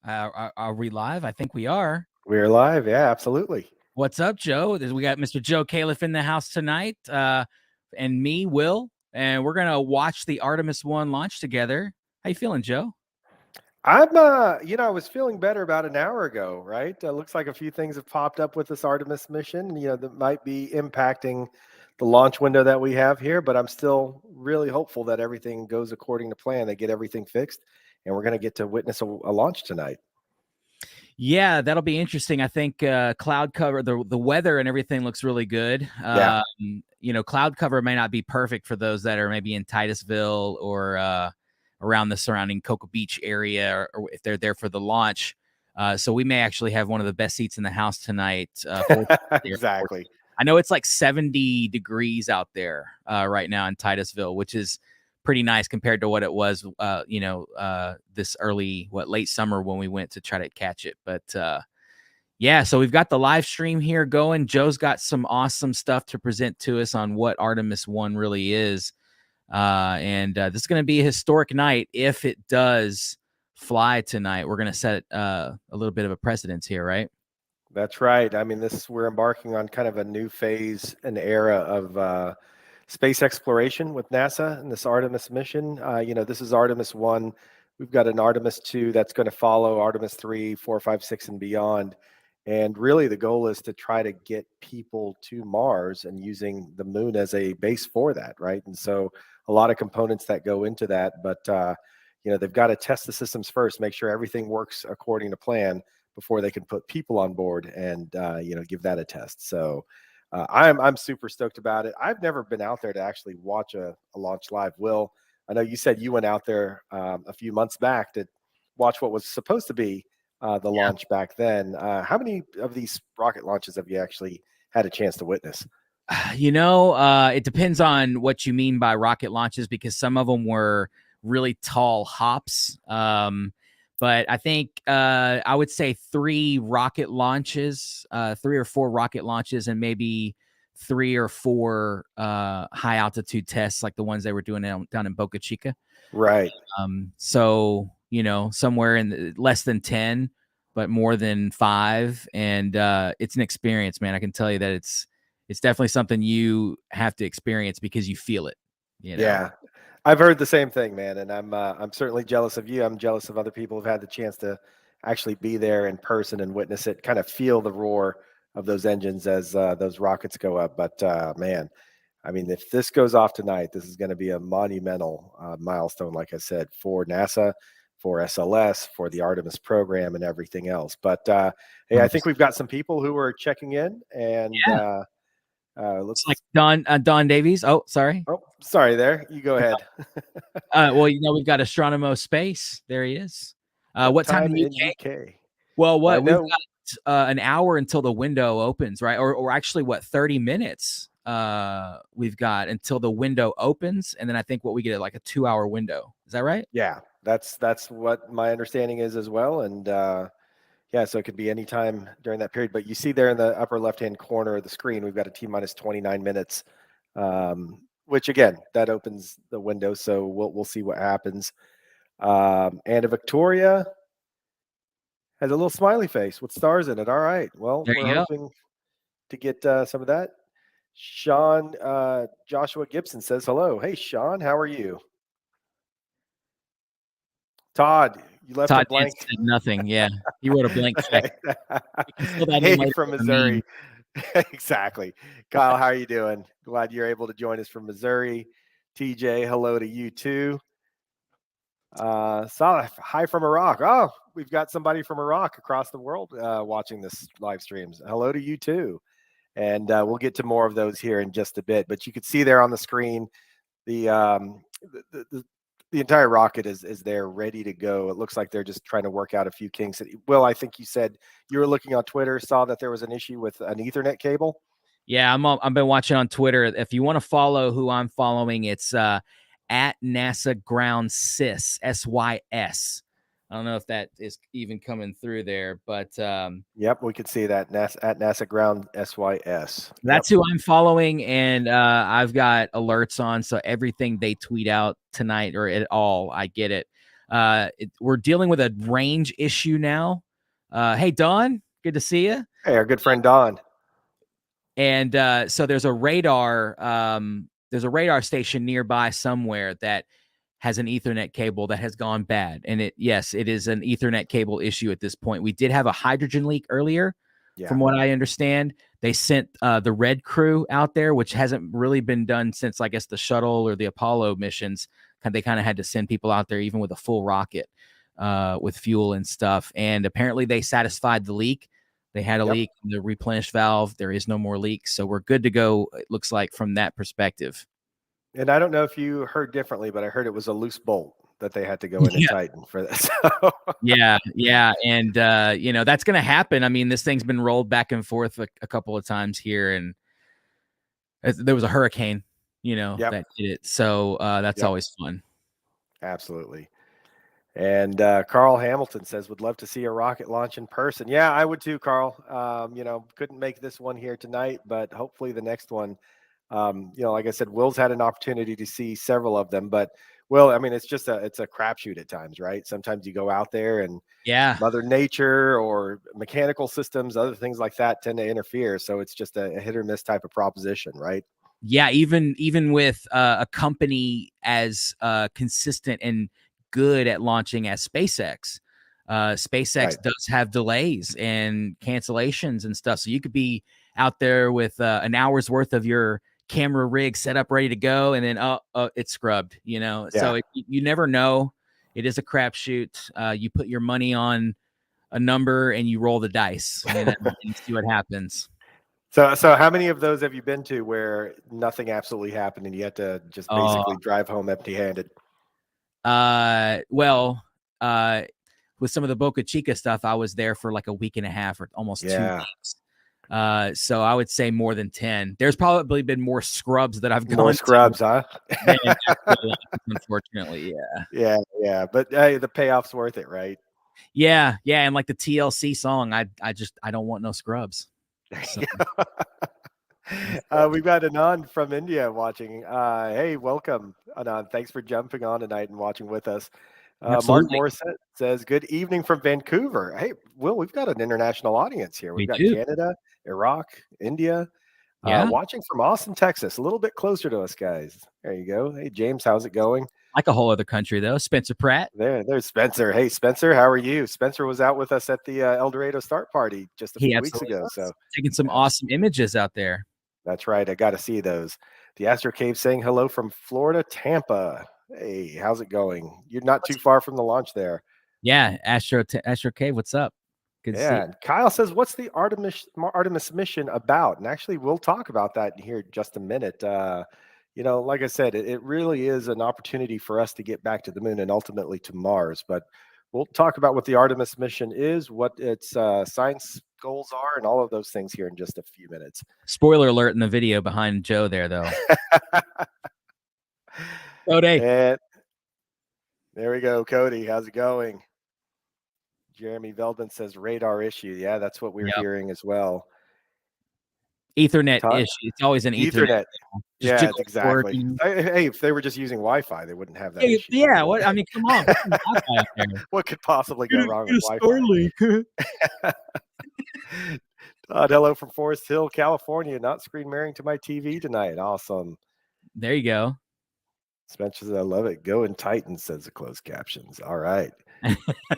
Are we live? I think we are. We're live. Yeah, absolutely. What's up, Joe? We got Mr. Joe Califf in the house tonight, and me, Will, and we're gonna watch the Artemis I launch together. How you feeling, Joe? I was feeling better about an hour ago, right? Looks like a few things have popped up with this Artemis mission, that might be impacting the launch window that we have here, but I'm still really hopeful that everything goes according to plan. They get everything fixed, and we're going to get to witness a launch tonight. Yeah, that'll be interesting. I think cloud cover, the weather and everything looks really good. Yeah. Cloud cover may not be perfect for those that are maybe in Titusville or around the surrounding Cocoa Beach area, or if they're there for the launch. So we may actually have one of the best seats in the house tonight. Exactly. I know it's like 70 degrees out there right now in Titusville, which is pretty nice compared to what it was, this late summer when we went to try to catch it. But yeah, so we've got the live stream here going. Joe's got some awesome stuff to present to us on what Artemis I really is. And this is going to be a historic night if it does fly tonight. We're going to set a little bit of a precedence here, right? That's right. I mean, we're embarking on kind of a new phase, an era of space exploration with NASA and this Artemis mission. This is Artemis 1. We've got an Artemis 2 that's going to follow, Artemis 3, 4, 5, 6, and beyond. And really, the goal is to try to get people to Mars and using the moon as a base for that, right? And so a lot of components that go into that, but they've got to test the systems first, make sure everything works according to plan before they can put people on board and give that a test. So I'm super stoked about it. I've never been out there to actually watch a launch live. Will, I know you said you went out there a few months back to watch what was supposed to be the launch back then. How many of these rocket launches have you actually had a chance to witness? It depends on what you mean by rocket launches, because some of them were really tall hops. But I think I would say 3 rocket launches, 3 or 4 rocket launches, and maybe 3 or 4 high altitude tests, like the ones they were doing down in Boca Chica. Right. So somewhere in less than 10, but more than 5, and it's an experience, man. I can tell you that it's definitely something you have to experience because you feel it. Yeah. I've heard the same thing, man, and I'm certainly jealous of you. I'm jealous of other people who've had the chance to actually be there in person and witness it, kind of feel the roar of those engines as those rockets go up. But man, I mean, if this goes off tonight, this is going to be a monumental milestone, like I said, for NASA, for SLS, for the Artemis program, and everything else. But hey, I think we've got some people who are checking in, and looks like Don Davies. Oh, sorry. Oh, sorry. There, you go ahead. Well, we've got Astronomo Space. There he is. What time in UK? Well, we've got an hour until the window opens, right? Or actually, 30 minutes we've got until the window opens, and then I think we get like a 2-hour window. Is that right? Yeah, that's what my understanding is as well. And yeah, so it could be any time during that period. But you see there in the upper left-hand corner of the screen, we've got a T-minus 29 minutes, which again, that opens the window. So we'll see what happens. And Victoria has a little smiley face with stars in it. All right. Well, we're hoping to get some of that. Sean Joshua Gibson says hello. Hey, Sean, how are you? Todd, you left a blank. Said nothing. Yeah, he wrote a blank check. Hey, from Missouri. Exactly. Kyle, how are you doing? Glad you're able to join us from Missouri. TJ, hello to you too. Saleh, hi from Iraq. Oh, we've got somebody from Iraq across the world watching this live streams. Hello to you too. And we'll get to more of those here in just a bit. But you can see there on the screen the entire rocket is there ready to go. It looks like they're just trying to work out a few kinks. Will, I think you said you were looking on Twitter, saw that there was an issue with an Ethernet cable. Yeah, I've been watching on Twitter. If you want to follow who I'm following, it's at NASA Ground Sys, SYS. I don't know if that is even coming through there, but yep, we could see that at NASA Ground SYS. That's who I'm following, and I've got alerts on, so everything they tweet out tonight or at all, I get it. We're dealing with a range issue now. Hey, Don, good to see you. Hey, our good friend Don. And so there's a radar station nearby somewhere that has an Ethernet cable that has gone bad. And it is an Ethernet cable issue at this point. We did have a hydrogen leak earlier. Yeah. From what I understand, they sent the Red Crew out there, which hasn't really been done since, I guess, the shuttle or the Apollo missions. They kind of had to send people out there, even with a full rocket, with fuel and stuff. And apparently they satisfied the leak. They had a leak in the replenish valve. There is no more leaks. So we're good to go, it looks like, from that perspective. And I don't know if you heard differently, but I heard it was a loose bolt that they had to go in and tighten for this. Yeah. And, that's going to happen. I mean, this thing's been rolled back and forth a couple of times here. And there was a hurricane, that did it. So that's always fun. Absolutely. And Carl Hamilton says, would love to see a rocket launch in person. Yeah, I would too, Carl. Couldn't make this one here tonight, but hopefully the next one. Like I said, Will's had an opportunity to see several of them, but Will, I mean, it's a crapshoot at times, right? Sometimes you go out there and Mother Nature or mechanical systems, other things like that tend to interfere. So it's just a hit or miss type of proposition, right? Yeah, even with a company as consistent and good at launching as SpaceX. SpaceX does have delays and cancellations and stuff. So you could be out there with an hour's worth of your camera rig set up, ready to go, and then it's scrubbed. So you never know. It is a crapshoot. You put your money on a number and you roll the dice and see what happens. So how many of those have you been to where nothing absolutely happened and you had to just basically drive home empty-handed? With some of the Boca Chica stuff, I was there for like a week and a half or almost 2 weeks. So I would say more than 10. There's probably been more scrubs that I've gone more scrubs, to, huh? Unfortunately, yeah. But hey, the payoff's worth it, right? Yeah, and like the TLC song, I don't want no scrubs. So. We've got Anand from India watching. Hey, welcome, Anand. Thanks for jumping on tonight and watching with us. Mark Morissette says, good evening from Vancouver. Hey, Will, we've got an international audience here. We've got Canada, Iraq, India, watching from Austin, Texas, a little bit closer to us, guys. There you go. Hey, James, how's it going? Like a whole other country, though. Spencer Pratt. There's Spencer. Hey, Spencer, how are you? Spencer was out with us at the El Dorado start party just a few weeks ago. So taking some awesome images out there. That's right. I got to see those. The Astro Cave saying hello from Florida, Tampa. Hey, how's it going? You're not too far from the launch there. Yeah, Astro Cave. What's up? Good to see. Kyle says, what's the Artemis mission about? And actually, we'll talk about that here in just a minute. Like I said, it really is an opportunity for us to get back to the moon and ultimately to Mars. But we'll talk about what the Artemis mission is, what its science goals are, and all of those things here in just a few minutes. Spoiler alert in the video behind Joe there, though. Cody. And there we go, Cody. How's it going? Jeremy Veldman says radar issue. Yeah, that's what we're hearing as well. Ethernet issue. It's always an Ethernet. Yeah, exactly. Hey, if they were just using Wi-Fi, they wouldn't have that issue. Yeah, what? I mean, come on. What could possibly go wrong with Wi-Fi? Hello from Forest Hill, California. Not screen mirroring to my TV tonight. Awesome. There you go. Spencer says, I love it. Go in Titan, says the closed captions. All right.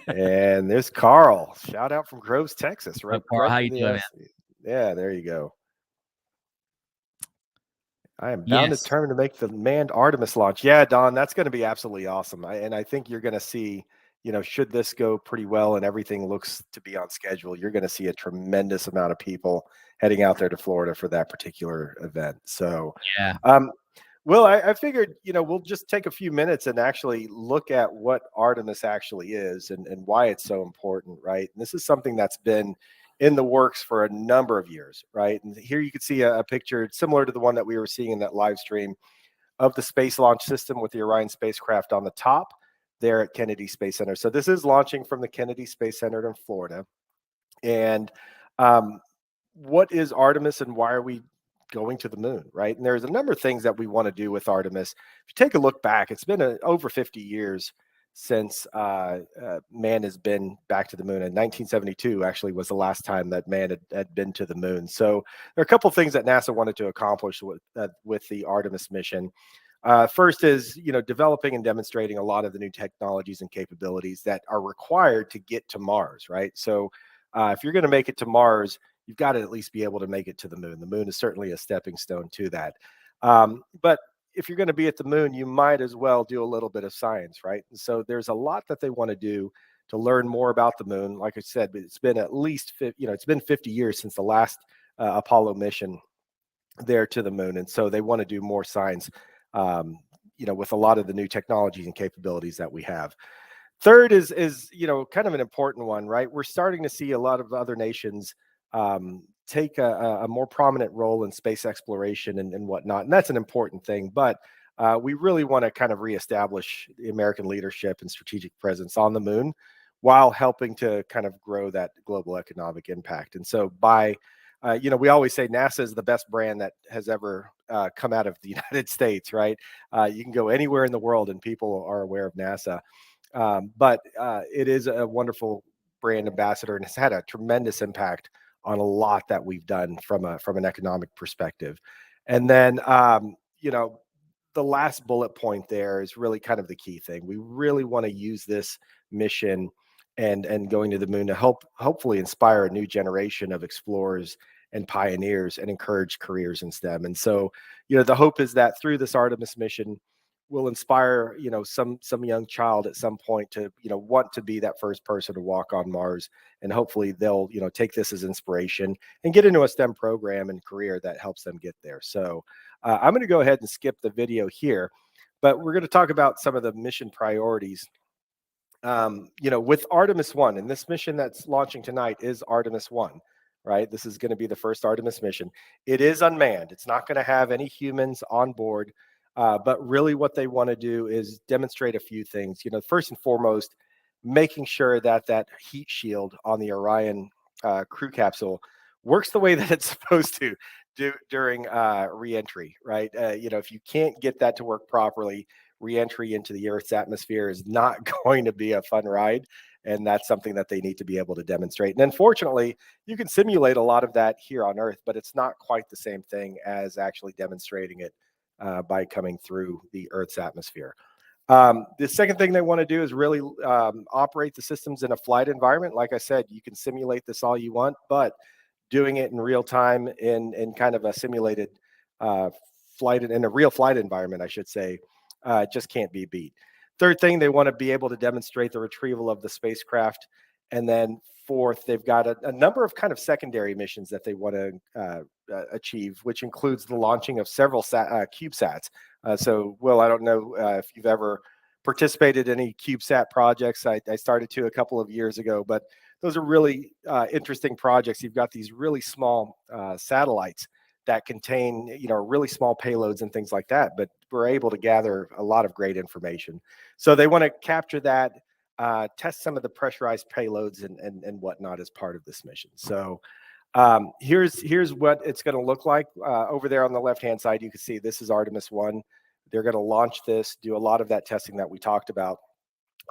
And there's Carl. Shout out from Groves, Texas. Right. Carl, how you doing, man? Yeah, there you go. I am bound and determined to make the manned Artemis launch. Yeah, Don, that's going to be absolutely awesome. And I think you're going to see, should this go pretty well and everything looks to be on schedule, you're going to see a tremendous amount of people heading out there to Florida for that particular event. So, Well, I figured, we'll just take a few minutes and actually look at what Artemis actually is and why it's so important, right? And this is something that's been in the works for a number of years, right? And here you can see a picture similar to the one that we were seeing in that live stream of the Space Launch System with the Orion spacecraft on the top there at Kennedy Space Center. So this is launching from the Kennedy Space Center in Florida. And what is Artemis and why are we going to the moon, right? And there's a number of things that we want to do with Artemis. If you take a look back, it's been over 50 years since man has been back to the moon. And 1972 actually was the last time that man had been to the moon. So there are a couple of things that NASA wanted to accomplish with the Artemis mission. First is, developing and demonstrating a lot of the new technologies and capabilities that are required to get to Mars, right? So if you're going to make it to Mars, you've got to at least be able to make it to the moon. The moon is certainly a stepping stone to that. But if you're going to be at the moon, you might as well do a little bit of science, right? And so there's a lot that they want to do to learn more about the moon. Like I said, it's been at least, it's been 50 years since the last Apollo mission there to the moon. And so they want to do more science, with a lot of the new technologies and capabilities that we have. Third is kind of an important one, right? We're starting to see a lot of other nations take a more prominent role in space exploration and whatnot, and that's an important thing. But we really want to kind of reestablish the American leadership and strategic presence on the moon, while helping to kind of grow that global economic impact. And so we always say NASA is the best brand that has ever come out of the United States, right? You can go anywhere in the world and people are aware of NASA. But it is a wonderful brand ambassador and has had a tremendous impact on a lot that we've done from an economic perspective. And then, the last bullet point there is really kind of the key thing. We really want to use this mission and going to the moon to hopefully inspire a new generation of explorers and pioneers and encourage careers in STEM. And so, the hope is that through this Artemis mission, will inspire some young child at some point to want to be that first person to walk on Mars, and hopefully they'll take this as inspiration and get into a STEM program and career that helps them get there. So I'm going to go ahead and skip the video here, but we're going to talk about some of the mission priorities. With Artemis 1, and this mission that's launching tonight is Artemis 1, right? This is going to be the first Artemis mission. It is unmanned. It's not going to have any humans on board. But really what they want to do is demonstrate a few things. First and foremost, making sure that heat shield on the Orion crew capsule works the way that it's supposed to do during reentry, right? If you can't get that to work properly, reentry into the Earth's atmosphere is not going to be a fun ride. And that's something that they need to be able to demonstrate. And unfortunately, you can simulate a lot of that here on Earth, but it's not quite the same thing as actually demonstrating it by coming through the Earth's atmosphere. The second thing they want to do is really operate the systems in a flight environment. Like I said, you can simulate this all you want, but doing it in real time in kind of a simulated flight, in a real flight environment, I should say, just can't be beat. Third thing, they want to be able to demonstrate the retrieval of the spacecraft. And then fourth, they've got a number of kind of secondary missions that they want to achieve, which includes the launching of several CubeSats. So, Will, I don't know if you've ever participated in any CubeSat projects. I started to a couple of years ago, but those are really interesting projects. You've got these really small satellites that contain, really small payloads and things like that, but we're able to gather a lot of great information. So they want to capture that, test some of the pressurized payloads and whatnot as part of this mission. So here's what it's going to look like. Over there on the left-hand side, you can see this is Artemis 1. They're going to launch this, do a lot of that testing that we talked about.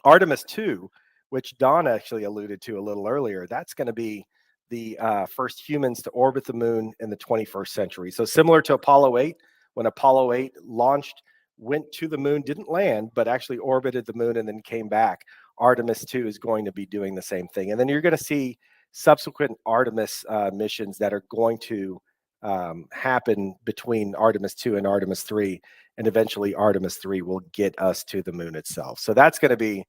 Artemis 2, which Don actually alluded to a little earlier, that's going to be the first humans to orbit the moon in the 21st century. So similar to Apollo 8, when Apollo 8 launched, went to the moon, didn't land, but actually orbited the moon and then came back. Artemis 2 is going to be doing the same thing. And then you're going to see subsequent Artemis missions that are going to happen between Artemis 2 and Artemis 3. And eventually Artemis 3 will get us to the moon itself. So that's going to be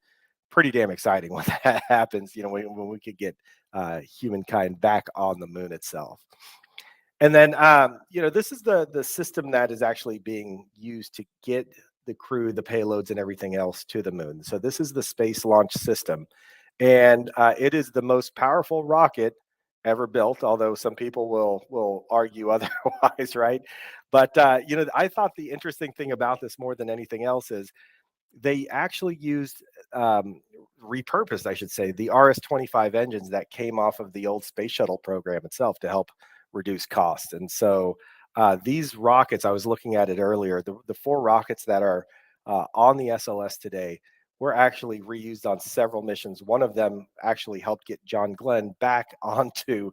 pretty damn exciting when that happens, when we could get humankind back on the moon itself. And then, this is the system that is actually being used to get the crew, the payloads, and everything else to the moon. So this is the Space Launch System. And it is the most powerful rocket ever built, although some people will argue otherwise, right? But, I thought the interesting thing about this more than anything else is they actually used repurposed, I should say, the RS-25 engines that came off of the old space shuttle program itself to help reduce costs. And so these rockets, I was looking at it earlier, the four rockets that are on the SLS today were actually reused on several missions. One of them actually helped get John Glenn back onto,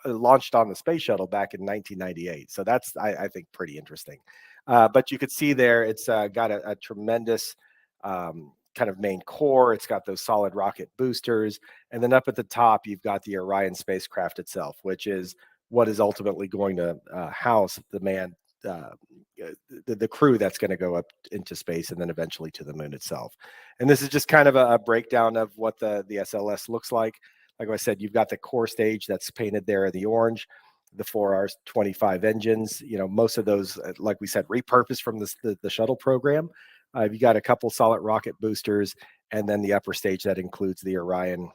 launched on the space shuttle back in 1998. So that's, I think, pretty interesting. But you could see there, it's got a tremendous kind of main core. It's got those solid rocket boosters. And then up at the top, you've got the Orion spacecraft itself, which is what is ultimately going to house the manned uh, the crew that's going to go up into space and then eventually to the moon itself. And this is just kind of a breakdown of what the SLS looks like. Like I said, you've got the core stage that's painted there in the orange, the 4R-25 engines. You know, most of those, like we said, repurposed from the shuttle program. You got a couple solid rocket boosters, and then the upper stage that includes the Orion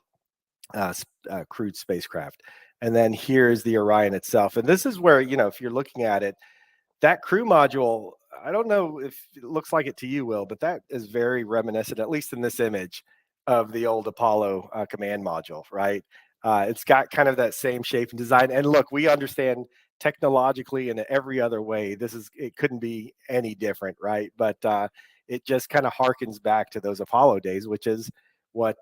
crewed spacecraft. And then here's the Orion itself. And this is where, you know, if you're looking at it, that crew module, I don't know if it looks like it to you, Will, but that is very reminiscent, at least in this image, of the old Apollo command module, right? It's got kind of that same shape and design. And look, we understand technologically and in every other way, it couldn't be any different, right? But it just kind of harkens back to those Apollo days, which is what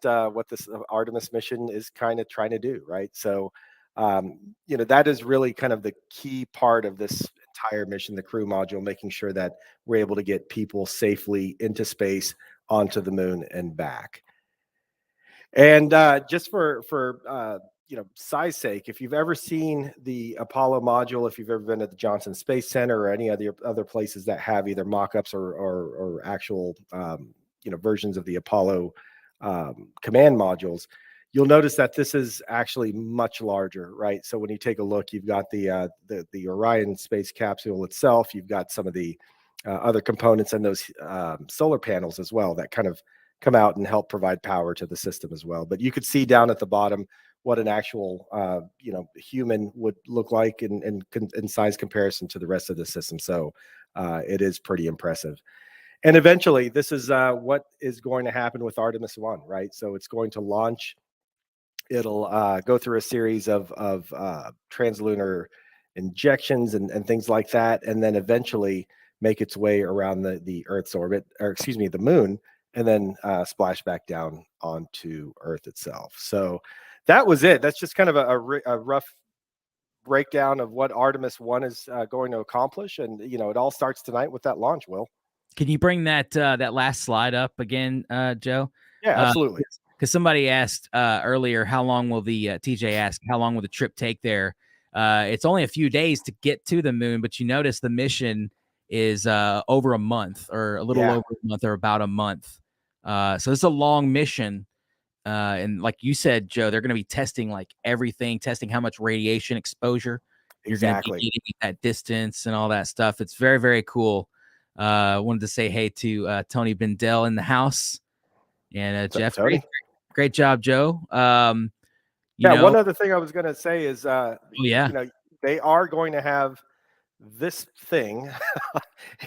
this Artemis mission is kind of trying to do, right? So, you know, that is really kind of the key part of this entire mission, the crew module, making sure that we're able to get people safely into space, onto the moon, and back. And just for you know, size sake, if you've ever seen the Apollo module, if you've ever been at the Johnson Space Center or any other places that have either mock-ups or actual you know, versions of the Apollo command modules, you'll notice that this is actually much larger, right? So when you take a look, you've got the Orion space capsule itself. You've got some of the other components and those solar panels as well that kind of come out and help provide power to the system as well. But you could see down at the bottom what an actual you know, human would look like in size comparison to the rest of the system. So it is pretty impressive. And eventually, this is what is going to happen with Artemis I, right? So it's going to launch. It'll go through a series of translunar injections and things like that, and then eventually make its way around the Earth's orbit, or excuse me, the moon, and then splash back down onto Earth itself. So that was it. That's just kind of a rough breakdown of what Artemis I is going to accomplish, and you know, it all starts tonight with that launch. Will, Can you bring that last slide up again, Joe? yeah, absolutely. Because somebody asked earlier, how long will the TJ asked, how long will the trip take there? It's only a few days to get to the moon, but you notice the mission is over a month, or a little Yeah, over a month, or about a month. So it's a long mission. And like you said, Joe, they're going to be testing like everything, testing how much radiation exposure you're going to be exactly. getting at that distance and all that stuff. It's very, very cool. Wanted to say hey to Tony Bendel in the house, and What's up, Jeff. Great, Tony? great job, Joe. You Yeah, know, one other thing I was going to say is, oh yeah, you know, they are going to have this thing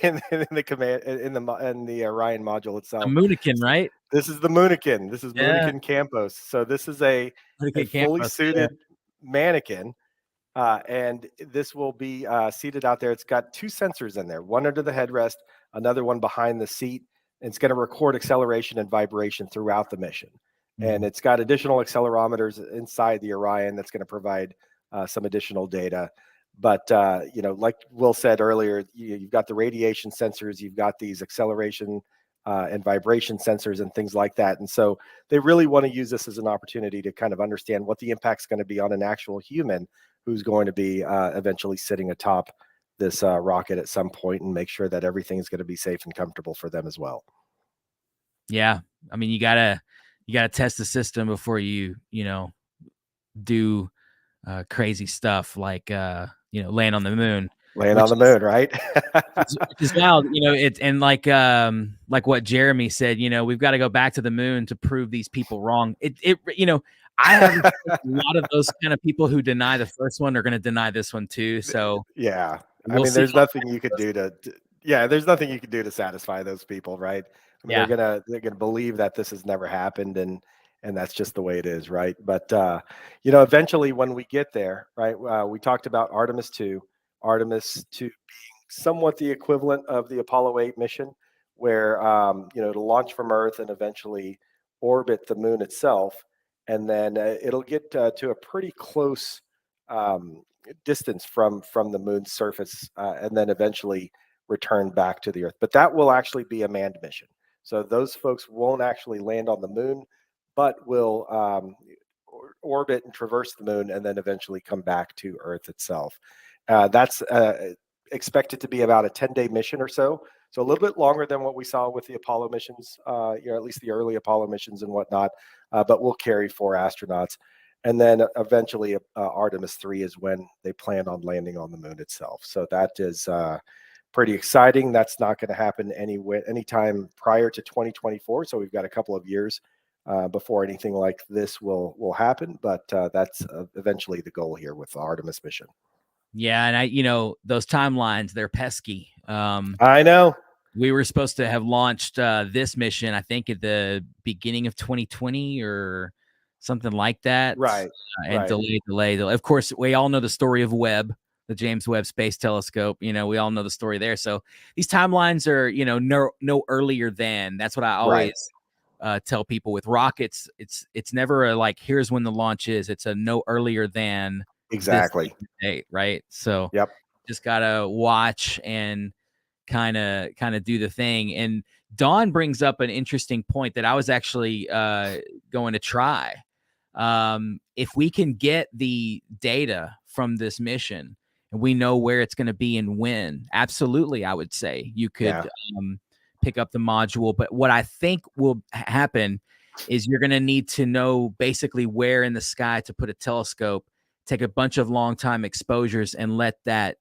in the command in the Orion module a itself. Moonikin, right? This is the Moonikin. This is Yeah, Moonikin Campos. So this is a Moonikin fully campus. Yeah. suited mannequin, and this will be seated out there. It's got two sensors in there, one under the headrest, another one behind the seat. And it's going to record acceleration and vibration throughout the mission. And Mhm. it's got additional accelerometers inside the Orion that's going to provide some additional data. But you know, like Will said earlier, you've got the radiation sensors, you've got these acceleration and vibration sensors and things like that. And so they really want to use this as an opportunity to kind of understand what the impact's going to be on an actual human who's going to be eventually sitting atop this rocket at some point, and make sure that everything is going to be safe and comfortable for them as well. Yeah, I mean, you gotta test the system before you know, do crazy stuff like land on the moon, Land on which the is moon, right? which is wild. It and like what Jeremy said, we've got to go back to the moon to prove these people wrong. I have a lot of those kind of people who deny the first one are going to deny this one too. So Yeah. I we'll mean, see there's how nothing you could do yeah, there's nothing you could do to satisfy those people, right? I mean, yeah. they're gonna believe that this has never happened, and that's just the way it is, right? But you know, eventually when we get there, right? We talked about Artemis 2 being somewhat the equivalent of the Apollo 8 mission. where it'll launch from Earth and eventually orbit the moon itself, and then it'll get to a pretty close um, distance from the moon's surface, and then eventually return back to the Earth. But that will actually be a manned mission. So those folks won't actually land on the moon, but will orbit and traverse the moon and then eventually come back to Earth itself. That's expected to be about a 10-day mission or so. So a little bit longer than what we saw with the Apollo missions, at least the early Apollo missions and whatnot, but we'll carry 4 astronauts. And then eventually Artemis III is when they plan on landing on the moon itself. So that is pretty exciting. That's not going to happen anytime prior to 2024. So we've got a couple of years before anything like this will happen. But that's eventually the goal here with the Artemis mission. Yeah, and those timelines, they're pesky. I know. We were supposed to have launched this mission, I think, at the beginning of 2020 or something like that. Right. And right. delay. Of course, we all know the story of Webb, the James Webb Space Telescope. We all know the story there. So these timelines are, no earlier than. That's what I always tell people with rockets. It's never a like, here's when the launch is. It's a no earlier than exactly this date, right? So yep. Just gotta watch and kind of do the thing. And Dawn brings up an interesting point that I was actually going to try. If we can get the data from this mission and we know where it's going to be and when, absolutely, I would say you could pick up the module. But what I think will happen is you're going to need to know basically where in the sky to put a telescope, take a bunch of long time exposures, and let that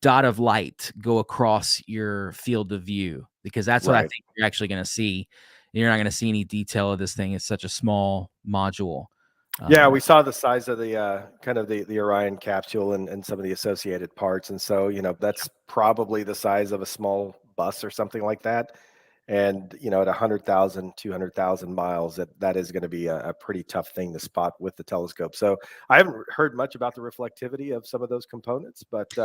dot of light go across your field of view, because that's what I think you're actually going to see. You're not going to see any detail of this thing. It's such a small module. Yeah, we saw the size of the kind of the Orion capsule and some of the associated parts, and so that's probably the size of a small bus or something like that. And at 100,000, 200,000 miles, that is going to be a pretty tough thing to spot with the telescope. So I haven't heard much about the reflectivity of some of those components, but it's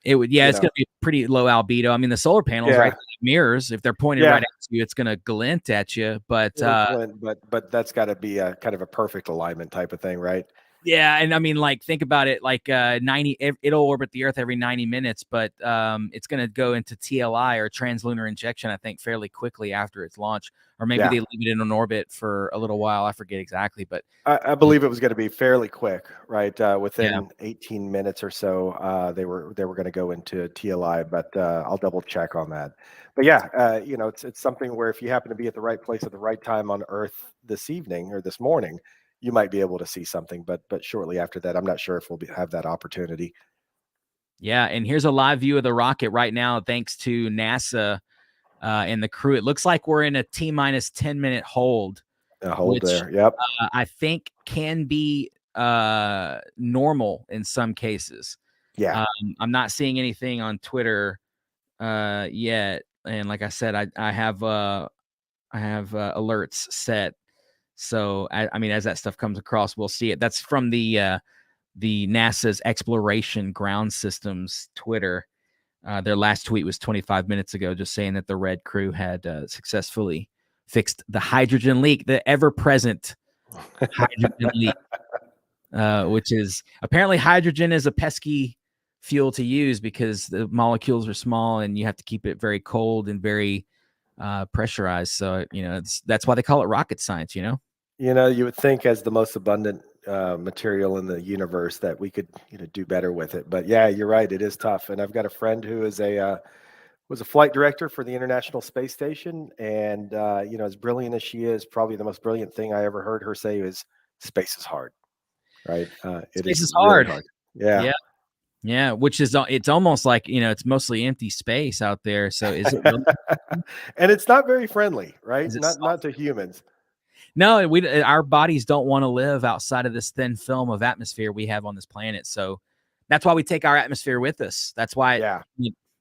going to be pretty low albedo. I mean, the solar panels, right? Mirrors, if they're pointed right at you, it's going to glint at you. But that's got to be a kind of a perfect alignment type of thing, right? Yeah, and I mean, like, think about it. Like 90, it'll orbit the Earth every 90 minutes, but it's going to go into TLI, or translunar injection, I think, fairly quickly after its launch, or maybe they leave it in an orbit for a little while. I forget exactly, but I believe it was going to be fairly quick, right? Within 18 minutes or so, they were going to go into TLI, but I'll double check on that. But it's something where if you happen to be at the right place at the right time on Earth this evening or this morning, you might be able to see something, but shortly after that, I'm not sure if we'll have that opportunity. Yeah, and here's a live view of the rocket right now, thanks to NASA and the crew. It looks like we're in a T-minus 10-minute hold. A hold there, yep. I think can be normal in some cases. Yeah. I'm not seeing anything on Twitter yet, and like I said, I have alerts set. So I mean, as that stuff comes across, we'll see it. That's from the NASA's Exploration Ground Systems Twitter. Their last tweet was 25 minutes ago, just saying that the Red Crew had successfully fixed the hydrogen leak, the ever-present hydrogen leak, which is apparently hydrogen is a pesky fuel to use because the molecules are small and you have to keep it very cold and very pressurized. So that's why they call it rocket science. You would think as the most abundant material in the universe that we could do better with it, but yeah, you're right, it is tough. And I've got a friend who is was a flight director for the International Space Station, and as brilliant as she is, probably the most brilliant thing I ever heard her say is space is hard, right? Space is hard. Really hard. Yeah, which is, it's almost like it's mostly empty space out there. So is it really? And it's not very friendly, right? Not to humans. No, our bodies don't want to live outside of this thin film of atmosphere we have on this planet. So that's why we take our atmosphere with us. That's why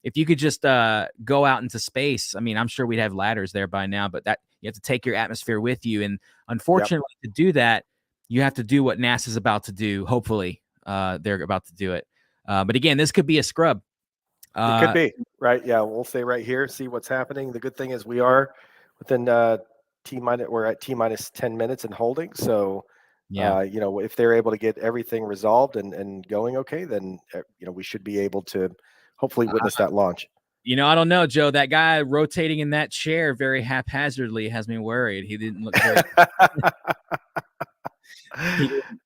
if you could just go out into space, I mean, I'm sure we'd have ladders there by now, but that you have to take your atmosphere with you. And unfortunately, to do that, you have to do what NASA's about to do. Hopefully, they're about to do it. But again, this could be a scrub. It could Uh, be, right? Yeah, we'll stay right here, see what's happening. The good thing is we are within we're at T minus 10 minutes and holding. So, yeah. if they're able to get everything resolved and going okay, then, we should be able to hopefully witness that launch. I don't know, Joe. That guy rotating in that chair very haphazardly has me worried. He didn't look very. He didn't.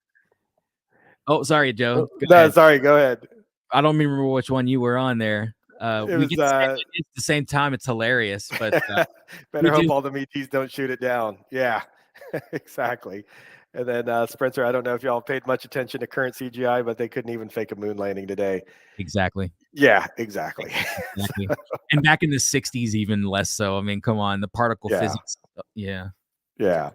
Oh, sorry, Joe. Go No, ahead. sorry, go ahead. I don't remember which one you were on there. It We was get the same ideas at the same time. It's hilarious, but we better do hope all the meaties don't shoot it down. Yeah, exactly. And then Spencer, I don't know if y'all paid much attention to current CGI, but they couldn't even fake a moon landing today. exactly. Yeah, exactly. Exactly. And back in the 60s, even less so. I mean, come on, the particle Yeah, physics. Yeah. yeah.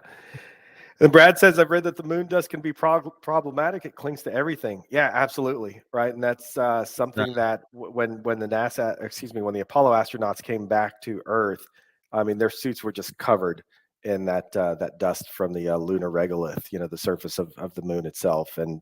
And Brad says, I've read that the moon dust can be problematic. It clings to everything. Yeah, absolutely. Right. And that's something that when the when the Apollo astronauts came back to Earth, I mean, their suits were just covered in that dust from the lunar regolith, the surface of the moon itself. And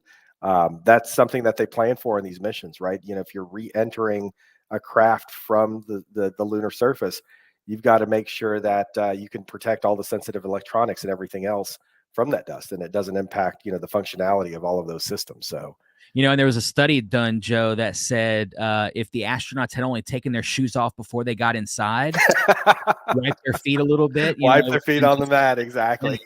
that's something that they plan for in these missions, right? If you're re-entering a craft from the lunar surface, you've got to make sure that you can protect all the sensitive electronics and everything else from that dust, and it doesn't impact the functionality of all of those systems. So And there was a study done, Joe, that said if the astronauts had only taken their shoes off before they got inside, wipe their feet a little bit, wipe their feet on the mat. Exactly.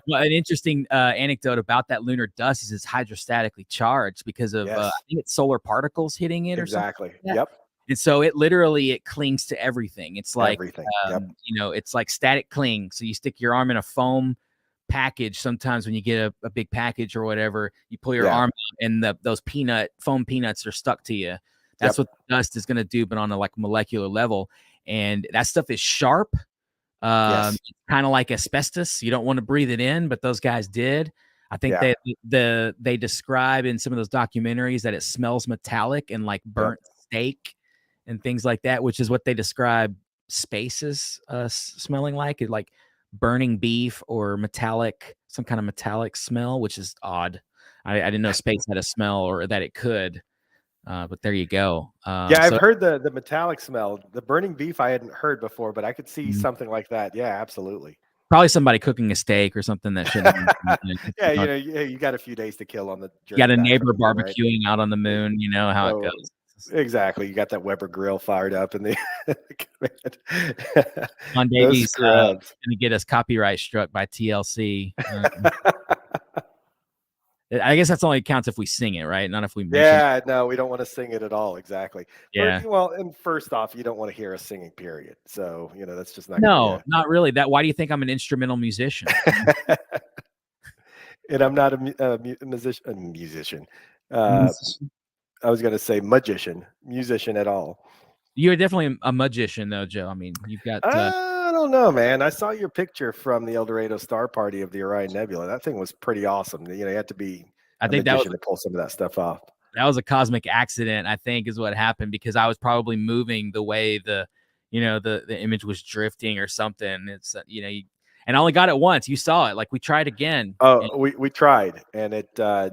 Well, an interesting anecdote about that lunar dust is it's hydrostatically charged because of I Yes, think it's solar particles hitting it or something exactly. like that. Yep. And so it clings to everything. It's like Everything. Yep. it's like static cling. So you stick your arm in a foam package. Sometimes when you get a big package or whatever, you pull your Yeah. arm out and those foam peanuts are stuck to you. That's Yep. what dust is going to do, but on a like molecular level. And that stuff is sharp. Yes. Kind of like asbestos. You don't want to breathe it in, but those guys did. I think Yeah. they describe in some of those documentaries that it smells metallic and like Yep. burnt steak and things like that, which is what they describe spaces smelling like burning beef or some kind of metallic smell, which is odd. I didn't know space had a smell or that it could. But there you go. Yeah, I've So heard the metallic smell. The burning beef I hadn't heard before, but I could see mm, something like that. Yeah, absolutely. probably somebody cooking a steak or something that shouldn't have been. Yeah, you got a few days to kill on the You journey got a back from neighbor the moon, right? barbecuing out on the moon, you know how it Oh, goes. exactly. You got that Weber grill fired up in the John those Davies scrubs. gonna get us copyright struck by TLC. I guess that's only counts if we sing it, right? Not if we mention it. Yeah, no, we don't want to sing it at all. Exactly. Yeah. And first off, you don't want to hear us singing, period. So, that's just not going to be No, not really. Why do you think I'm an instrumental musician? and I'm not a musician. Uh, I was going to say musician at all. You're definitely a magician, though, Joe. I mean, you've got. I don't know, man. I saw your picture from the El Dorado Star Party of the Orion Nebula. That thing was pretty awesome. You had to be I a think that was magician to pull some of that stuff off. a cosmic accident. I think is what happened because I was probably moving the way the image was drifting or something. It's and I only got it once. You saw it. Like we tried again. Oh, we tried, and it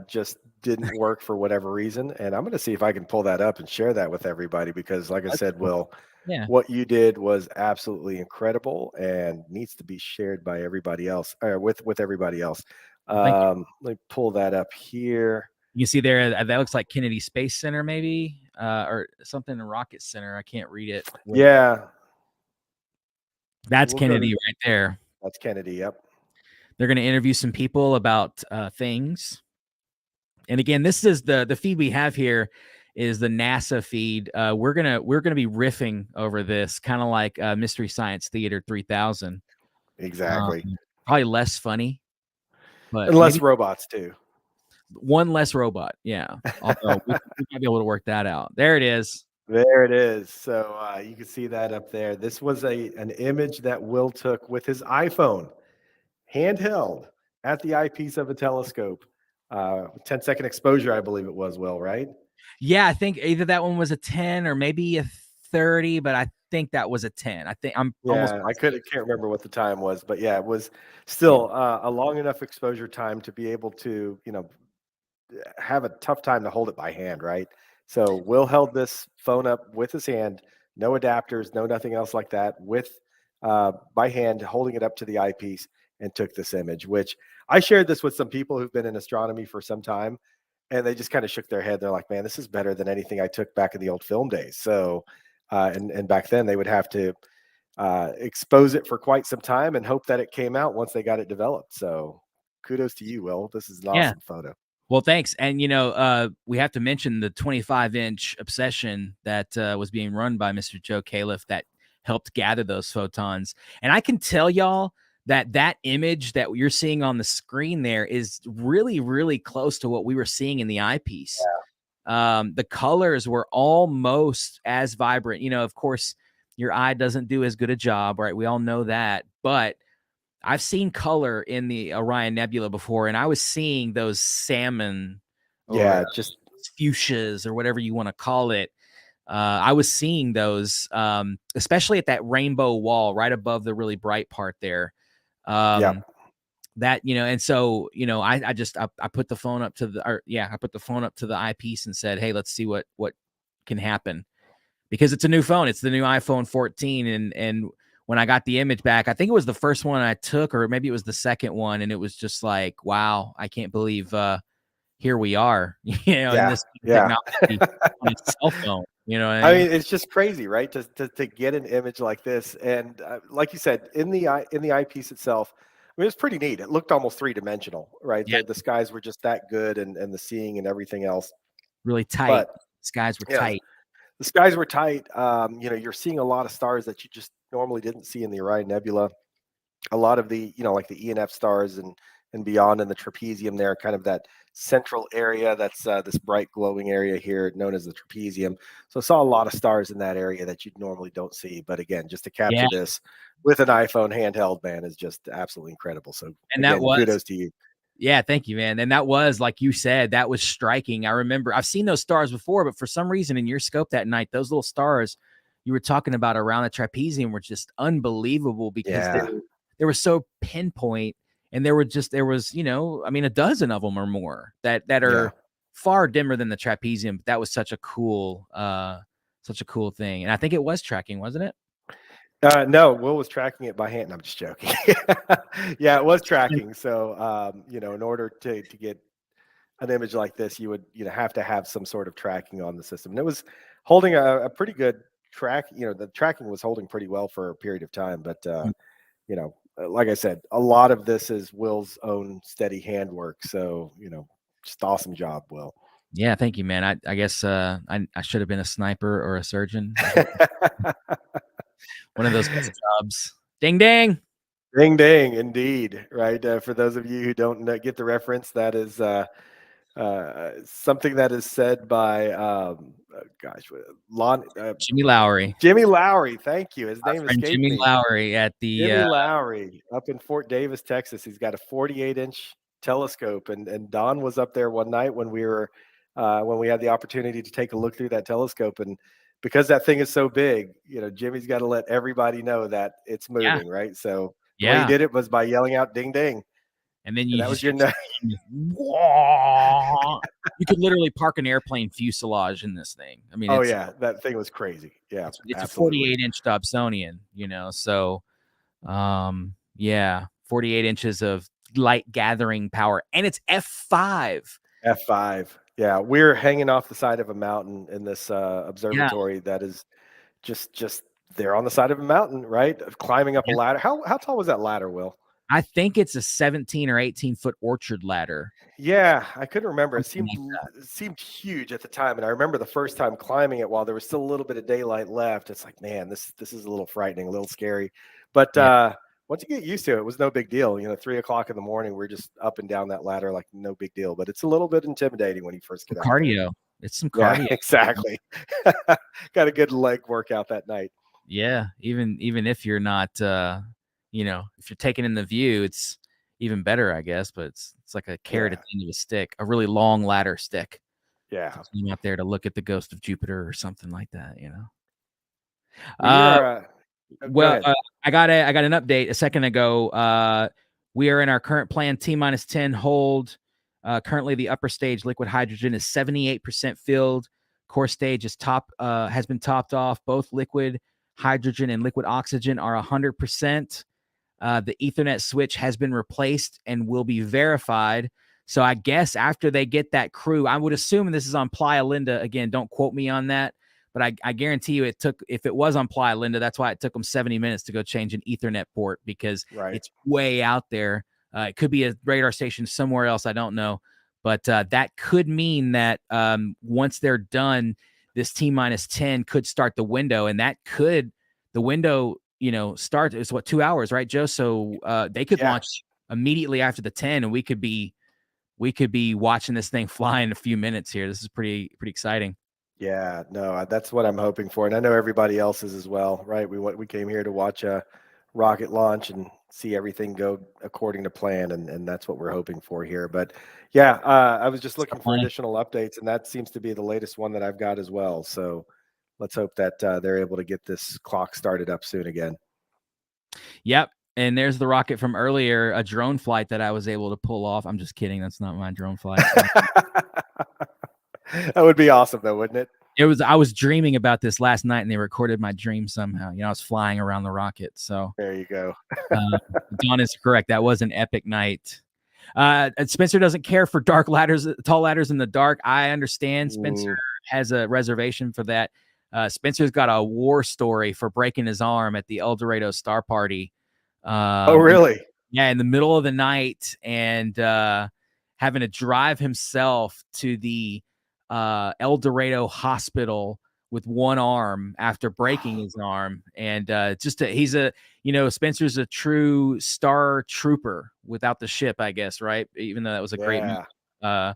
just didn't work for whatever reason. And I'm going to see if I can pull that up and share that with everybody because, like I said, Will, Yeah. what you did was absolutely incredible and needs to be shared by everybody else, or with everybody else. Well, thank you. Let me pull that up here. You can see there that looks like Kennedy Space Center, maybe, or something in Rocket Center. I can't read it. Yeah, That's we'll go Kennedy to right there. that's Kennedy. Yep. They're going to interview some people about things. And again, this is the feed we have here is the NASA feed. We're gonna be riffing over this, kind of like Mystery Science Theater 3000. Exactly. Probably less funny, but And less maybe robots too. one less robot. Yeah, although we might be able to work that out. There it is. There it is. So you can see that up there. This was an image that Will took with his iPhone, handheld at the eyepiece of a telescope. 10-second exposure, I believe it was, Will, right? Yeah, I think either that one was a 10 or maybe a 30, but I think that was a 10. I think I'm almost Yeah, can't remember what the time was, but yeah, it was yeah. still a long enough exposure time to be able to, have a tough time to hold it by hand, right? So Will held this phone up with his hand, no adapters, no nothing else like that, with by hand, holding it up to the eyepiece, and took this image. Which I shared this with some people who've been in astronomy for some time, and they just kind of shook their head. They're like, "Man, this is better than anything I took back in the old film days." So, and back then they would have to expose it for quite some time and hope that it came out once they got it developed. So, kudos to you, Will. This is an Yeah. awesome photo. Well, thanks. And, we have to mention the 25-inch obsession that was being run by Mr. Joe Califf that helped gather those photons. And I can tell y'all that that image that you're seeing on the screen there is really, really close to what we were seeing in the eyepiece. The colors were almost as vibrant. Of course, your eye doesn't do as good a job, right? We all know that. But I've seen color in the Orion Nebula before, and I was seeing those salmon or Yeah, just fuchsias or whatever you want to call it. I was seeing those, especially at that rainbow wall right above the really bright part there. yeah. That and so I put the phone up to I put the phone up to the eyepiece and said, hey, let's see what can happen, because it's a new phone. It's the new iPhone 14. And when I got the image back, I think it was the first one I took, or maybe it was the second one. And it was just like, wow, I can't believe here we are, in this Yeah. technology on a cell phone. You know what I I mean? mean, it's just crazy, right? To get an image like this, and like you said, in the eyepiece itself, I mean, it's pretty neat. It looked almost three dimensional, right? Yeah, The skies were just that good, and the seeing and everything else. really tight. But Skies were yeah, tight. the skies were tight. You're seeing a lot of stars that you just normally didn't see in the Orion Nebula. A lot of the like the ENF stars and beyond, and the trapezium there, kind of that central area that's this bright glowing area here known as the trapezium. So I saw a lot of stars in that area that you normally don't see. But again, just to Yeah. capture this with an iPhone handheld, man, is just absolutely incredible. So And that again, was, kudos to you. yeah, thank you, man. And that was, like you said, that was striking. I remember I've seen those stars before, but for some reason in your scope that night, those little stars you were talking about around the trapezium were just unbelievable, because Yeah, they were so pinpoint, and there was, I mean, a dozen of them or more that yeah. are far dimmer than the trapezium. But that was such a cool thing. And I think it was tracking, wasn't it? No, Will was tracking it by hand. I'm just joking. Yeah, it was tracking. So, in order to get an image like this, you would have to have some sort of tracking on the system. And it was holding a pretty good track. The tracking was holding pretty well for a period of time. But like I said, a lot of this is Will's own steady handwork. So just awesome job, Will. Yeah, thank you, man. I guess I should have been a sniper or a surgeon. One of those jobs. Ding ding. Ding ding, indeed. Right. For those of you who don't get the reference, that is something that is said by Jimmy Lowry. Jimmy Lowry. Thank you. His Our name friend escaped Jimmy me. Lowry at the Jimmy Lowry up in Fort Davis, Texas. He's got a 48-inch telescope, and Don was up there one night when we had the opportunity to take a look through that telescope. And because that thing is so big, Jimmy's got to let everybody know that it's moving, right? So the way he did it was by yelling out "ding ding," and then and you that was just your you could literally park an airplane fuselage in this thing. I mean, Oh it's yeah, that thing was crazy. Yeah, it's a absolutely. 48-inch Dobsonian, so yeah, 48 inches of light gathering power, and it's F5. F5. Yeah, we're hanging off the side of a mountain in this Yeah, observatory that is just there on the side of a mountain, right? Climbing up a yeah. ladder. How tall was that ladder, Will? I think it's a 17 or 18-foot orchard ladder. Yeah, I couldn't remember. It Something seemed like that. it seemed huge at the time, and I remember the first time climbing it while there was still a little bit of daylight left. It's like, man, this is a little frightening, a little scary. But Yeah. once you get used to it, it was no big deal. 3 o'clock in the morning, we're just up and down that ladder like no big deal. But it's a little bit intimidating when you first get out there. Cardio. It's some Yeah, cardio. exactly. Got a good leg workout that night. Yeah, even if you're not, if you're taking in the view, it's even better, I guess. But it's like a carrot Yeah, at the end of a stick, a really long ladder stick. yeah. You out there to look at the ghost of Jupiter or something like that. We Uh, are. Go well, ahead. I got an update a second ago. We are in our current plan T-10 hold. Currently, the upper stage liquid hydrogen is 78% filled. Core stage is has been topped off. Both liquid hydrogen and liquid oxygen are 100%. The Ethernet switch has been replaced and will be verified. So I guess after they get that crew, I would assume this is on Playa Linda. Again, don't quote me on that, but I guarantee you if it was on Playa Linda, that's why it took them 70 minutes to go change an Ethernet port, because Right. it's way out there. It could be a radar station somewhere else. I don't know. But that could mean that once they're done, this T-10 could start the window, and the window, start is 2 hours, right, Joe? So they could launch immediately after the 10, and we could be watching this thing fly in a few minutes here. This is pretty exciting. Yeah, no, that's what I'm hoping for, and I know everybody else is as well, right? We came here to watch a rocket launch and see everything go according to plan, and that's what we're hoping for here. But yeah, I was just looking for additional updates, and that seems to be the latest one that I've got as well. So let's hope that they're able to get this clock started up soon again. Yep. And there's the rocket from earlier, a drone flight that I was able to pull off. I'm just kidding. That's not my drone flight. That would be awesome, though, wouldn't it? I was dreaming about this last night, and they recorded my dream somehow. I was flying around the rocket. So there you go. Don is correct. That was an epic night. Spencer doesn't care for tall ladders in the dark. I understand. Spencer has a reservation for that. Spencer's got a war story for breaking his arm at the El Dorado Star Party. Oh, really? In the middle of the night, and having to drive himself to the El Dorado Hospital with one arm after breaking his arm. And Spencer's a true star trooper without the ship, I guess, right? Even though that was a great movie.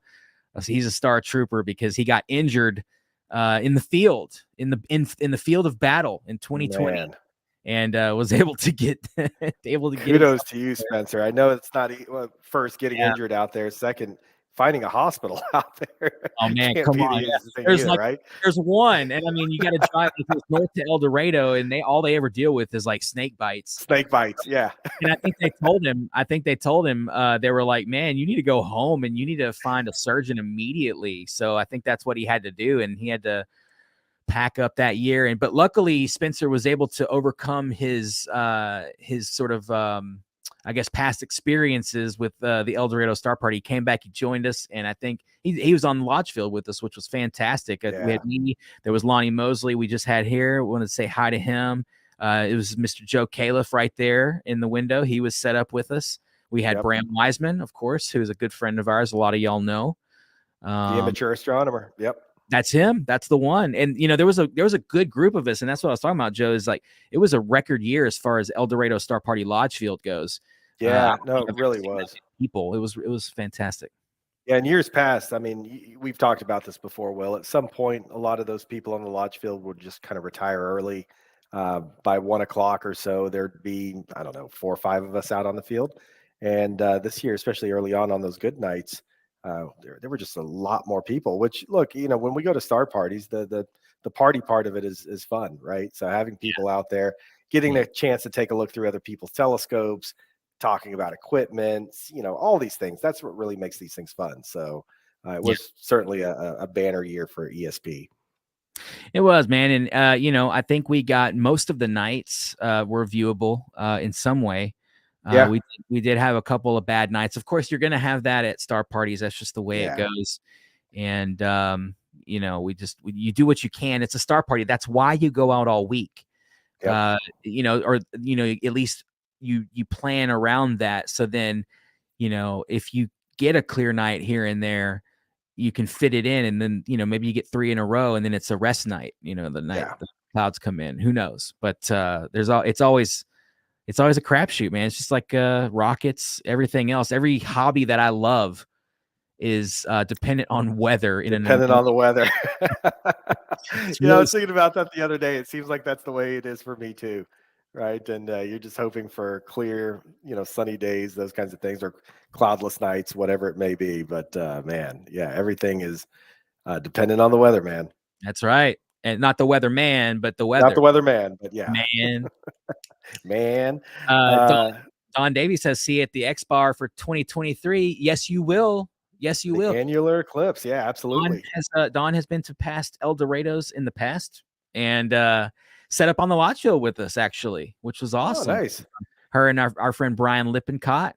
He's a star trooper because he got injured in the field, in the field of battle in 2020. Man. And was able to get kudos to you, Spencer. I know it's not first getting injured out there, second finding a hospital out there. Oh man, come on! There's right? There's one, and I mean, you got to drive north to El Dorado, and all they ever deal with is like snake bites. Snake bites, yeah. And I think they told him. They were like, "Man, you need to go home, and you need to find a surgeon immediately." So I think that's what he had to do, and he had to pack up that year. But luckily, Spencer was able to overcome his sort of I guess past experiences with the El Dorado Star Party. He came back, he joined us, and I think he was on Lodge Field with us, which was fantastic. We had me, there was Lonnie Mosley we just had here. We wanted to say hi to him. It was Mr. Joe Califf right there in the window. He was set up with us. We had Bram Wiseman, of course, who's a good friend of ours. A lot of y'all know. The amateur astronomer. Yep. That's him. That's the one. And there was a good group of us, and that's what I was talking about, Joe. Is like it was a record year as far as El Dorado Star Party Lodge Field goes. Yeah, no, it really was. People, it was fantastic. Yeah, in years past, I mean, we've talked about this before, Will. At some point, a lot of those people on the Lodge Field would just kind of retire early. By 1 o'clock or so, there'd be, I don't know, 4 or 5 of us out on the field. And this year, especially early on those good nights, there were just a lot more people. Which, look, when we go to star parties, the party part of it is fun, right? So having people out there, getting a chance to take a look through other people's telescopes, talking about equipment, all these things. That's what really makes these things fun. So it was certainly a banner year for ESP. It was, man. And, I think we got most of the nights were viewable in some way. We did have a couple of bad nights. Of course, you're going to have that at star parties. That's just the way it goes. And, you do what you can. It's a star party. That's why you go out all week, at least you plan around that. So then, if you get a clear night here and there, you can fit it in, and then, maybe you get 3 in a row, and then it's a rest night, the night the clouds come in, who knows? But it's always a crapshoot, man. It's just like rockets, everything else. Every hobby that I love is dependent on weather. Dependent on the weather. I was thinking about that the other day. It seems like that's the way it is for me too. Right. And you're just hoping for clear, sunny days, those kinds of things, or cloudless nights, whatever it may be. But man, everything is dependent on the weather, man. That's right. And not the weather man, but the weather. Not the weather man, but man. Man. Don Davies says, see you at the X Bar for 2023. Yes, you will. Yes, you The will. annular eclipse. Yeah, absolutely. Dawn has been to past El Dorados in the past and set up on the lot show with us actually, which was Oh, awesome. nice. Her and our friend Brian Lippincott,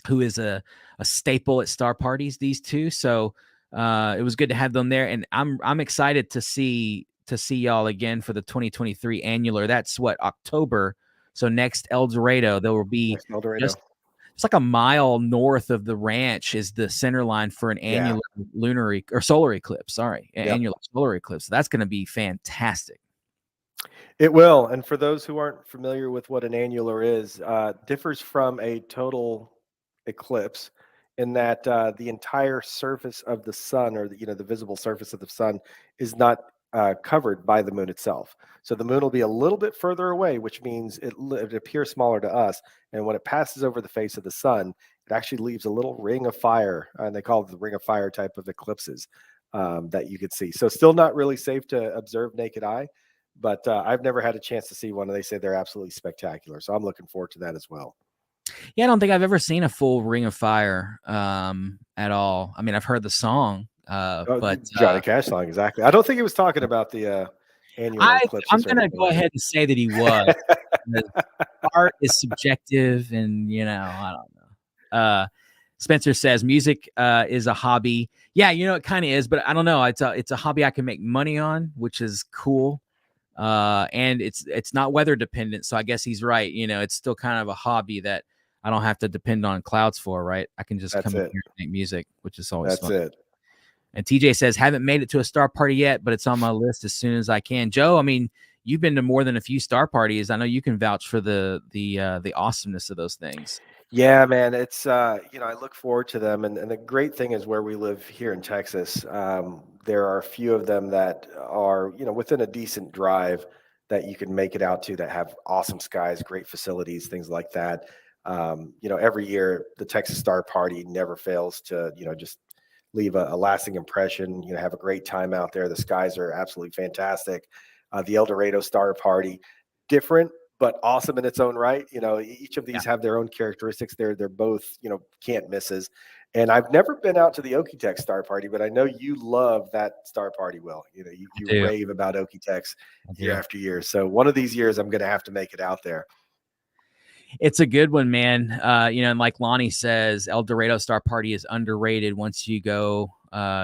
who is a staple at star parties. These two, so it was good to have them there, and I'm excited to see y'all again for the 2023 annular. That's what, October. So next El Dorado, there will be Next El Dorado. just it's like a mile north of the ranch is the center line for an Yeah. annular lunar or solar eclipse. Sorry, Yep. annular solar eclipse. So that's going to be fantastic. It will. And for those who aren't familiar with what an annular is, differs from a total eclipse in that the entire surface of the sun, or the visible surface of the sun, is not covered by the moon itself. So the moon will be a little bit further away, which means it appears smaller to us. And when it passes over the face of the sun, it actually leaves a little ring of fire, and they call it the ring of fire type of eclipses that you could see. So still not really safe to observe naked eye, but I've never had a chance to see one, and they say they're absolutely spectacular. So I'm looking forward to that as well. Yeah, I don't think I've ever seen a full Ring of Fire at all. I mean, I've heard the song, Oh, but Johnny Cash song, exactly. I don't think he was talking about the annular I'm eclipses or gonna anything go like ahead and say that he was. Art is subjective, and I don't know. Spencer says music is a hobby. Yeah, it kind of is, but I don't know. It's a hobby I can make money on, which is cool. And it's not weather dependent, so I guess he's right. It's still kind of a hobby that I don't have to depend on clouds for, right? I can just That's come in it. here and make music, which is always That's fun. it. And TJ says, haven't made it to a star party yet, but it's on my list as soon as I can. Joe, I mean, you've been to more than a few star parties. I know you can vouch for the awesomeness of those things. Yeah, man, it's I look forward to them, and the great thing is where we live here in Texas, there are a few of them that are within a decent drive that you can make it out to, that have awesome skies, great facilities, things like that. Every year the Texas Star Party never fails to just leave a lasting impression. Have a great time out there. The skies are absolutely fantastic. The El Dorado Star Party, different but awesome in its own right. Each of Yeah, these have their own characteristics. They're both, can't misses. And I've never been out to the Okie Star Party, but I know you love that Star Party, Will. I You do. rave about Okie I year do. after year. So one of these years, I'm going to have to make it out there. It's a good one, man. And like Lonnie says, El Dorado Star Party is underrated. Once you go,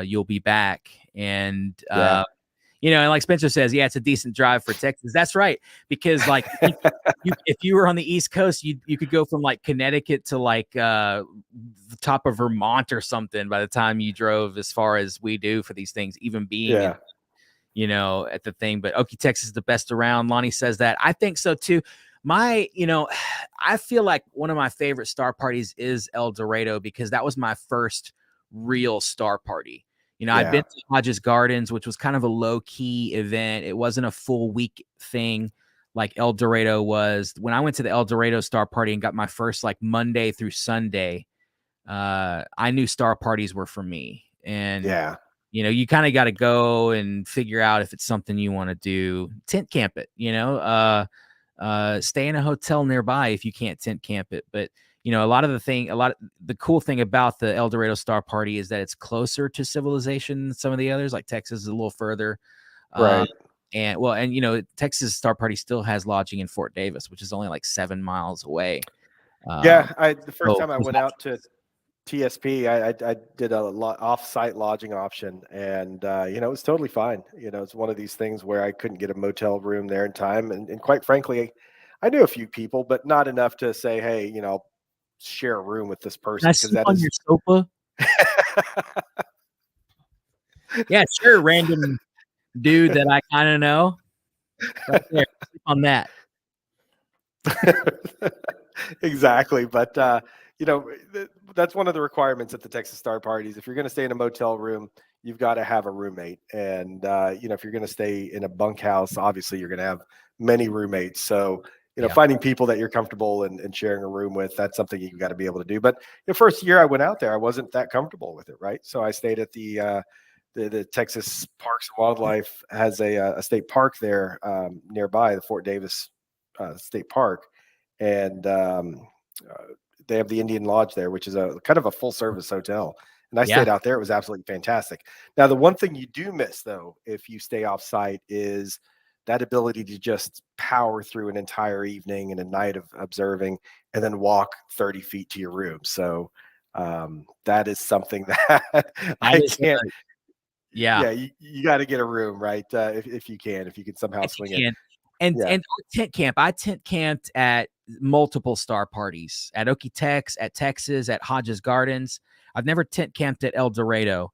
you'll be back. And Yeah. and like Spencer says, yeah, it's a decent drive for Texas. That's right. Because like if you were on the East Coast, you could go from like Connecticut to like the top of Vermont or something by the time you drove as far as we do for these things, even being in, Yeah. at the thing. But Okie Texas is the best around. Lonnie says that. I think so too. I feel like one of my favorite star parties is El Dorado because that was my first real star party. I'd Yeah. been to Hodges Gardens, which was kind of a low key event. It wasn't a full week thing like El Dorado was. When I went to the El Dorado Star Party and got my first like Monday through Sunday, I knew star parties were for me. And Yeah. you kind of got to go and figure out if it's something you want to do. Tent camp it, stay in a hotel nearby if you can't tent camp it. But a lot of the cool thing about the El Dorado Star Party is that it's closer to civilization than some of the others. Like Texas is a little further. Uh, Right. Texas Star Party still has lodging in Fort Davis, which is only like 7 miles away. Yeah. The first So time I those went out to TSP, I did a off-site lodging option, and it was totally fine. It's one of these things where I couldn't get a motel room there in time, and quite frankly, I knew a few people, but not enough to say, hey, share a room with this Can I person, because sleep that on is. your sofa? Yeah, sure. Random dude that I kind of know. Right there. Sleep on that. Exactly, but that's one of the requirements at the Texas Star Parties. If you're going to stay in a motel room, you've got to have a roommate, and if you're going to stay in a bunkhouse, obviously you're going to have many roommates. So Yeah. finding people that you're comfortable and sharing a room with, that's something you've got to be able to do. But the first year I went out there, I wasn't that comfortable with it, right? So I stayed at the Texas Parks and Wildlife has a state park there nearby, the Fort Davis State Park, and they have the Indian Lodge there, which is a kind of a full service hotel. And I Yeah. stayed out there. It was absolutely fantastic. Now, the one thing you do miss though, if you stay off site, is that ability to just power through an entire evening and a night of observing and then walk 30 feet to your room. So that is something that That I is, can't. yeah. Yeah, you got to get a room, right? If you can somehow If you swing it. can. And Yeah. and tent camp. I tent camped at multiple star parties, at Okie-Tex, at Texas, at Hodges Gardens. I've never tent camped at El Dorado,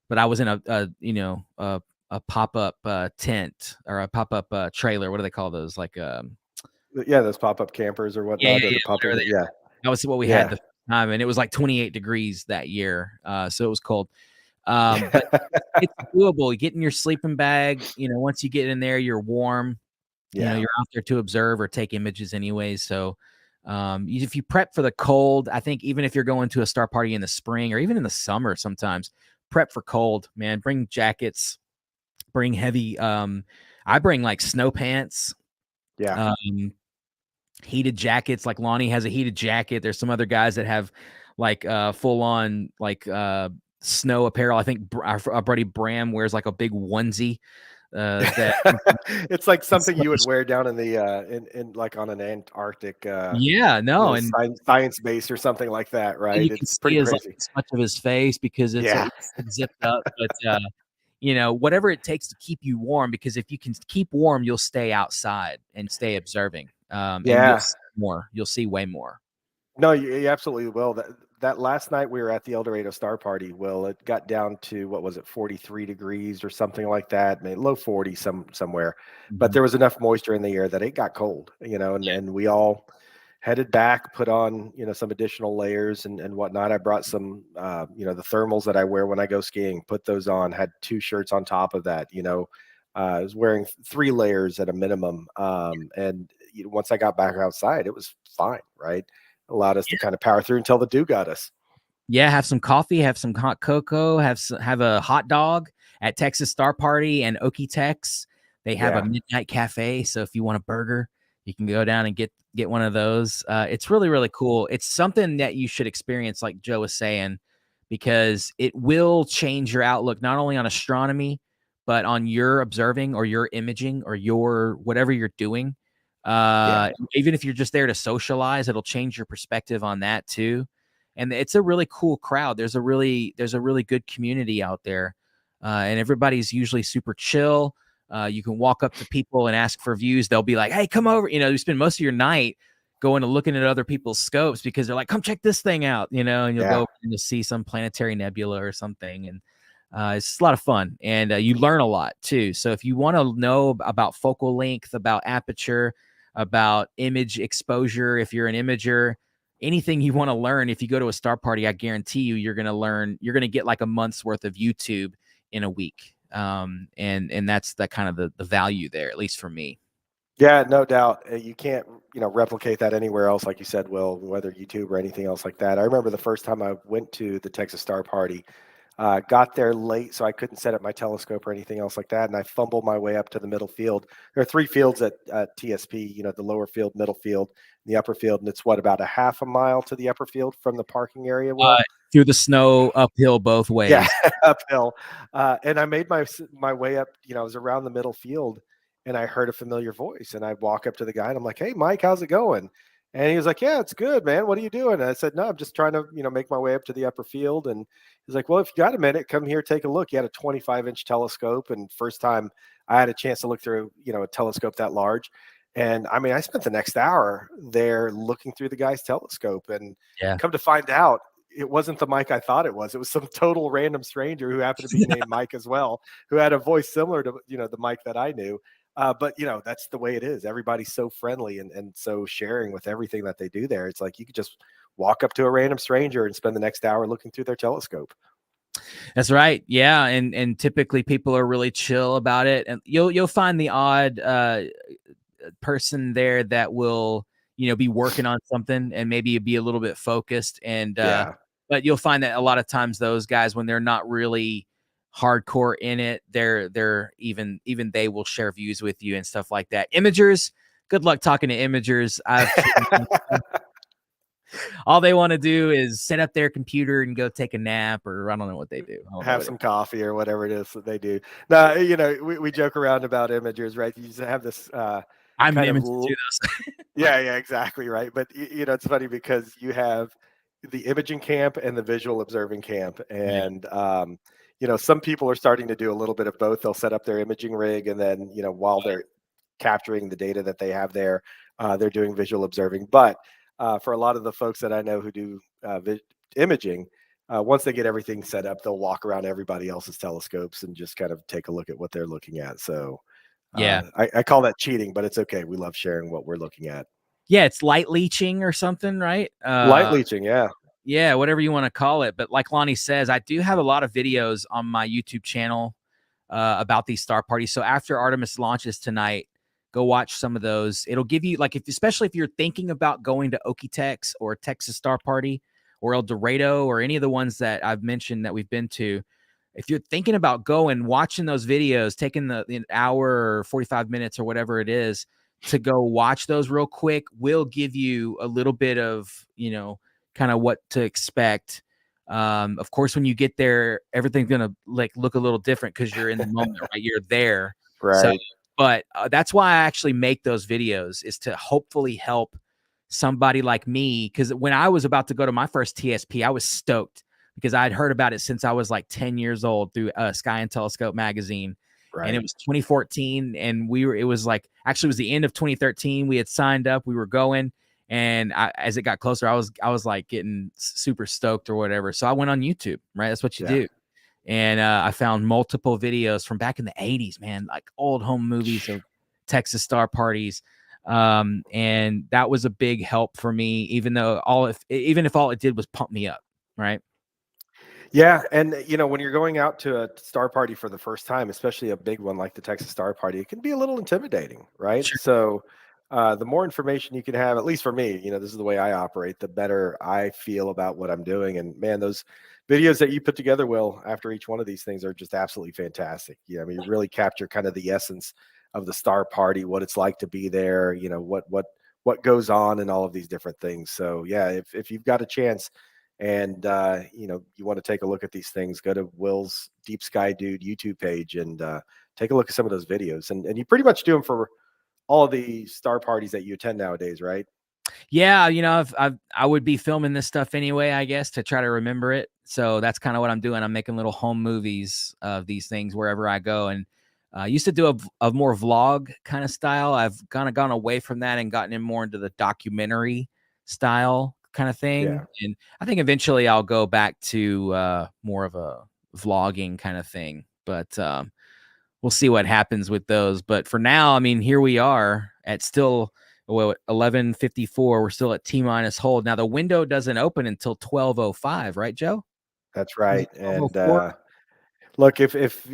but I was in a pop-up tent, or a pop-up trailer. What do they call those? Like Yeah, those pop-up campers or yeah, whatnot, or yeah, the whatever popping. they Yeah, that was what we had yeah. the time, and it was like 28 degrees that year. So it was cold. But it's doable. Get in your sleeping bag. Once you get in there, you're warm. Yeah, You're out there to observe or take images anyways. So if you prep for the cold, I think even if you're going to a star party in the spring or even in the summer, sometimes prep for cold, man. Bring jackets, bring heavy. I bring like snow pants, yeah. um, heated jackets. Like Lonnie has a heated jacket. There's some other guys that have like full on like snow apparel. I think our buddy Bram wears like a big onesie that It's like something you would it's wear down in the in like on an Antarctic yeah, no, and science base or something like that, all right? you can It's pretty see is like crazy. this much of his face because it's Yeah, zipped up. But whatever it takes to keep you warm, because if you can keep warm, you'll stay outside and stay observing. And you'll yeah. see more. You'll see way more. No, you absolutely will. That last night we were at the El Dorado Star Party. Well, it got down to what was it, 43 degrees or something like that, maybe low 40 somewhere. But Mhm. there was enough moisture in the air that it got cold, and we all headed back, put on, some additional layers and whatnot. I brought some, the thermals that I wear when I go skiing, put those on, had two shirts on top of that. I was wearing three layers at a minimum. And once I got back outside, it was fine, right? Allowed us to kind of power through until the dew got us. Yeah, have some coffee, have some hot cocoa, have a hot dog at Texas Star Party and Okie-Tex. They have a Yeah, midnight cafe, so if you want a burger, you can go down and get one of those. It's really really cool. It's something that you should experience, like Joe was saying, because it will change your outlook not only on astronomy, but on your observing or your imaging or your whatever you're doing. yeah, Even if you're just there to socialize, it'll change your perspective on that too. And it's a really cool crowd. There's a really good community out there, and everybody's usually super chill. You can walk up to people and ask for views. They'll be like, "Hey, come over." You spend most of your night going to looking at other people's scopes because they're like, "Come check this thing out," and you'll go yeah. over and you'll see some planetary nebula or something, and it's just a lot of fun, and you learn a lot too. So if you want to know about focal length, about aperture, about image exposure, if you're an imager, anything you want to learn, if you go to a star party, I guarantee you're going to learn. You're going to get like a month's worth of YouTube in a week. And that's the kind of the value there, at least for me. Yeah, no doubt. You can't, replicate that anywhere else, like you said, Will, whether YouTube or anything else like that. I remember the first time I went to the Texas Star Party, got there late, so I couldn't set up my telescope or anything else like that. And I fumbled my way up to the middle field. There are three fields at TSP, the lower field, middle field, the upper field. And it's about a half a mile to the upper field from the parking area, Uh, Will? Through the snow, uphill both Yeah, ways. uphill. And I made my way up, I was around the middle field and I heard a familiar voice and I walk up to the guy and I'm like, "Hey, Mike, how's it going?" And he was like, "Yeah, it's good, man. What are you doing?" And I said, "No, I'm just trying to, make my way up to the upper field." And he's like, "Well, if you got a minute, come here, take a look." He had a 25-inch telescope. And first time I had a chance to look through, a telescope that large. And I mean, I spent the next hour there looking through the guy's telescope and Yeah. come to find out it wasn't the Mike I thought it was. It was some total random stranger who happened to be named Mike as well, who had a voice similar to, the Mike that I knew. But that's the way it is. Everybody's so friendly and so sharing with everything that they do there. It's like you could just walk up to a random stranger and spend the next hour looking through their telescope. That's right. Yeah, and typically people are really chill about it, and you'll find the odd person there that will be working on something and maybe be a little bit focused, and Yeah. but you'll find that a lot of times those guys, when they're not really hardcore in it, they're even they will share views with you and stuff like that. Imagers, good luck talking to imagers. All they want to do is set up their computer and go take a nap, or I don't know what they do. I don't know Have what some coffee or whatever it is that they do. Now, we joke around about imagers, right? You just have this I'm an kind of image to do this. yeah, yeah, exactly, right. But it's funny because you have the imaging camp and the visual observing camp, Yeah. and some people are starting to do a little bit of both. They'll set up their imaging rig, and then while they're capturing the data that they have there, they're doing visual observing. But for a lot of the folks that I know who do imaging, once they get everything set up, they'll walk around everybody else's telescopes and just kind of take a look at what they're looking at. So Yeah. I call that cheating, but it's okay. We love sharing what we're looking at. Yeah, it's light leaching or something, right? Light leaching, yeah. Yeah, whatever you want to call it. But like Lonnie says, I do have a lot of videos on my YouTube channel about these star parties. So after Artemis launches tonight, go watch some of those. It'll give you, like, especially if you're thinking about going to Okie-Tex or Texas Star Party or El Dorado or any of the ones that I've mentioned that we've been to. If you're thinking about going, watching those videos, taking the hour or 45 minutes or whatever it is to go watch those real quick will give you a little bit of, kind of what to expect. Of course, when you get there, everything's gonna look a little different because you're in the moment, right? You're there. So, Right. but that's why I actually make those videos, is to hopefully help somebody like me. Because when I was about to go to my first TSP, I was stoked because I'd heard about it since I was like 10 years old through Sky and Telescope magazine. And it Right. was 2014, and it was the end of 2013. We had signed up, we were going, and as it got closer, I was like getting super stoked or whatever. So I went on YouTube, right? That's what you Yeah. do. And I found multiple videos from back in the 80s, man, like old home movies of Texas Star Parties. And that was a big help for me, even if all it did was pump me up, right? Yeah, and when you're going out to a star party for the first time, especially a big one like the Texas Star Party, it can be a little intimidating, right? Sure. So, the more information you can have, at least for me, this is the way I operate, the better I feel about what I'm doing. And man, those videos that you put together, Will, after each one of these things are just absolutely fantastic. Yeah, I mean, you really capture kind of the essence of the star party, what it's like to be there, what goes on, and all of these different things. So, yeah, if you've got a chance and you want to take a look at these things, go to Will's Deep Sky Dude YouTube page and take a look at some of those videos. And you pretty much do them for all of the star parties that you attend nowadays, right? Yeah, I would be filming this stuff anyway, I guess, to try to remember it. So that's kind of what I'm doing. I'm making little home movies of these things wherever I go. And I used to do a more vlog kind of style. I've kind of gone away from that and gotten in more into the documentary style kind of thing. Yeah. And I think eventually I'll go back to more of a vlogging kind of thing. But we'll see what happens with those. But for now, I mean, here we are at still 11:54. We're still at T-minus hold. Now the window doesn't open until 12:05, right, Joe? That's Is it right. And 12:04? look, if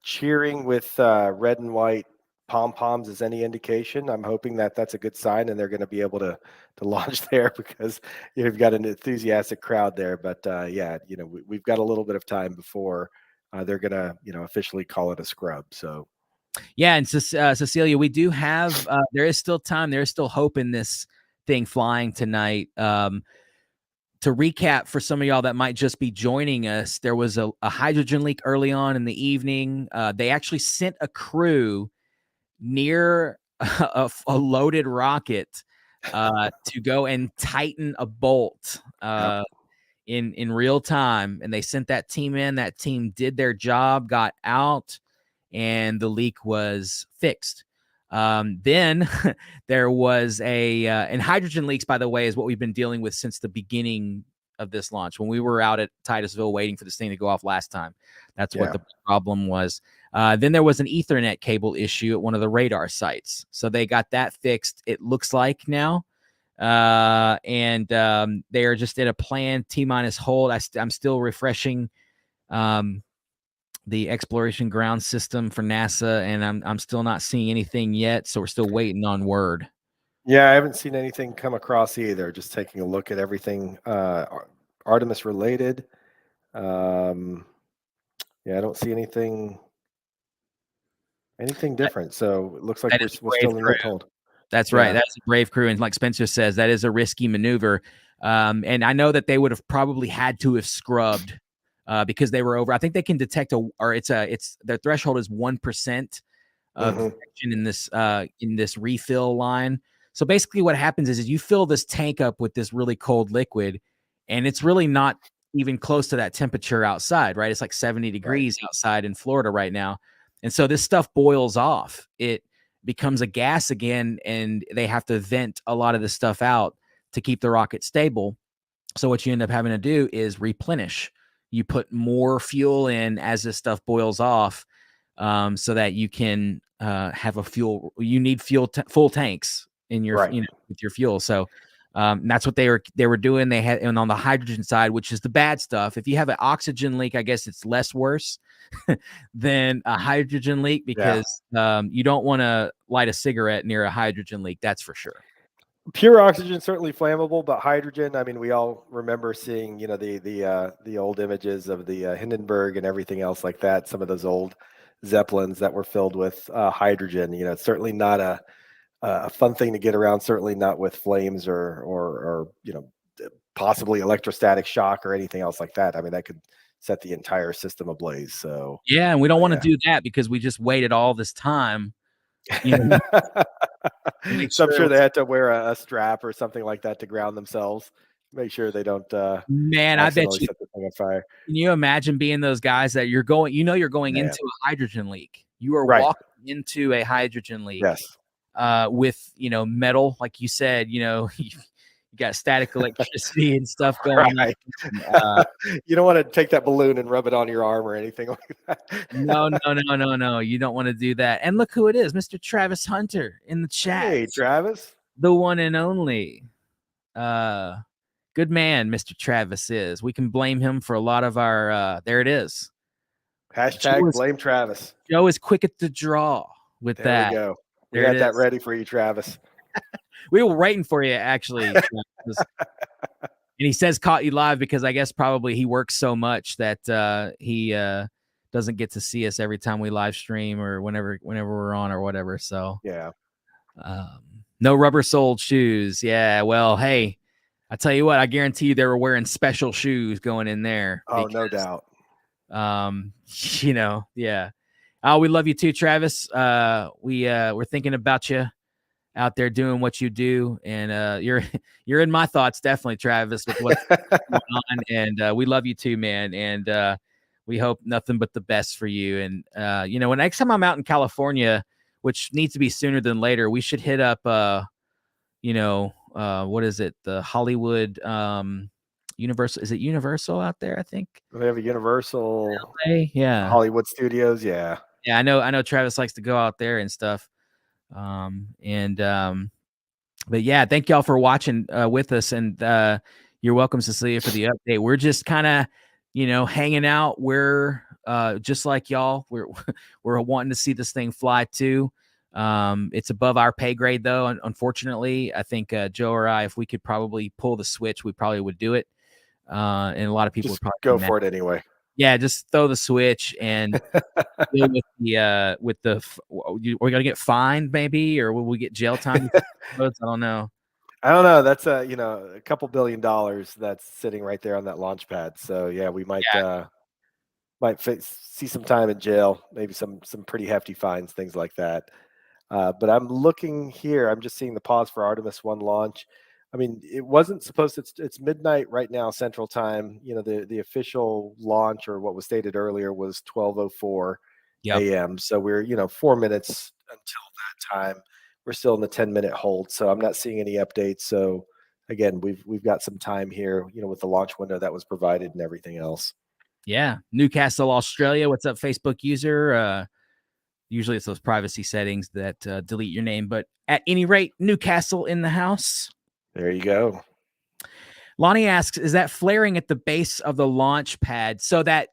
cheering with red and white pom poms is any indication, I'm hoping that that's a good sign, and they're going to be able to launch there because you've got an enthusiastic crowd there. But yeah, we've got a little bit of time before they're going to officially call it a scrub. So Yeah, and Cecilia, we do have there is still time, there is still hope in this thing flying tonight. To recap for some of y'all that might just be joining us, there was a hydrogen leak early on in the evening. They actually sent a crew near a loaded rocket to go and tighten a bolt yep. in real time, and they sent that team in. That team did their job, got out, and the leak was fixed. Then there was and hydrogen leaks, by the way, is what we've been dealing with since the beginning of this launch. When we were out at Titusville waiting for this thing to go off last time, that's what Yeah. the problem was. Then there was an Ethernet cable issue at one of the radar sites, so they got that fixed. It looks like now, and they are just in a planned T-minus hold. I'm still refreshing the exploration ground system for NASA, and I'm still not seeing anything yet. So we're still waiting on word. Yeah, I haven't seen anything come across either. Just taking a look at everything Artemis related. Yeah, I don't see anything different. So it looks like That we're is a we're brave still in crew. limp hold. That's right. Yeah. That's a brave crew, and like Spencer says, that is a risky maneuver. And I know that they would have probably had to have scrubbed because they were over. I think they can detect it's their threshold is 1% of Hmm. detection in this refill line. So basically, what happens is you fill this tank up with this really cold liquid, and it's really not even close to that temperature outside, right? It's like 70 Right. degrees outside in Florida right now. And so this stuff boils off. It becomes a gas again, and they have to vent a lot of this stuff out to keep the rocket stable. So what you end up having to do is replenish. You put more fuel in as this stuff boils off, so that you can have a fuel. You need full tanks in your, Right. with your fuel. So that's what they were doing. They had, and on the hydrogen side, which is the bad stuff. If you have an oxygen leak, I guess it's less worse than a hydrogen leak, Yeah. because you don't want to light a cigarette near a hydrogen leak. That's for sure. Pure oxygen certainly flammable, but hydrogen. I mean, we all remember seeing, the old images of the Hindenburg and everything else like that. Some of those old zeppelins that were filled with hydrogen. It's certainly not a fun thing to get around. Certainly not with flames or possibly electrostatic shock or anything else like that. I mean, that could set the entire system ablaze. So Yeah, and we don't want to yeah. do that because we just waited all this time, you know, to make So I'm sure it sure they was. had to wear a strap or something like that to ground themselves, make sure they don't Man, I bet accidentally you. set the thing on fire. Can you imagine being those guys that you're going Man, into a hydrogen leak. You are right? walking into a hydrogen leak Yes. with, metal, like you said, you got static electricity and stuff going on. Right. Uh, You don't want to take that balloon and rub it on your arm or anything like no, that. no, no, no, no. You don't want to do that. And look who it is, Mr. Travis Hunter in the chat, Hey, Travis. the one and only. Uh, Good man, Mr. Travis is. We can blame him for a lot of our. There it is. Joe Hashtag is blame Travis. Joe is quick at the draw with There we that. go. We There it had that is. ready for you, Travis. We were waiting for you, actually. And he says caught you live because I guess probably he works so much that he doesn't get to see us every time we live stream or whenever we're on or whatever. So Yeah. no rubber soled shoes. Yeah. Well, hey, I tell you what, I guarantee you they were wearing special shoes going in there Oh, no because doubt. yeah. Oh, we love you too, Travis. We're thinking about you out there doing what you do, and you're in my thoughts definitely, Travis, with what's going on, and we love you too, man, and we hope nothing but the best for you. And when next time I'm out in California, which needs to be sooner than later, we should hit up what is it, the Hollywood Universal, is it Universal out there, I think? We have a Universal Yeah, Hollywood Studios. Yeah. yeah, I know Travis likes to go out there and stuff. And But yeah, thank y'all for watching with us, and you're welcome, Cecilia, for the update. We're just kind of, hanging out. We're just like y'all. We're wanting to see this thing fly too. It's above our pay grade, though. Unfortunately, I think Joe or I, if we could probably pull the switch, we probably would do it. And a lot of people would Just probably be go mad. for it anyway. Yeah, just throw the switch and deal with we're gonna get fined maybe, or will we get jail time? I don't know. I don't know. That's a couple $1 billion that's sitting right there on that launch pad. So yeah, we might Yeah, see some time in jail, maybe some pretty hefty fines, things like that. But I'm looking here. I'm just seeing the pause for Artemis 1 launch. I mean, it wasn't supposed to. It's midnight right now Central Time. The official launch, or what was stated earlier, was 12:04 yep. a.m. So we're 4 minutes until that time. We're still in the 10-minute hold. So I'm not seeing any updates. So again, we've got some time here. With the launch window that was provided and everything else. Yeah, Newcastle, Australia. What's up, Facebook user? Usually it's those privacy settings that delete your name, but at any rate, Newcastle in the house. There you go. Lonnie asks, is that flaring at the base of the launch pad? So that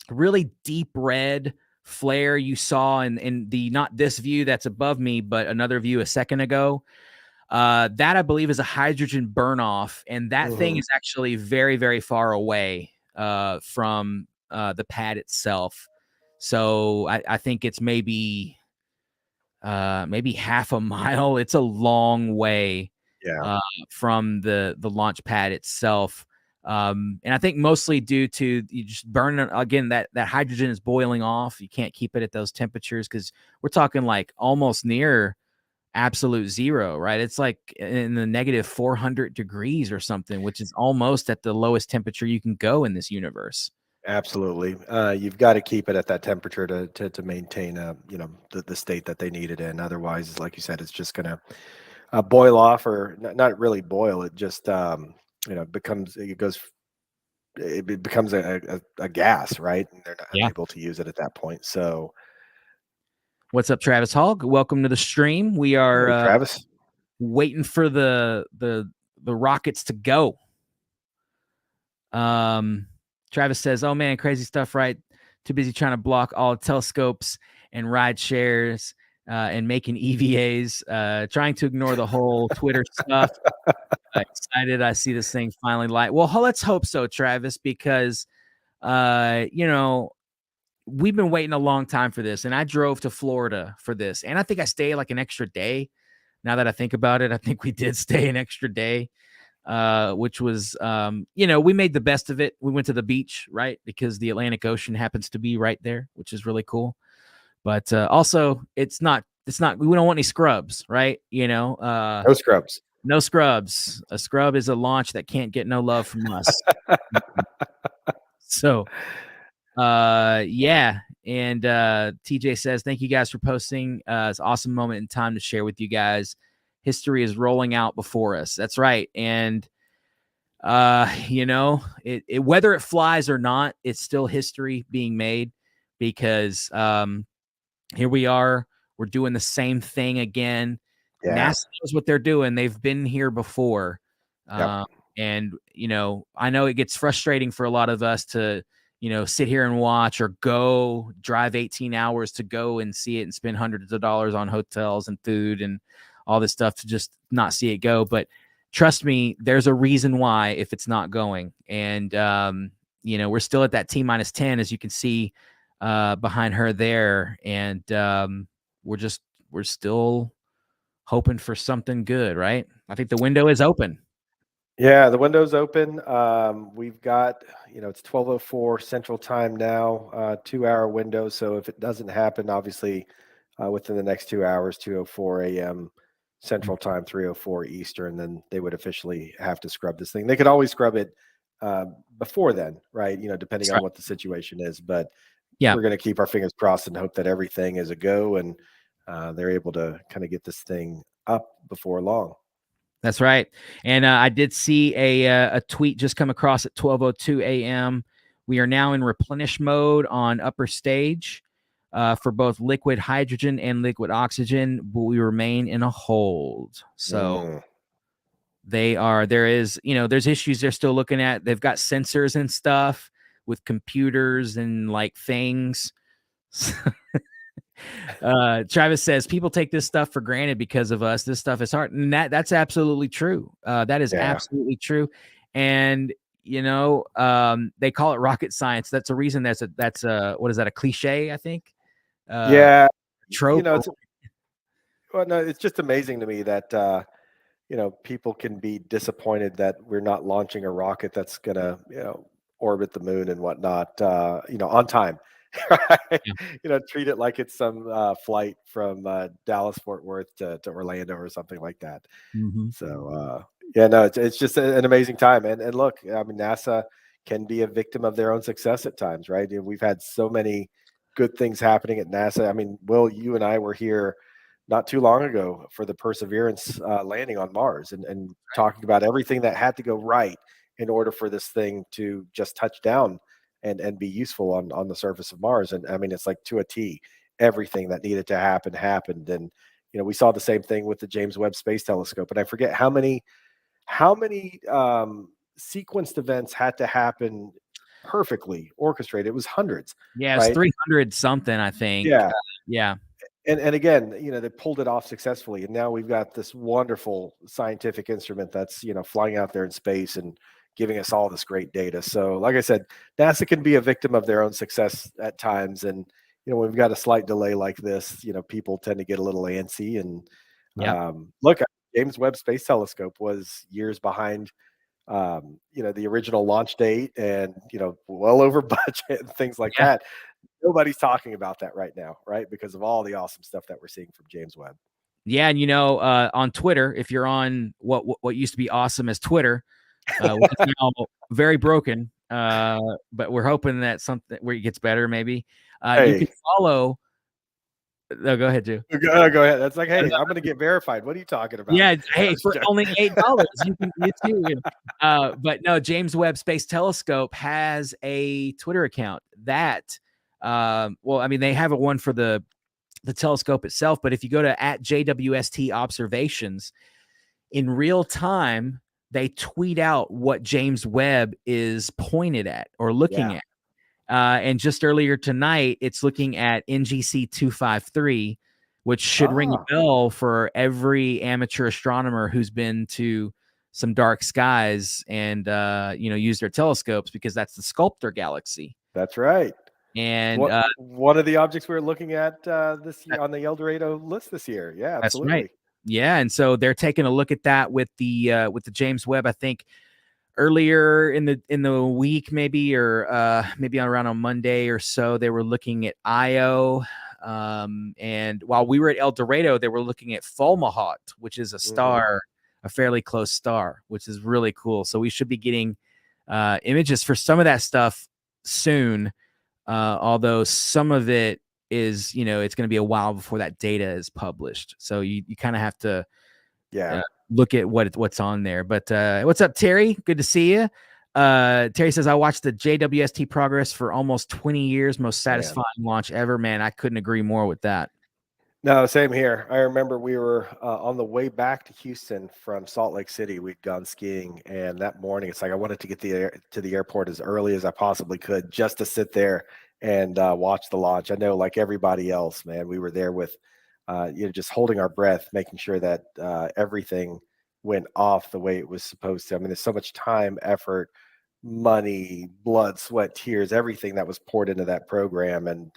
really deep red flare you saw in the, not this view that's above me, but another view a second ago, that I believe is a hydrogen burn off, and that thing is actually very, very far away from the pad itself. So I think it's maybe half a mile. It's a long way Yeah, from the launch pad itself. And I think mostly due to you just burn again, that hydrogen is boiling off. You can't keep it at those temperatures because we're talking like almost near absolute zero, right? It's like in the negative 400 degrees or something, which is almost at the lowest temperature you can go in this universe. absolutely. You've got to keep it at that temperature to maintain the state that they need it in. Otherwise, like you said, it's just gonna boil off, or not really boil. It just it becomes a gas, right? And they're not Yeah. unable to use it at that point. So, What's up, Travis Hogg? Welcome to the stream. We are hey, Travis. waiting for the rockets to go. Travis says, "Oh man, crazy stuff, right? Too busy trying to block all telescopes and ride shares and making EVAs, trying to ignore the whole Twitter stuff. Excited, I see this thing finally light. Well, let's hope so, Travis, because you know, we've been waiting a long time for this, and I drove to Florida for this, and I think I stayed like an extra day. Now that I think about it, I think we did stay an extra day, which was, we made the best of it. We went to the beach, right? Because the Atlantic Ocean happens to be right there, which is really cool. But also, we don't want any scrubs, right? No scrubs. No scrubs. A scrub is a launch that can't get no love from us. So, yeah. And TJ says, thank you guys for posting. It's an awesome moment in time to share with you guys. History is rolling out before us. That's right. And whether it flies or not, it's still history being made because here we are. We're doing the same thing again. Yeah. NASA knows what they're doing. They've been here before. Yep. And, I know it gets frustrating for a lot of us to, sit here and watch or go drive 18 hours to go and see it and spend hundreds of dollars on hotels and food and all this stuff to just not see it go. But trust me, there's a reason why if it's not going. And, we're still at that T-10, as you can see behind her there. And we're still hoping for something good, right? I think the window is open. Yeah, the window's open. We've got, it's 12:04 Central Time now, 2-hour window. So if it doesn't happen, obviously, within the next 2 hours, 2:04 a.m. Central Time, 3:04 Eastern, then they would officially have to scrub this thing. They could always scrub it before then, right? Depending on what the situation is. But Yeah, we're going to keep our fingers crossed and hope that everything is a go and they're able to kind of get this thing up before long. that's right. And I did see a tweet just come across at 12:02 a.m. We are now in replenish mode on upper stage for both liquid hydrogen and liquid oxygen, but we remain in a hold. So there's issues they're still looking at. They've got sensors and stuff with computers and like things. Travis says people take this stuff for granted because of us. This stuff is hard, and that's absolutely true. That is absolutely true. And they call it rocket science. That's a reason. That's a what is that, a cliche? I think. Trope. It's just amazing to me that people can be disappointed that we're not launching a rocket that's gonna orbit the moon and whatnot on time. Right? Treat it like it's some flight from Dallas Fort Worth to Orlando or something like that. Mm-hmm. So it's just an amazing time. And look, I mean, NASA can be a victim of their own success at times, right? We've had so many good things happening at NASA. I mean, Will, you and I were here not too long ago for the Perseverance landing on Mars and talking about everything that had to go right in order for this thing to just touch down and be useful on the surface of Mars. And I mean, it's like to a T, everything that needed to happen happened. And we saw the same thing with the James Webb Space Telescope. And I forget how many sequenced events had to happen perfectly orchestrated. It was hundreds. Yeah, it's right? 300 something, I think. Yeah. Yeah. And again, they pulled it off successfully. And now we've got this wonderful scientific instrument that's, flying out there in space and giving us all this great data. So like I said, NASA can be a victim of their own success at times. And, when we've got a slight delay like this, people tend to get a little antsy. And look, James Webb Space Telescope was years behind, the original launch date, and well over budget and things like Yeah. that. Nobody's talking about that right now, right? Because of all the awesome stuff that we're seeing from James Webb. Yeah, and on Twitter, if you're on what used to be awesome as Twitter, which is now very broken, but we're hoping that something where it gets better, maybe. You can Hey, follow. No, go ahead, Drew. go ahead. That's like, hey, I'm going to get verified. What are you talking about? Yeah, hey, for only $8, you too. But no, James Webb Space Telescope has a Twitter account that, well, I mean, they have a one for the telescope itself, but if you go to @JWST observations in real time, they tweet out what James Webb is pointed at or looking Yeah. at. And just earlier tonight, it's looking at NGC 253, which should ring a Ah, bell for every amateur astronomer who's been to some dark skies and used their telescopes, because that's the Sculptor galaxy. that's right. It's And one of the objects we were looking at this year on the El Dorado list this year. Yeah, that's right. absolutely. Yeah, and so they're taking a look at that with the James Webb. I think earlier in the week, maybe, or maybe around on Monday or so, they were looking at Io. And while we were at El Dorado, they were looking at Fomalhaut, which is a star, a fairly close star, which is really cool. So we should be getting images for some of that stuff soon. Although some of it is, it's going to be a while before that data is published. So you kind of have to Yeah. look at what's on there. But what's up, Terry? Good to see you. Terry says, I watched the JWST progress for almost 20 years. Most satisfying launch ever. Man, I couldn't agree more with that. No, same here. I remember we were on the way back to Houston from Salt Lake City. We'd gone skiing, and that morning, it's like I wanted to get to the airport as early as I possibly could, just to sit there and watch the launch. I know, like everybody else, man, we were there with, just holding our breath, making sure that everything went off the way it was supposed to. I mean, there's so much time, effort, money, blood, sweat, tears, everything that was poured into that program, and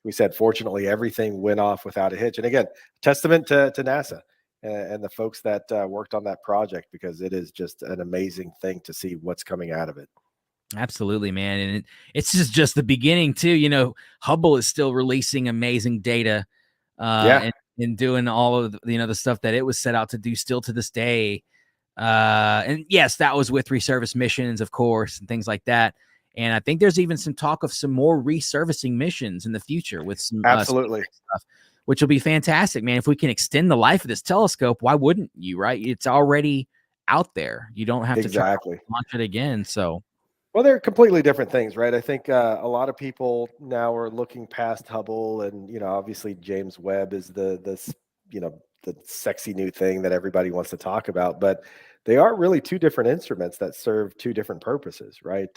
we said, fortunately, everything went off without a hitch. And again, testament to NASA and the folks that worked on that project, because it is just an amazing thing to see what's coming out of it. Absolutely, man. And it's just the beginning too. Hubble is still releasing amazing data, Yeah, and doing all of the stuff that it was set out to do still to this day. And yes, that was with resurface missions, of course, and things like that. And I think there's even some talk of some more resurfacing missions in the future with some absolutely. stuff, which will be fantastic, man. If we can extend the life of this telescope, why wouldn't you, right? It's already out there. You don't have to try to Exactly. launch it again. So, Well, they're completely different things, right? I think a lot of people now are looking past Hubble, and obviously James Webb is the sexy new thing that everybody wants to talk about, but they are really two different instruments that serve two different purposes, right?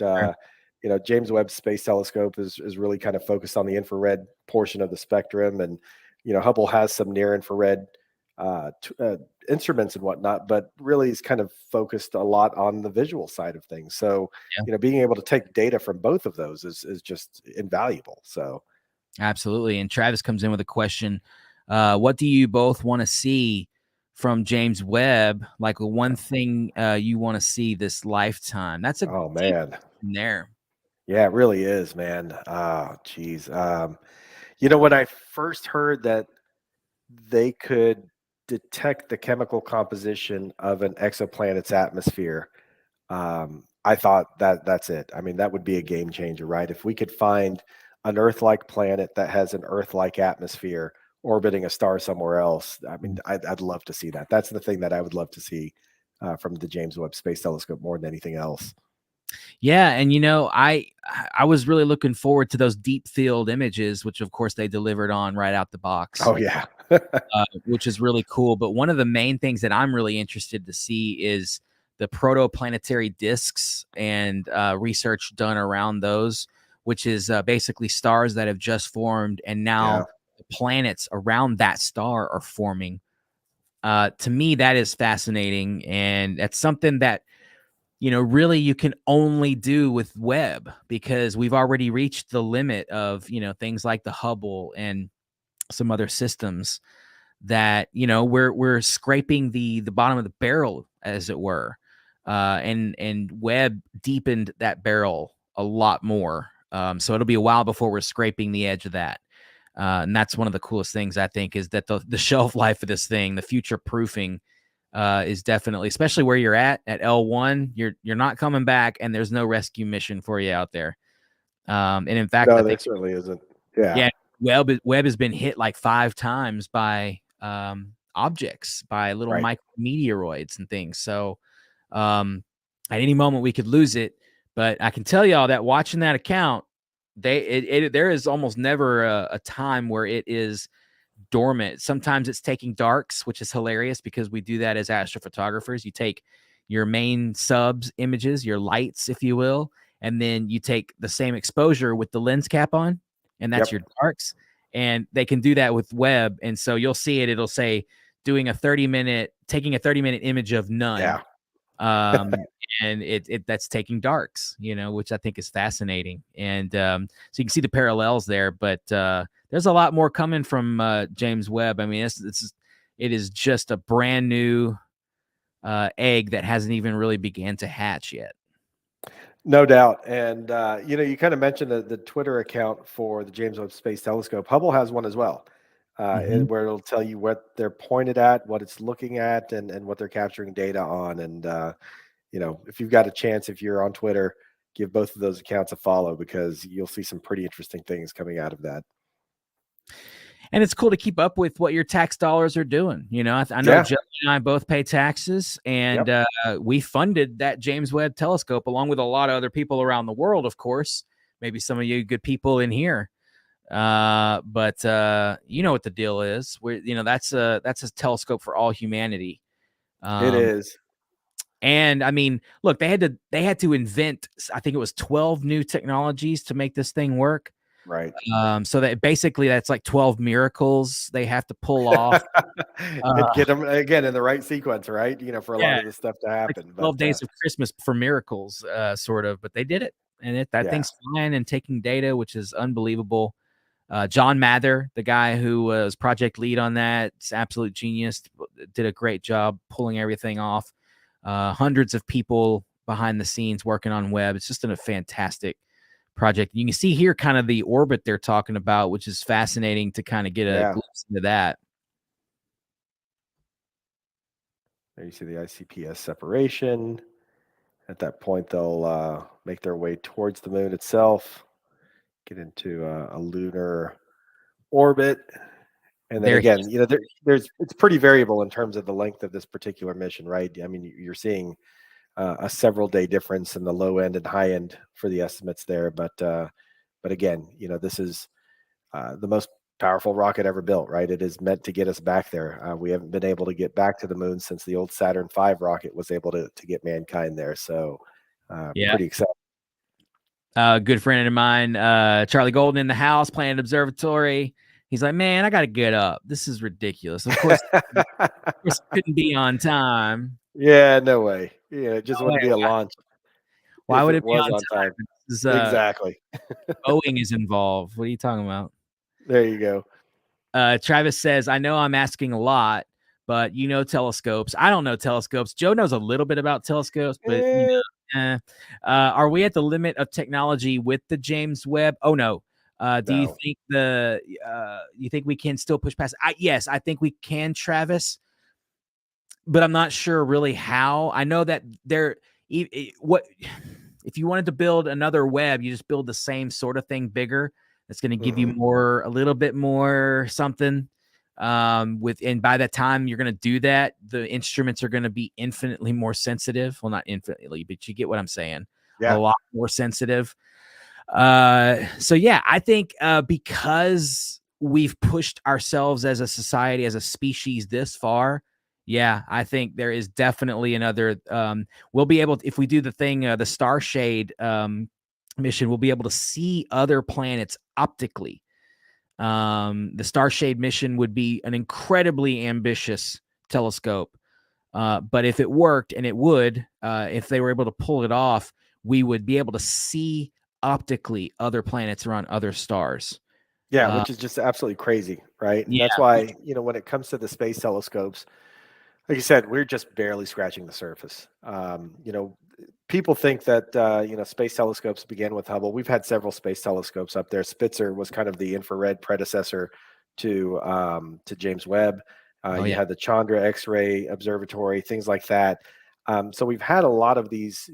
James Webb Space Telescope is really kind of focused on the infrared portion of the spectrum, and Hubble has some near infrared instruments and whatnot, but really is kind of focused a lot on the visual side of things. So, yeah. being able to take data from both of those is just invaluable. So, Absolutely. And Travis comes in with a question. What do you both want to see from James Webb? Like one thing you want to see this lifetime? That's a oh deep man, question there. yeah, it really is, man. Geez. When I first heard that they could detect the chemical composition of an exoplanet's atmosphere, I thought that that's it. I mean, that would be a game changer, right? If we could find an Earth-like planet that has an Earth-like atmosphere orbiting a star somewhere else, I mean, I'd love to see that. That's the thing that I would love to see from the James Webb Space Telescope more than anything else. Yeah, and I was really looking forward to those deep field images, which of course they delivered on right out the box, Oh yeah, which is really cool. But one of the main things that I'm really interested to see is the protoplanetary disks and research done around those, which is basically stars that have just formed, and yeah, now the planets around that star are forming. To me, that is fascinating, and that's something that really you can only do with Webb, because we've already reached the limit of things like the Hubble and some other systems. that, we're scraping the bottom of the barrel, as it were. And Webb deepened that barrel a lot more. So it'll be a while before we're scraping the edge of that. And that's one of the coolest things, I think, is that the shelf life of this thing, the future proofing, is definitely, especially where you're at L1, you're not coming back, and there's no rescue mission for you out there. And in fact, I No, there think, certainly isn't. Yeah. yeah, Webb has been hit like 5 times by objects, by little Right. micrometeoroids and things. So at any moment we could lose it. But I can tell y'all that watching that account, there is almost never a time where it is dormant. Sometimes it's taking darks, which is hilarious because we do that as astrophotographers. You take your main subs images, your lights, if you will, and then you take the same exposure with the lens cap on, and that's Yep. your darks. And they can do that with Webb. And so you'll see it'll say taking a 30-minute image of none. Yeah. And that's taking darks, which I think is fascinating. And so you can see the parallels there, but there's a lot more coming from James Webb. I mean, it is just a brand new egg that hasn't even really began to hatch yet. No doubt. And, you kind of mentioned the Twitter account for the James Webb Space Telescope. Hubble has one as well, where it'll tell you what they're pointed at, what it's looking at, and what they're capturing data on. And, if you've got a chance, if you're on Twitter, give both of those accounts a follow, because you'll see some pretty interesting things coming out of that. And it's cool to keep up with what your tax dollars are doing. I know Yeah. Joe and I both pay taxes, and Yep. we funded that James Webb Telescope along with a lot of other people around the world, of course. Maybe some of you good people in here. But you know what the deal is. That's a telescope for all humanity. It is. And I mean, look, they had to invent, I think it was 12 new technologies to make this thing work. Right. So that basically that's like 12 miracles they have to pull off. And get them again in the right sequence, right? For a lot Yeah, of this stuff to like happen. 12 But days of Christmas for miracles, sort of, but they did it. And that yeah. thing's flying and taking data, which is unbelievable. John Mather, the guy who was project lead on that, is absolute genius, did a great job pulling everything off. Hundreds of people behind the scenes working on Webb. It's just a fantastic project. You can see here kind of the orbit they're talking about, which is fascinating to kind of get a glimpse into that. There you see the ICPS separation. At that point, they'll make their way towards the moon itself, get into a lunar orbit. And then again, it's pretty variable in terms of the length of this particular mission, right? I mean, you're seeing a several day difference in the low end and high end for the estimates there. But again, this is the most powerful rocket ever built, right? It is meant to get us back there. We haven't been able to get back to the moon since the old Saturn V rocket was able to get mankind there. So pretty exciting. Good friend of mine, Charlie Golden, in the house playing observatory. He's like, man, I got to get up. This is ridiculous. Of course, couldn't be on time. Yeah, no way. Yeah, it just wouldn't be a launch. Why would it be on time? Exactly. Boeing is involved. What are you talking about? There you go. Travis says, I know I'm asking a lot, but telescopes. I don't know telescopes. Joe knows a little bit about telescopes, but are we at the limit of technology with the James Webb? Oh no. Do you think you think we can still push past? Yes, I think we can, Travis, but I'm not sure really how. I know that what if you wanted to build another Webb, you just build the same sort of thing bigger. That's going to give you a little bit more something. And by the time you're going to do that, the instruments are going to be infinitely more sensitive. Well, not infinitely, but you get what I'm saying. Yeah. A lot more sensitive. So yeah, I think because we've pushed ourselves as a society, as a species this far, yeah, I think there is definitely another. We'll be able to, if we do the thing, the Starshade mission, we'll be able to see other planets optically. The Starshade mission would be an incredibly ambitious telescope. But if it worked, and it would, if they were able to pull it off, we would be able to see optically other planets around other stars. Yeah, which is just absolutely crazy. right? And Yeah. that's why, when it comes to the space telescopes, like you said, we're just barely scratching the surface. People think that space telescopes began with Hubble. We've had several space telescopes up there. Spitzer was kind of the infrared predecessor to James Webb. Oh You yeah. had the Chandra X-ray Observatory, things like that. So we've had a lot of these,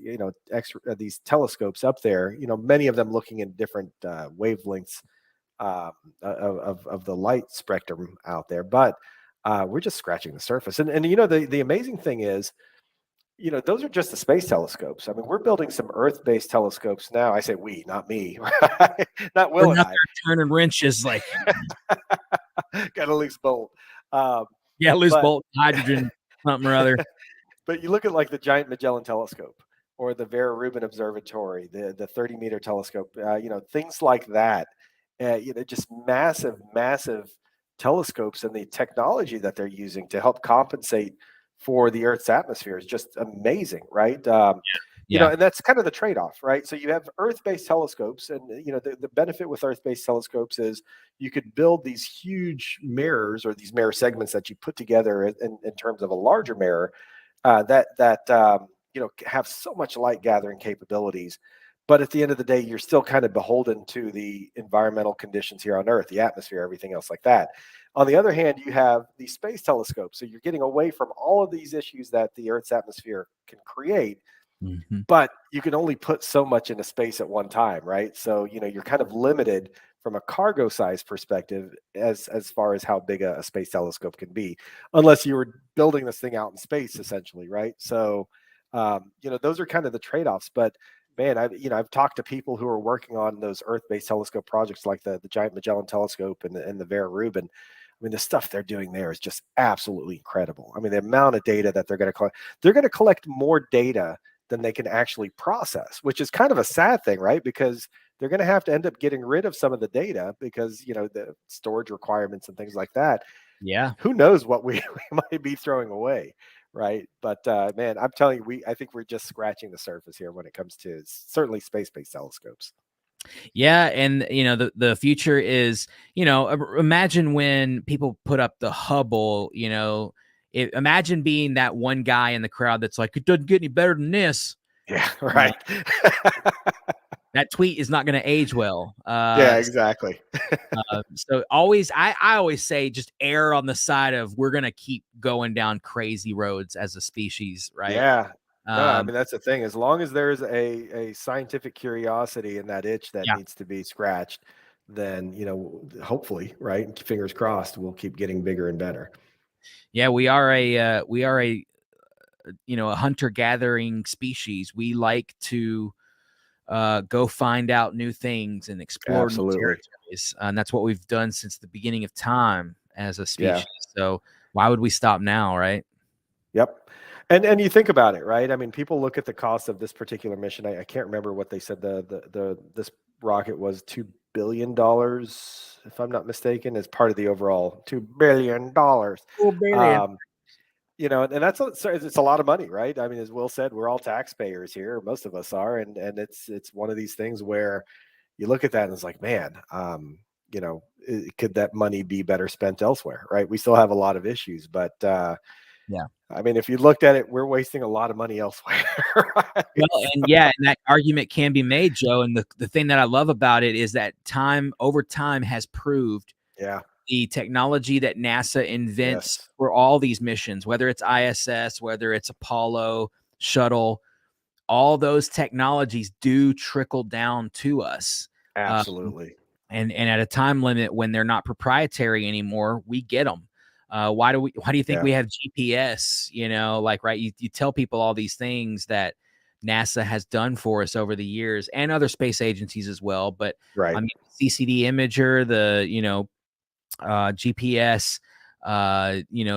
these telescopes up there. Many of them looking in different wavelengths um, of the light spectrum out there, but we're just scratching the surface. And the amazing thing is, those are just the space telescopes. I mean, we're building some Earth-based telescopes now. I say we, not me, not We're Will and not I. there turning wrenches like, Got to loose bolt. Um, yeah, loose but bolt, hydrogen, something or other. But you look at like the Giant Magellan Telescope or the Vera Rubin Observatory, the 30-meter telescope, things like that. Just massive, massive telescopes, and the technology that they're using to help compensate for the Earth's atmosphere is just amazing, right? Yeah. And that's kind of the trade-off, right? So you have Earth-based telescopes, and the benefit with Earth-based telescopes is you could build these huge mirrors or these mirror segments that you put together in terms of a larger mirror that have so much light gathering capabilities. But at the end of the day, you're still kind of beholden to the environmental conditions here on Earth, the atmosphere, everything else like that. On the other hand, you have these space telescopes. So you're getting away from all of these issues that the Earth's atmosphere can create, Mm-hmm. but you can only put so much into space at one time, right? So you're kind of limited from a cargo size perspective as far as how big a space telescope can be, unless you were building this thing out in space, essentially, right? So those are kind of the trade-offs. But man, I've talked to people who are working on those Earth-based telescope projects like the Giant Magellan Telescope and the Vera Rubin. I mean, the stuff they're doing there is just absolutely incredible. I mean, the amount of data that they're going to collect more data than they can actually process, which is kind of a sad thing, right? Because they're going to have to end up getting rid of some of the data because, the storage requirements and things like that. Yeah. Who knows what we might be throwing away, right? But man, I'm telling you, I think we're just scratching the surface here when it comes to certainly space-based telescopes. Yeah, and the future is, imagine when people put up the Hubble, imagine being that one guy in the crowd that's like, it doesn't get any better than this. Yeah, Uh, right. that tweet is not going to age well. Yeah, exactly. So I always say just err on the side of we're going to keep going down crazy roads as a species, right? Yeah. No, I Um, mean that's the thing. As long as there's a scientific curiosity and that itch that yeah, needs to be scratched, then hopefully, right? Fingers crossed, we'll keep getting bigger and better. yeah, we are a a hunter gathering species. We like to go find out new things and explore new Absolutely. territories, and that's what we've done since the beginning of time as a Yeah. species. So why would we stop now, right? Yep. And you think about it, right? I mean, people look at the cost of this particular mission. I can't remember what they said the this rocket was $2 billion, if I'm not mistaken, as part of the overall $2 billion. Oh, billion. Um, and it's a lot of money, right? I mean, as Will said, we're all taxpayers here, most of us are, and it's one of these things where you look at that and it's like, man, could that money be better spent elsewhere, right? We still have a lot of issues, but Yeah. I mean, if you looked at it, we're wasting a lot of money elsewhere. Right? Well, and yeah, and that argument can be made, Joe. And the thing that I love about it is that time over time has proved Yeah. the technology that NASA invents Yes. for all these missions, whether it's ISS, whether it's Apollo, shuttle, all those technologies do trickle down to us. Um, Absolutely. and at a time limit when they're not proprietary anymore, we get them. Why do you think Yeah. we have GPS? Like, right, you tell people all these things that NASA has done for us over the years and other space agencies as well. But I Right. mean, CCD imager, the GPS,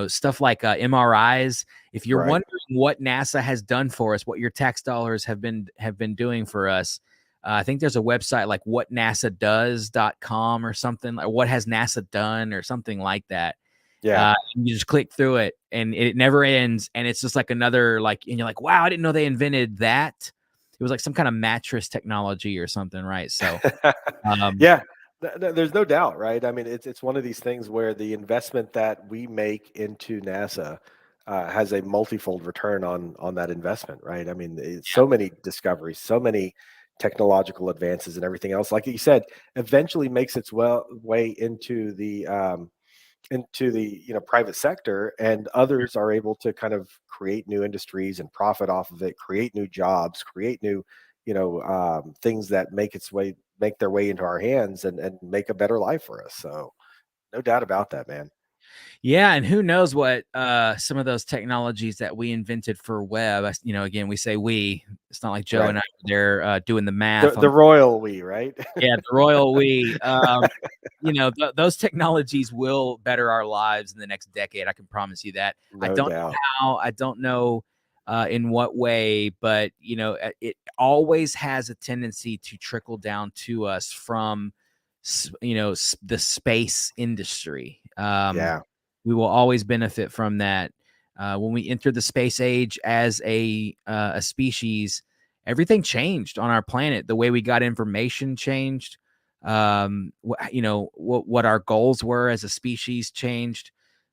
stuff like MRIs. If you're Right. wondering what NASA has done for us, what your tax dollars have been doing for us, I think there's a website like whatnasadoes.com or something, like what has NASA done or something like that. Yeah. You just click through it and it never ends. And it's just like another, like, and you're like, wow, I didn't know they invented that. It was like some kind of mattress technology or something, right? So, um, Yeah. There's no doubt, right? I mean, it's one of these things where the investment that we make into NASA has a multifold return on that investment, right? I mean, so many discoveries, so many technological advances, and everything else. Like you said, eventually makes its way into the private sector, and others are able to kind of create new industries and profit off of it, create new jobs, create new things that make their way into our hands and make a better life for us. So no doubt about that, man. Yeah, and who knows what some of those technologies that we invented for web. Again, we say we. It's not like Joe Right. and I are there doing the the math the on. royal we, right? Yeah, the royal we. Those technologies will better our lives in the next decade. I can promise you that. I No don't know doubt. how. I don't know in what way, but it always has a tendency to trickle down to us from, the space industry. Yeah. We will always benefit from that. When we entered the space age as a species, everything changed on our planet. The way we got information changed. What our goals were as a species changed.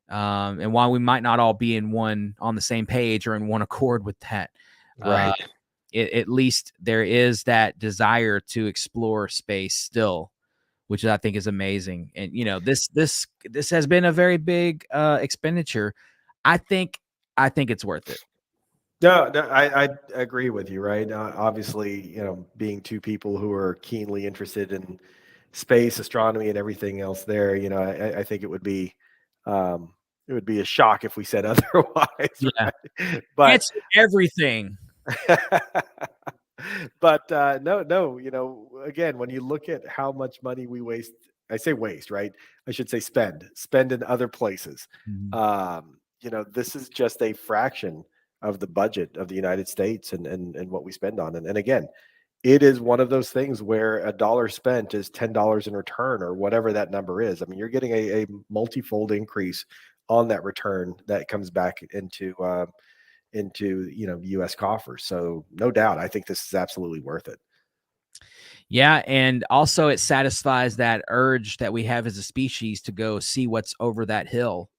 And while we might not all be on the same page or in one accord with that, uh, Right. at least there is that desire to explore space still, which I think is amazing. And this has been a very big expenditure. I think I think it's worth it. No, no, I agree with you, right? Obviously, being two people who are keenly interested in space, astronomy, and everything else there, I think um, it would be a shock if we said otherwise, Yeah. right? But It's everything. but no, no, again, when you look at how much money we waste, I say waste, right? I should say spend in other places. Mhm. This is just a fraction of the budget of the United States and what we spend on. And again, it is one of those things where a dollar spent is $10 in return or whatever that number is. I mean, you're getting a multifold increase on that return that comes back into U.S. coffers. So no doubt, I think this is absolutely worth it. Yeah, and also it satisfies that urge that we have as a species to go see what's over that hill.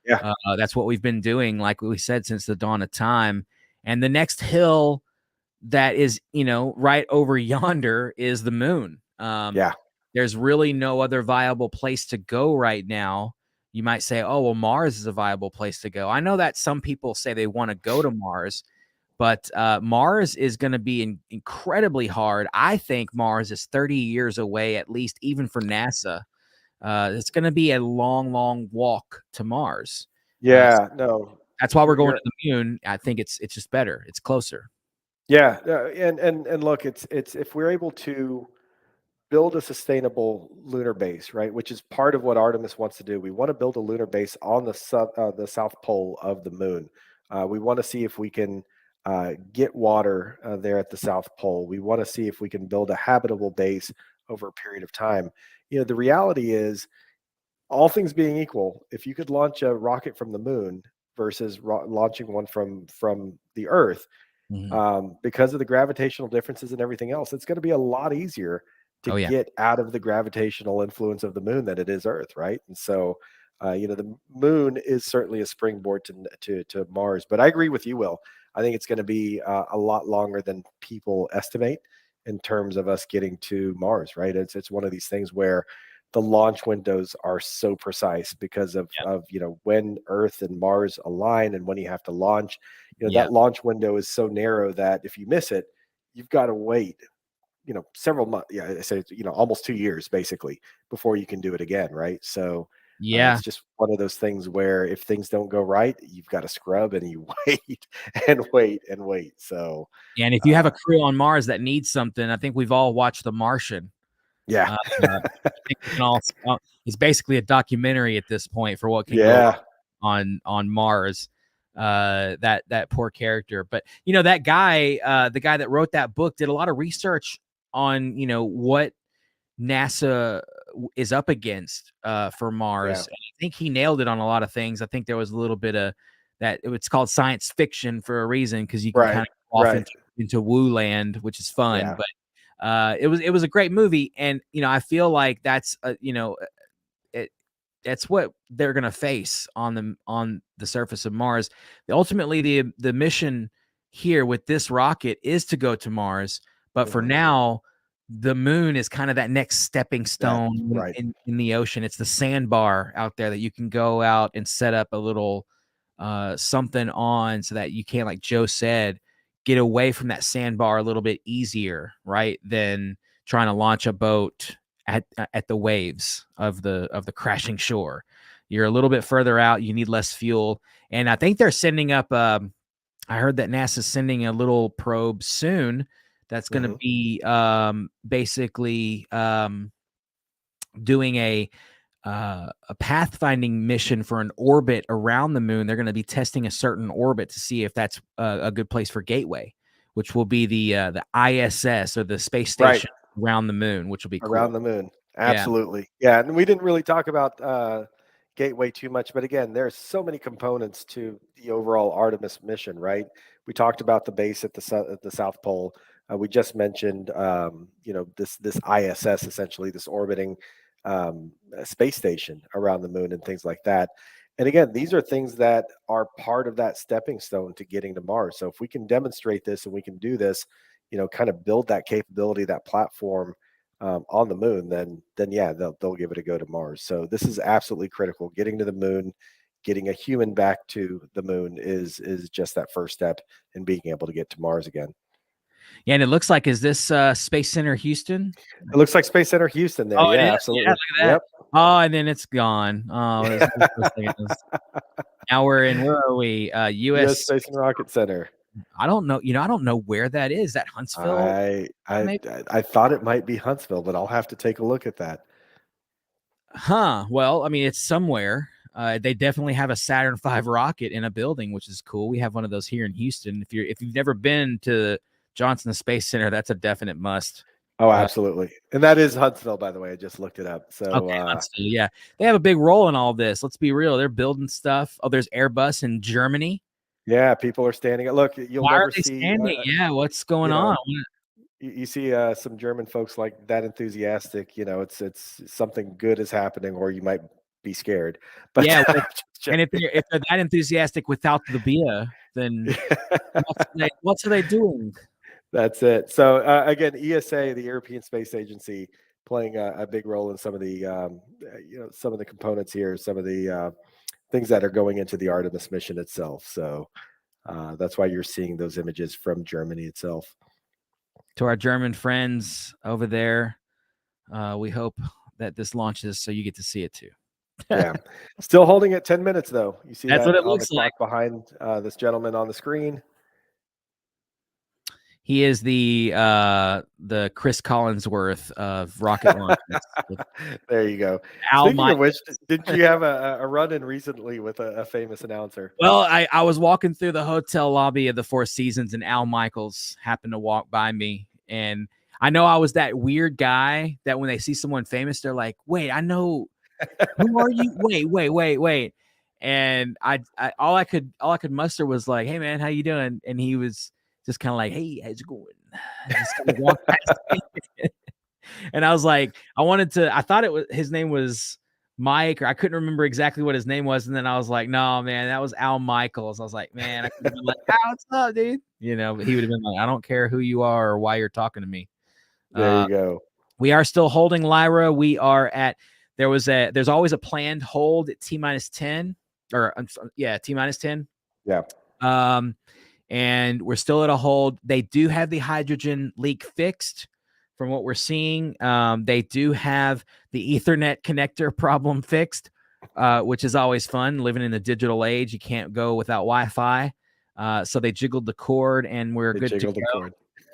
Yeah, That's what we've been doing, like we said, since the dawn of time. And the next hill that is, right over yonder is the moon. yeah, There's really no other viable place to go right now. You might say, oh, well, Mars is a viable place to go. I know that some people say they want to go to Mars, but Mars is going to be incredibly hard. I think Mars is 30 years away, at least, even for NASA. It's going to be a long, long walk to Mars. So yeah. No, that's why we're going you're to the moon. I think it's just better. It's closer. yeah, and look, it's if we're able to build a sustainable lunar base, right? Which is part of what Artemis wants to do. We want to build a lunar base on the south pole of the moon. We want to see if we can get water there at the South Pole. We want to see if we can build a habitable base over a period of time. The reality is, all things being equal, if you could launch a rocket from the moon versus launching one from the Earth, Mhm. because of the gravitational differences and everything else, it's going to be a lot easier to Oh yeah. get out of the gravitational influence of the moon than it is Earth, right? And so, the moon is certainly a springboard to Mars. But I agree with you, Will. I think it's going to be a lot longer than people estimate in terms of us getting to Mars, right? It's one of these things where the launch windows are so precise because of when Earth and Mars align and when you have to launch. Yeah. That launch window is so narrow that if you miss it, you've got to wait several months. Yeah, I say almost 2 years basically before you can do it again, right? So Yeah. it's just one of those things where if things don't go right, you've got to scrub and you wait and wait and wait. So And if you have uh, a crew on Mars that needs something, I think we've all watched The Martian. yeah, I think we can all. It's basically a documentary at this point for what can go yeah, on Mars. That poor character, but that guy, the guy that wrote that book, did a lot of research on what NASA is up against for yeah, Mars. And I think he nailed it on a lot of things. I think there was a little bit of that. It's called science fiction for a reason because you can kind right, of go off right, into woo land, which is fun. yeah, But it was a great movie, and I feel like that's it, that's what they're gonna face on the surface of Mars. Ultimately, the mission here with this rocket is to go to Mars, but for Mhm. now, the moon is kind of that next stepping That's stone right. in the ocean. It's the sandbar out there that you can go out and set up a little something on so that you can, like Joe said, get away from that sandbar a little bit easier, right? Than trying to launch a boat at the waves of the crashing shore. You're a little bit further out. You need less fuel, and I think they're sending up. I heard that NASA's sending a little probe soon that's going to Mhm. be basically doing a pathfinding mission for an orbit around the moon. They're going to be testing a certain orbit to see if that's a good place for Gateway, which will be the ISS, or the space Right. station around the moon, which will be Around cool. the moon. Yeah. Absolutely. Yeah, and we didn't really talk about Gateway too much, but again, there's so many components to the overall Artemis mission, right? We talked about the base at the South Pole. We just mentioned, this ISS, essentially this orbiting space station around the moon and things like that. And again, these are things that are part of that stepping stone to getting to Mars. So if we can demonstrate this and we can do this, kind of build that capability, that platform on the moon, then yeah, they'll give it a go to Mars. So this is absolutely critical. Getting to the moon, getting a human back to the moon is just that first step in being able to get to Mars again. Yeah, and it looks like, is this Space Center Houston? It looks like Space Center Houston there. Oh, it Yeah, is. Yeah, absolutely. look at that. Yep. Oh, and then it's gone. Oh, now we're in, where are we? U.S. U.S. Space and Rocket Center. I don't know. I don't know where that is. That Huntsville, I I maybe? I thought it might be Huntsville, but I'll have to take a look at that. Huh. Well, I mean, it's somewhere. They definitely have a Saturn V rocket in a building, which is cool. We have one of those here in Houston. If you've never been to Johnson Space Center, that's a definite must. Oh, Uh, absolutely. And that is Huntsville, by the way. I just looked it up. So okay, Huntsville. Yeah, they have a big role in all this. Let's be real. They're building stuff. Oh, there's Airbus in Germany. yeah, people are standing. Look, you'll Why are never they see. standing? Yeah, what's going You on? know, you see some German folks like that enthusiastic. It's something good is happening, or you might be scared. But Yeah, I'm just and if joking. they're that enthusiastic without the beer, then what are they doing? That's it. So again, ESA, the European Space Agency, playing a big role in some of the some of the components here, some of the things that are going into the Artemis mission itself. So that's why you're seeing those images from Germany itself. To our German friends over there, we hope that this launches so you get to see it too. Yeah, still holding at 10 minutes though. You see That's what that it on the looks like. clock behind this gentleman on the screen. He is the Chris Collinsworth of rocket launches. There you go. Al Speaking of which, Michaels. didn't you have a run in recently with a famous announcer? Well, I was walking through the hotel lobby of the Four Seasons, and Al Michaels happened to walk by me. And I know I was that weird guy that when they see someone famous, they're like, wait, I know, who are you? Wait. And I all I could muster was like, hey man, how you doing? And he was just kind of like, hey, how's it going? Just kind of walked past me. And I was like, I thought his name was Mike, or I couldn't remember exactly what his name was. And then I was like, no, man, that was Al Michaels. I was like, man, I could have been like, "Ah, what's up, dude?" But he would have been like, I don't care who you are or why you're talking to me. There Uh, you go. we are still holding Lyra. There's always a planned hold at T-10, or yeah, T-10. Yeah. Um, and we're still at a hold. They do have the hydrogen leak fixed from what we're seeing. They do have the Ethernet connector problem fixed, which is always fun. Living in the digital age, you can't go without Wi-Fi. So they jiggled the cord, and we're They good to jiggled the go.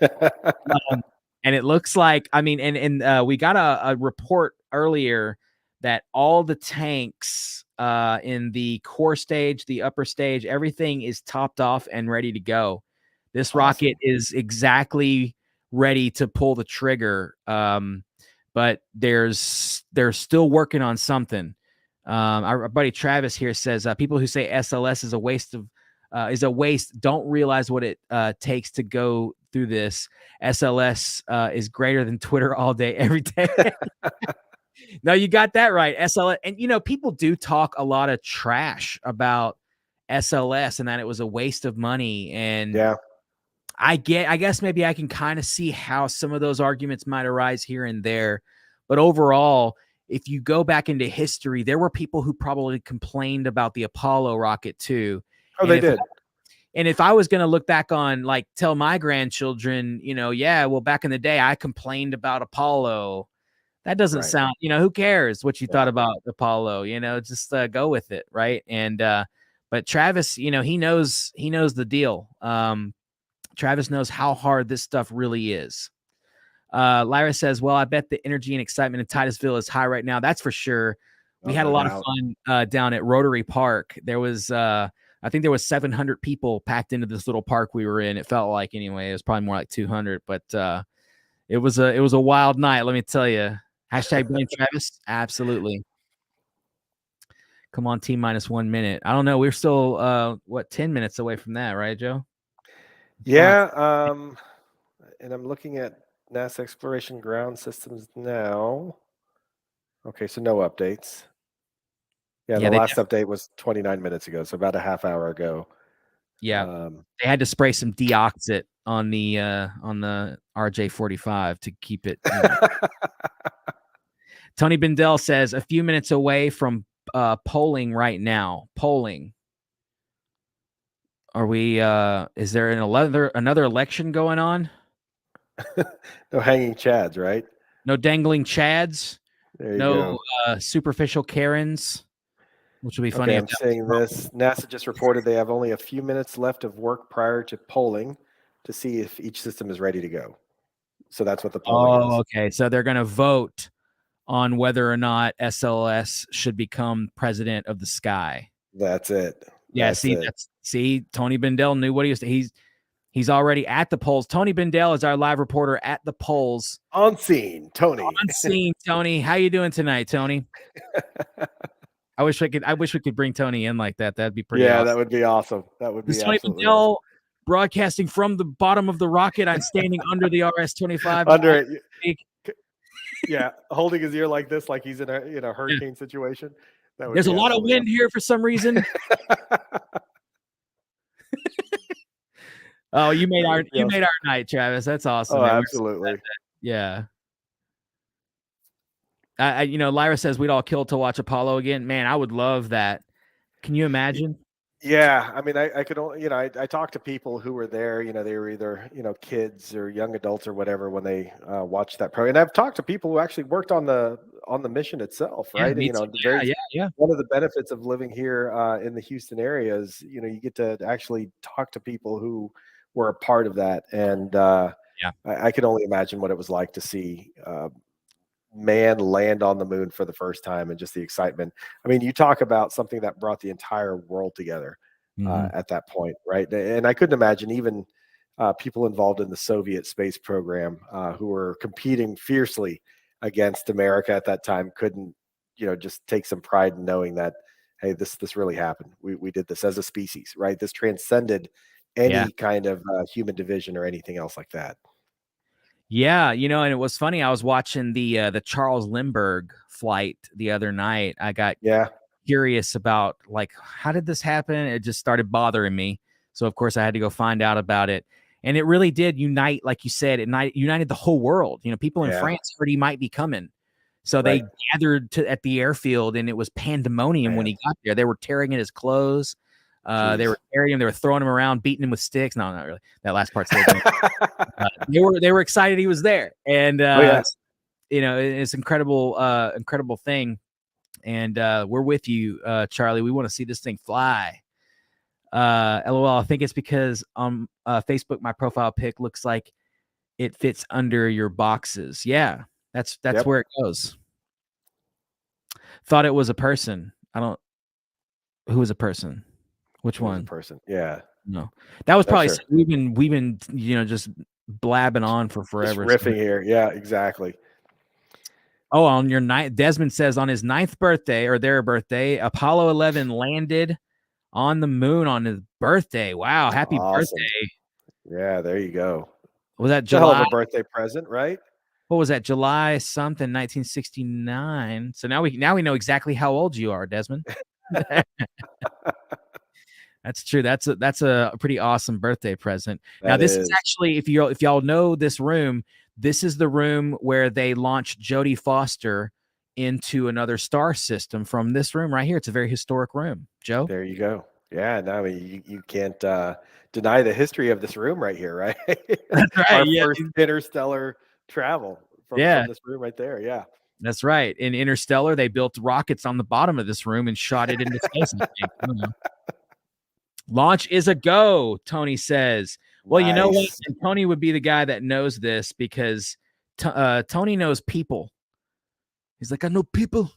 cord. And it looks like, I mean, and we got a report earlier that all the tanks in the core stage, the upper stage, everything is topped off and ready to go. This Awesome. rocket is exactly ready to pull the trigger, but they're still working on something. Our buddy Travis here says people who say SLS is a waste of is a waste. Don't realize what it takes to go through this. SLS is greater than Twitter all day, every day. No, you got that right. SLS. And, people do talk a lot of trash about SLS and that it was a waste of money. And Yeah. I guess maybe I can kind of see how some of those arguments might arise here and there. But overall, if you go back into history, there were people who probably complained about the Apollo rocket too. Oh, And they if did. and if I was going to look back on, like, tell my grandchildren, yeah, well, back in the day, I complained about Apollo. That doesn't Right. sound, who cares what you Yeah. thought about Apollo, just go with it. Right. And, but Travis, he knows the deal. Travis knows how hard this stuff really is. Lyra says, well, I bet the energy and excitement in Titusville is high right now. That's for sure. We Oh, had a no lot of doubt. fun down at Rotary Park. There was, I think there was 700 people packed into this little park we were in. It felt like, anyway, it was probably more like 200, but it was a wild night. Let me tell you. Hashtag blame Travis. Absolutely. Come on, T minus 1 minute. I don't know. We're still 10 minutes away from that, right, Joe? Yeah. And I'm looking at NASA Exploration Ground Systems now. Okay, so no updates. Yeah, the Yeah, last update was 29 minutes ago, so about a half hour ago. they had to spray some deoxit on the RJ-45 to keep it. Tony Bendel says a few minutes away from polling right now. Polling. Are we? Is there another election going on? No hanging chads, right? No dangling chads. There you No go. superficial Karens, which will be funny. Okay, I'm seeing this. NASA just reported they have only a few minutes left of work prior to polling to see if each system is ready to go. So that's what the polling is. Okay. So they're going to vote on whether or not SLS should become president of the sky. That's it. Yeah. That's it. Tony Bendel knew what he was. He's already at the polls. Tony Bendel is our live reporter at the polls. On scene, Tony. On scene, Tony. How you doing tonight, Tony? I wish we could bring Tony in like that. That'd be pretty awesome. That would be awesome. That would be Tony absolutely Bendel awesome. Broadcasting from the bottom of the rocket. I'm standing under the RS-25. Under it. Yeah, holding his ear like this, like he's in a hurricane situation. There's a lot of wind here for some reason. Oh, you made our night, Travis. That's awesome. Oh, man. Absolutely. Yeah. Lyra says we'd all kill to watch Apollo again. Man, I would love that. Can you imagine? Yeah, I mean, I could only, I talked to people who were there. They were either kids or young adults or whatever when they watched that program. And I've talked to people who actually worked on the mission itself, right? Yeah. One of the benefits of living here in the Houston area is you get to actually talk to people who were a part of that, and I could only imagine what it was like to see man land on the moon for the first time and just the excitement. I mean, you talk about something that brought the entire world together at that point, right? And I couldn't imagine even people involved in the Soviet space program who were competing fiercely against America at that time couldn't, just take some pride in knowing that, hey, this really happened. We did this as a species, right? This transcended any kind of human division or anything else like that. Yeah, and it was funny. I was watching the Charles Lindbergh flight the other night. I got curious about, like, how did this happen? It just started bothering me. So of course I had to go find out about it. And it really did unite, like you said, it united the whole world. People in France heard he might be coming. So they gathered at the airfield, and it was pandemonium when he got there. They were tearing at his clothes. They were carrying him. They were throwing him around, beating him with sticks. No, not really. That last part's they were excited he was there, and it's incredible thing. And we're with you, Charlie. We want to see this thing fly. LOL. I think it's because on Facebook my profile pic looks like it fits under your boxes. Yeah, that's where it goes. Thought it was a person. Who was a person? Which one? Person. Yeah. No, that was probably we've been just blabbing on for forever. Just riffing here. Yeah, exactly. Oh, on your ninth, Desmond says on his 9th birthday or their birthday, Apollo 11 landed on the moon on his birthday. Wow, happy Awesome. birthday. Yeah, there you go. Was that It's a hell of July? a birthday present, right? What was that? July something 1969. So now we know exactly how old you are, Desmond. That's true. That's a pretty awesome birthday present. Now That this is is. actually if y'all know this room, this is the room where they launched Jodie Foster into another star system from this room right here. It's a very historic room, Joe. There you go. Yeah, no, I mean, you can't deny the history of this room right here, right? That's right. Our Yeah. first interstellar travel Yeah, from this room right there. Yeah. that's right. In Interstellar, they built rockets on the bottom of this room and shot it into space, I think. I don't know. Launch is a go, Tony says. Well, you know what? Nice. And Tony would be the guy that knows this because Tony knows people. He's like, I know people.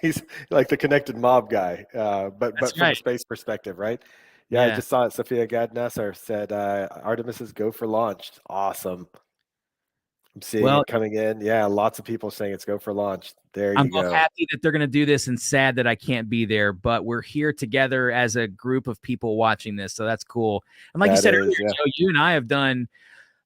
He's like the connected mob guy, That's but from a right. space perspective, right? Yeah, I Yeah. just saw it. Sophia Gadnesar said Artemis is go for launch. Awesome. I'm seeing Well, it coming in. Yeah, lots of people saying it's go for launch. There I'm you both go. happy that they're going to do this and sad that I can't be there, but we're here together as a group of people watching this. So that's cool. And like you That said is, earlier, yeah. Joe, you and I have done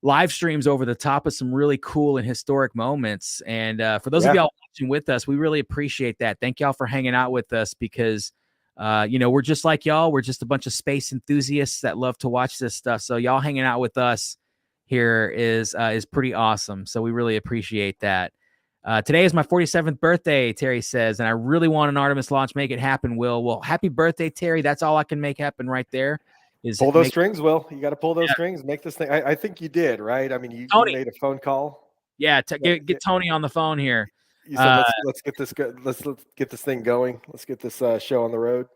live streams over the top of some really cool and historic moments. And for those of Yeah. y'all watching with us, we really appreciate that. Thank y'all for hanging out with us because, we're just like y'all. We're just a bunch of space enthusiasts that love to watch this stuff. So y'all hanging out with us here is pretty awesome. So we really appreciate that. Today is my 47th birthday, Terry says, and I really want an Artemis launch. Make it happen, Will. Well, happy birthday, Terry. That's all I can make happen right there. Is Pull those make strings, Will. You got to pull those yeah, strings. Make this thing. I think you did, right? I mean, you Tony. made a phone call. Yeah, Yeah, get Tony on the phone here. you said Uh, let's get this let's get this thing going. Let's get this show on the road.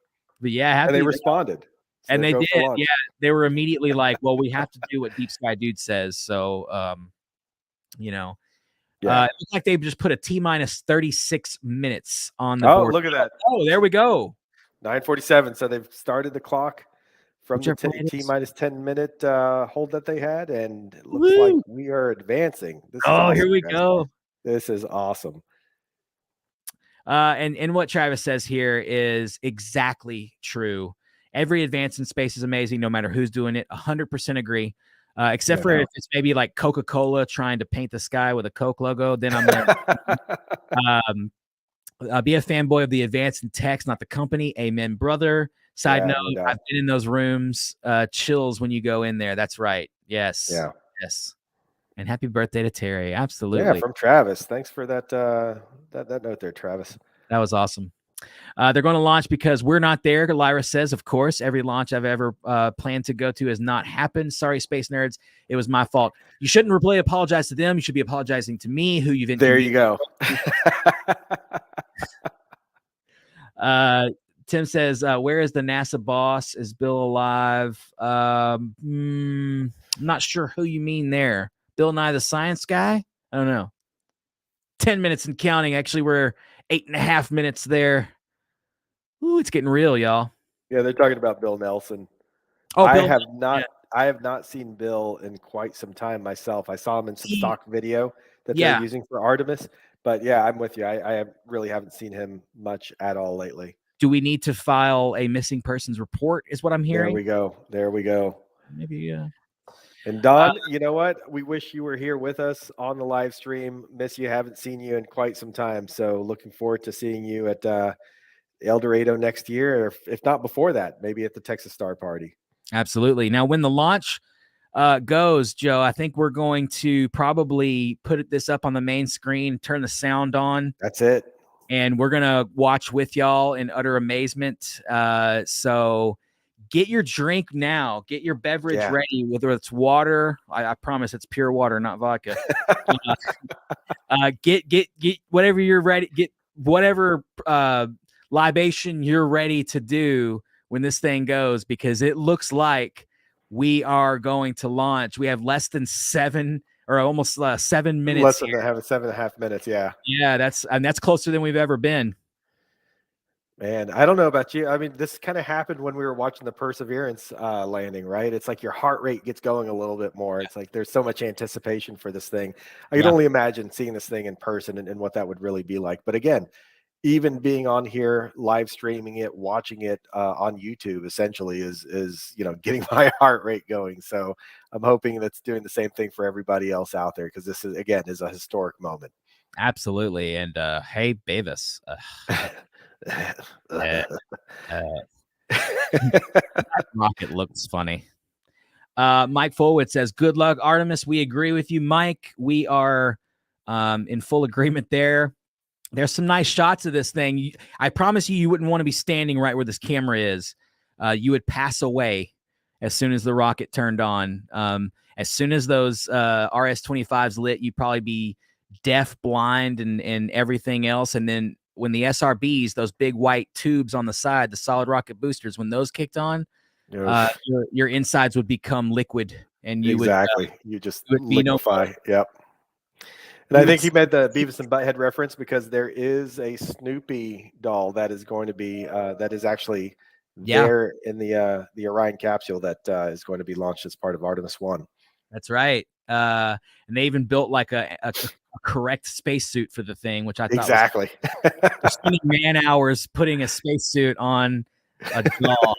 but yeah, And they happy responded. So and they're they go did. for Yeah, launch. they were immediately like, "Well, we have to do what Deep Sky Dude says." So, you know, Yeah. it looks like they just put a T minus 36 minutes on the Oh, board. look at that. Oh, there we go. 9:47. So they've started the clock from the Whichever way it T is. minus 10-minute hold that they had, and it looks like Woo! we are advancing. This is Oh, here awesome, we guys. go. This is awesome. And what Travis says here is exactly true. Every advance in space is amazing, no matter who's doing it. 100% agree. Except No for doubt. if it's maybe like Coca-Cola trying to paint the sky with a Coke logo, then I'm like, be a fanboy of the advance in text, not the company. Amen, brother. Side Yeah, note, no I've doubt. been in those rooms. Chills when you go in there. That's right. Yes. Yeah. Yes. And happy birthday to Terry. Yeah, Absolutely. from Travis. Thanks for that that note there, Travis. That was awesome. They're going to launch because we're not there. Lyra says, of course, every launch I've ever planned to go to has not happened. Sorry, space nerds. It was my fault. You shouldn't really apologize to them. You should be apologizing to me, who you've There you inconvenienced. go. Tim says, where is the NASA boss? Is Bill alive? I'm not sure who you mean there. Bill Nye the Science Guy? I don't know. 10 minutes and counting. Actually, we're 8.5 minutes there. Ooh, it's getting real, y'all. Yeah, they're talking about Bill Nelson. Oh, I Bill. have Yeah. not seen Bill in quite some time myself. I saw him in some stock video that they're Yeah. using for Artemis. But yeah, I'm with you. I really haven't seen him much at all lately. Do we need to file a missing persons report? Is what I'm There hearing. we go. There we go. Maybe. And Don, you know what? We wish you were here with us on the live stream. Miss you. Haven't seen you in quite some time. So looking forward to seeing you at El Dorado next year, or if not before that, maybe at the Texas Star Party. Absolutely. Now, when the launch goes, Joe, I think we're going to probably put this up on the main screen, turn the sound on, That's it. and we're going to watch with y'all in utter amazement. So get your drink now. Get your beverage ready, whether it's water. I promise it's pure water, not vodka. Get whatever you're ready. Get whatever libation you're ready to do when this thing goes, because it looks like we are going to launch. We have less than 7 or almost 7 minutes. Less than have 7.5 minutes. Yeah. Yeah, that's closer than we've ever been. Man, I don't know about you. I mean, this kind of happened when we were watching the Perseverance landing, right? It's like your heart rate gets going a little bit more. It's like there's so much anticipation for this thing. I can only imagine seeing this thing in person and what that would really be like. But again, even being on here, live streaming it, watching it on YouTube, essentially is getting my heart rate going. So I'm hoping that's doing the same thing for everybody else out there, because this is, again, is a historic moment. Absolutely. And hey, Bavis. Uh, uh, Rocket looks funny. Mike Forward says, "Good luck, Artemis." We agree with you, Mike. We are in full agreement there. There's some nice shots of this thing. I promise you wouldn't want to be standing right where this camera is. You would pass away as soon as the rocket turned on. As soon as those RS-25s lit, you'd probably be deaf, blind, and everything else. And then when the SRBs, those big white tubes on the side, the solid rocket boosters, when those kicked on, your insides would become liquid, and you exactly. You just would be no more. liquefy. Yep. And I think he made the Beavis and Butthead reference, because there is a Snoopy doll that is going to be that is actually there in the Orion capsule that is going to be launched as part of Artemis I. That's right. And they even built like a correct spacesuit for the thing, which I thought exactly was spending man hours putting a spacesuit on a doll.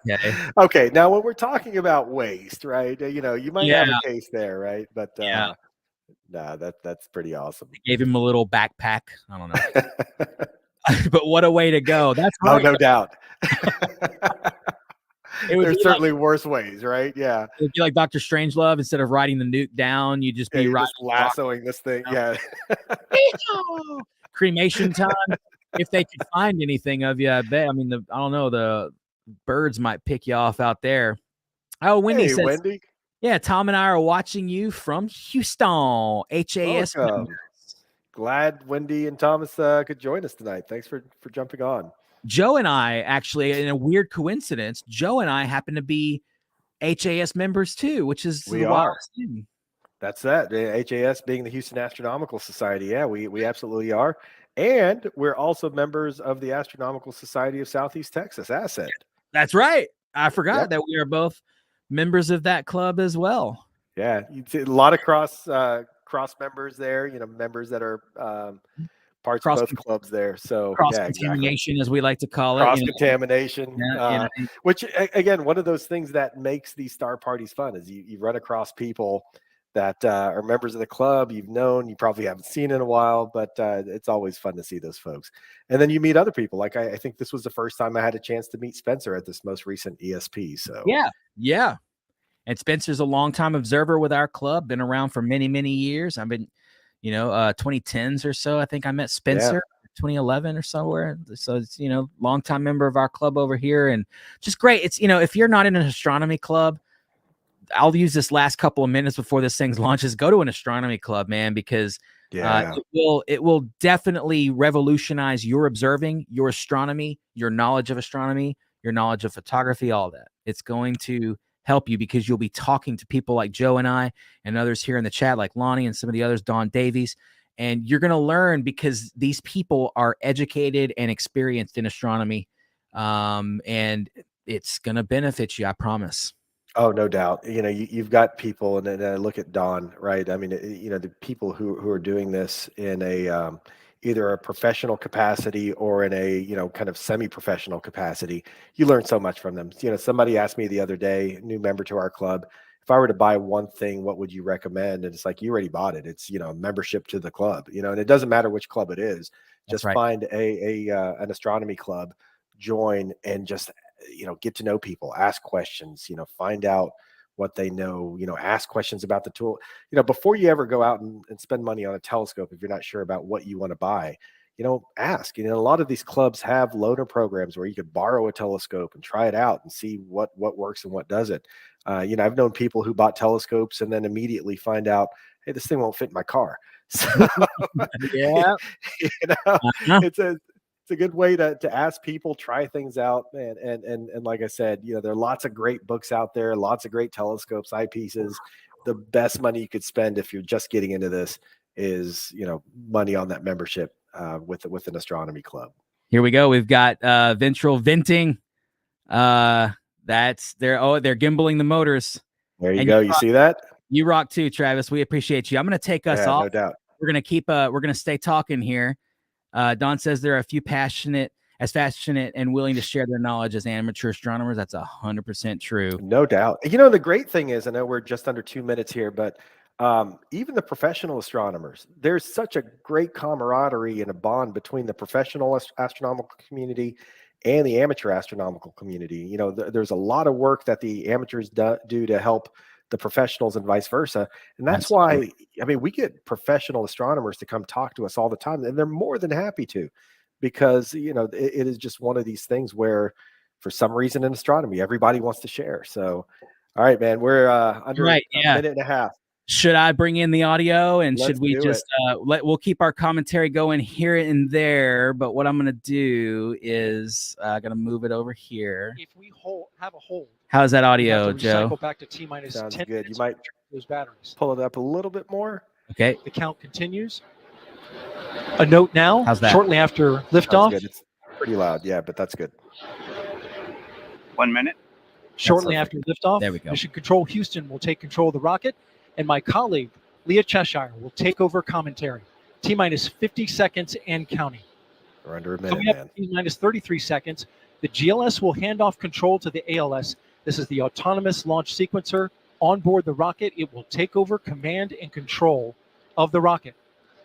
Okay. Okay. Now, when we're talking about waste, right? You might have a case there, right? But nah, that's pretty awesome. They gave him a little backpack. I don't know. But what a way to go. That's right. right. Oh, no doubt. There's certainly like, worse ways, right? Yeah. It would be like Dr. Strangelove. Instead of riding the nuke down, you just be just lassoing this thing. Yeah. Cremation time. If they could find anything of you, I bet. I mean, I don't know. The birds might pick you off out there. Oh, Wendy says, Wendy. Yeah, Tom and I are watching you from Houston. HAS. Glad Wendy and Thomas could join us tonight. Thanks for jumping on. Joe and I, actually, in a weird coincidence, Joe and I happen to be HAS members too, which is we are. That's that. HAS being the Houston Astronomical Society. Yeah, we absolutely are. And we're also members of the Astronomical Society of Southeast Texas, ASCET. That's right. I forgot that we are both members of that club as well. Yeah, you see a lot of cross members there. Members that are parts of both clubs there. So cross-contamination, as we like to call it. Cross-contamination, which, again, one of those things that makes these star parties fun is you run across people that are members of the club you've known, you probably haven't seen in a while, but it's always fun to see those folks. And then you meet other people. Like I think this was the first time I had a chance to meet Spencer at this most recent ESP. So yeah. And Spencer's a longtime observer with our club, been around for many, many years. I've been, 2010s or so. I think I met Spencer 2011 or somewhere. So it's, longtime member of our club over here, and just great. It's, if you're not in an astronomy club, I'll use this last couple of minutes before this thing launches. Go to an astronomy club, man, because it will definitely revolutionize your observing, your astronomy, your knowledge of astronomy, your knowledge of photography, all that. It's going to help you because you'll be talking to people like Joe and I and others here in the chat, like Lonnie and some of the others, Don Davies, and you're going to learn because these people are educated and experienced in astronomy, and it's going to benefit you, I promise. Oh, no doubt. You've got people, and then I look at Don, right? I mean, the people who are doing this in a either a professional capacity or in a kind of semi-professional capacity. You learn so much from them. Somebody asked me the other day, new member to our club, if I were to buy one thing, what would you recommend? And it's like, you already bought it. It's membership to the club. And it doesn't matter which club it is. Just find an astronomy club, join, and just get to know people, ask questions, find out what they know, ask questions about the tool, before you ever go out and spend money on a telescope. If you're not sure about what you want to buy, ask. A lot of these clubs have loaner programs where you could borrow a telescope and try it out and see what works and what doesn't. I've known people who bought telescopes and then immediately find out, hey, this thing won't fit in my car. So it's a good way to ask people, try things out, and like I said, there are lots of great books out there, lots of great telescopes, eyepieces. The best money you could spend if you're just getting into this is money on that membership with an astronomy club. Here we go. We've got ventral venting. That's they're gimbaling the motors. There you go. You see that? You rock too, Travis. We appreciate you. I'm going to take us off. No doubt. We're going to stay talking here. Don says there are a few passionate and willing to share their knowledge as amateur astronomers. That's 100% true. No doubt. You know, the great thing is, I know we're just under 2 minutes here, but even the professional astronomers, there's such a great camaraderie and a bond between the professional astronomical community and the amateur astronomical community. You know, there's a lot of work that the amateurs do to help the professionals and vice versa. And that's why, I mean, we get professional astronomers to come talk to us all the time, and they're more than happy to, because, you know, it is just one of these things where for some reason in astronomy, everybody wants to share. So, all right, man, we're under a minute and a half. Should I bring in the audio, and Let's should we just we'll keep our commentary going here and there, but what I'm going to do is going to move it over here. If we have a hold, how's that audio, Joe? Cycle back to T-minus 10 good. minutes. You might those batteries. Pull it up a little bit more. Okay. The count continues. A note now. How's that? Shortly after liftoff. Good. It's pretty loud, yeah, but that's good. 1 minute. Shortly after liftoff, there we go. Mission Control Houston will take control of the rocket, and my colleague, Leah Cheshire, will take over commentary. T-minus 50 seconds and counting. We're under a minute, man. T-minus 33 seconds. The GLS will hand off control to the ALS. This is the autonomous launch sequencer. On board the rocket, it will take over command and control of the rocket.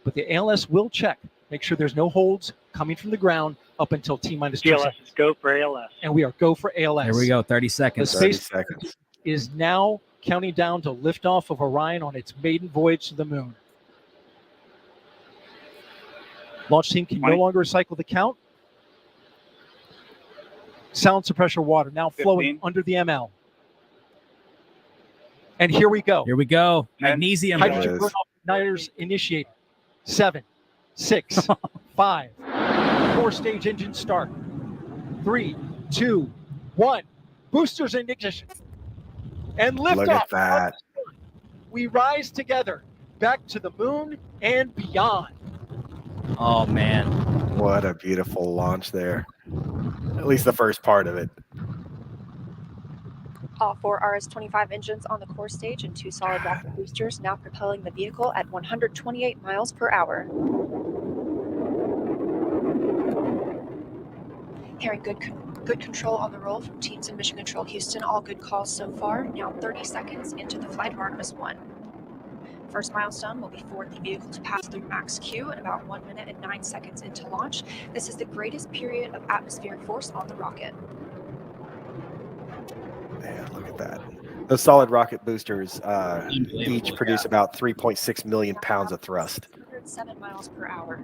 But the ALS will check, make sure there's no holds coming from the ground up until T-minus 2 seconds. Go for ALS. And we are go for ALS. Here we go, 30 seconds. The space is now counting down to liftoff of Orion on its maiden voyage to the moon. Launch team can no longer cycle the count. Sound suppressor water now flowing under the ML. And here we go. Here we go. Magnesium. Hydrogen burn-off igniters initiated. 7, 6, 5. 4-stage engine start. 3, 2, 1. Boosters in ignition. And liftoff. Look at that. We rise together back to the moon and beyond. Oh, man. What a beautiful launch there. At least the first part of it. All 4 RS-25 engines on the core stage and 2 solid rocket boosters now propelling the vehicle at 128 miles per hour. Hearing good control on the roll from teams in Mission Control Houston. All good calls so far. Now 30 seconds into the flight of Artemis I. First milestone will be for the vehicle to pass through max Q at about 1 minute and 9 seconds into launch. This is the greatest period of atmospheric force on the rocket. Man, look at that. Those solid rocket boosters each produce about 3.6 million pounds of thrust. 107 miles per hour.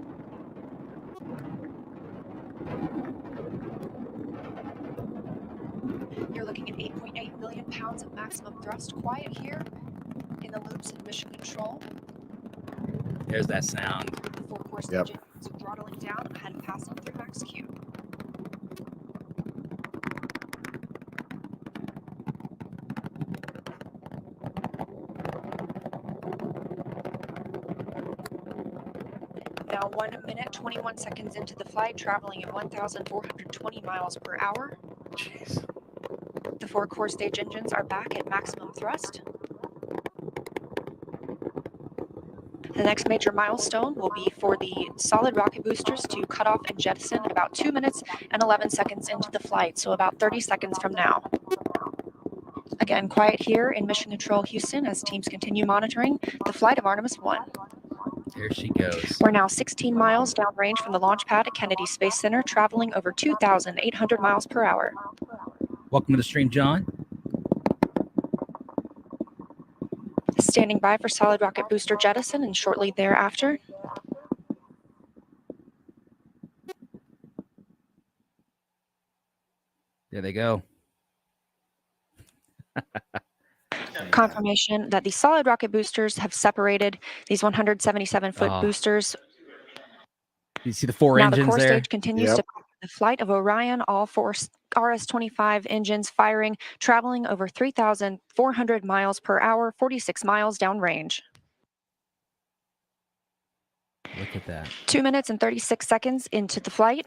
You're looking at 8.8 million pounds of maximum thrust. Quiet here in the loops in Mission Control. There's that sound. The 4 core stage engines are throttling down ahead of passing through max Q. Now 1 minute, 21 seconds into the flight, traveling at 1,420 miles per hour. Jeez. The 4 core stage engines are back at maximum thrust. The next major milestone will be for the solid rocket boosters to cut off and jettison at about 2 minutes and 11 seconds into the flight, so about 30 seconds from now. Again, quiet here in Mission Control Houston as teams continue monitoring the flight of Artemis I. There she goes. We're now 16 miles downrange from the launch pad at Kennedy Space Center, traveling over 2,800 miles per hour. Welcome to the stream, John. Standing by for solid rocket booster jettison and shortly thereafter. There they go. Confirmation that the solid rocket boosters have separated these 177-foot boosters. You see the 4 now engines there? Now the core stage continues to the flight of Orion, all 4 RS-25 engines firing, traveling over 3,400 miles per hour, 46 miles downrange. Look at that. 2 minutes and 36 seconds into the flight.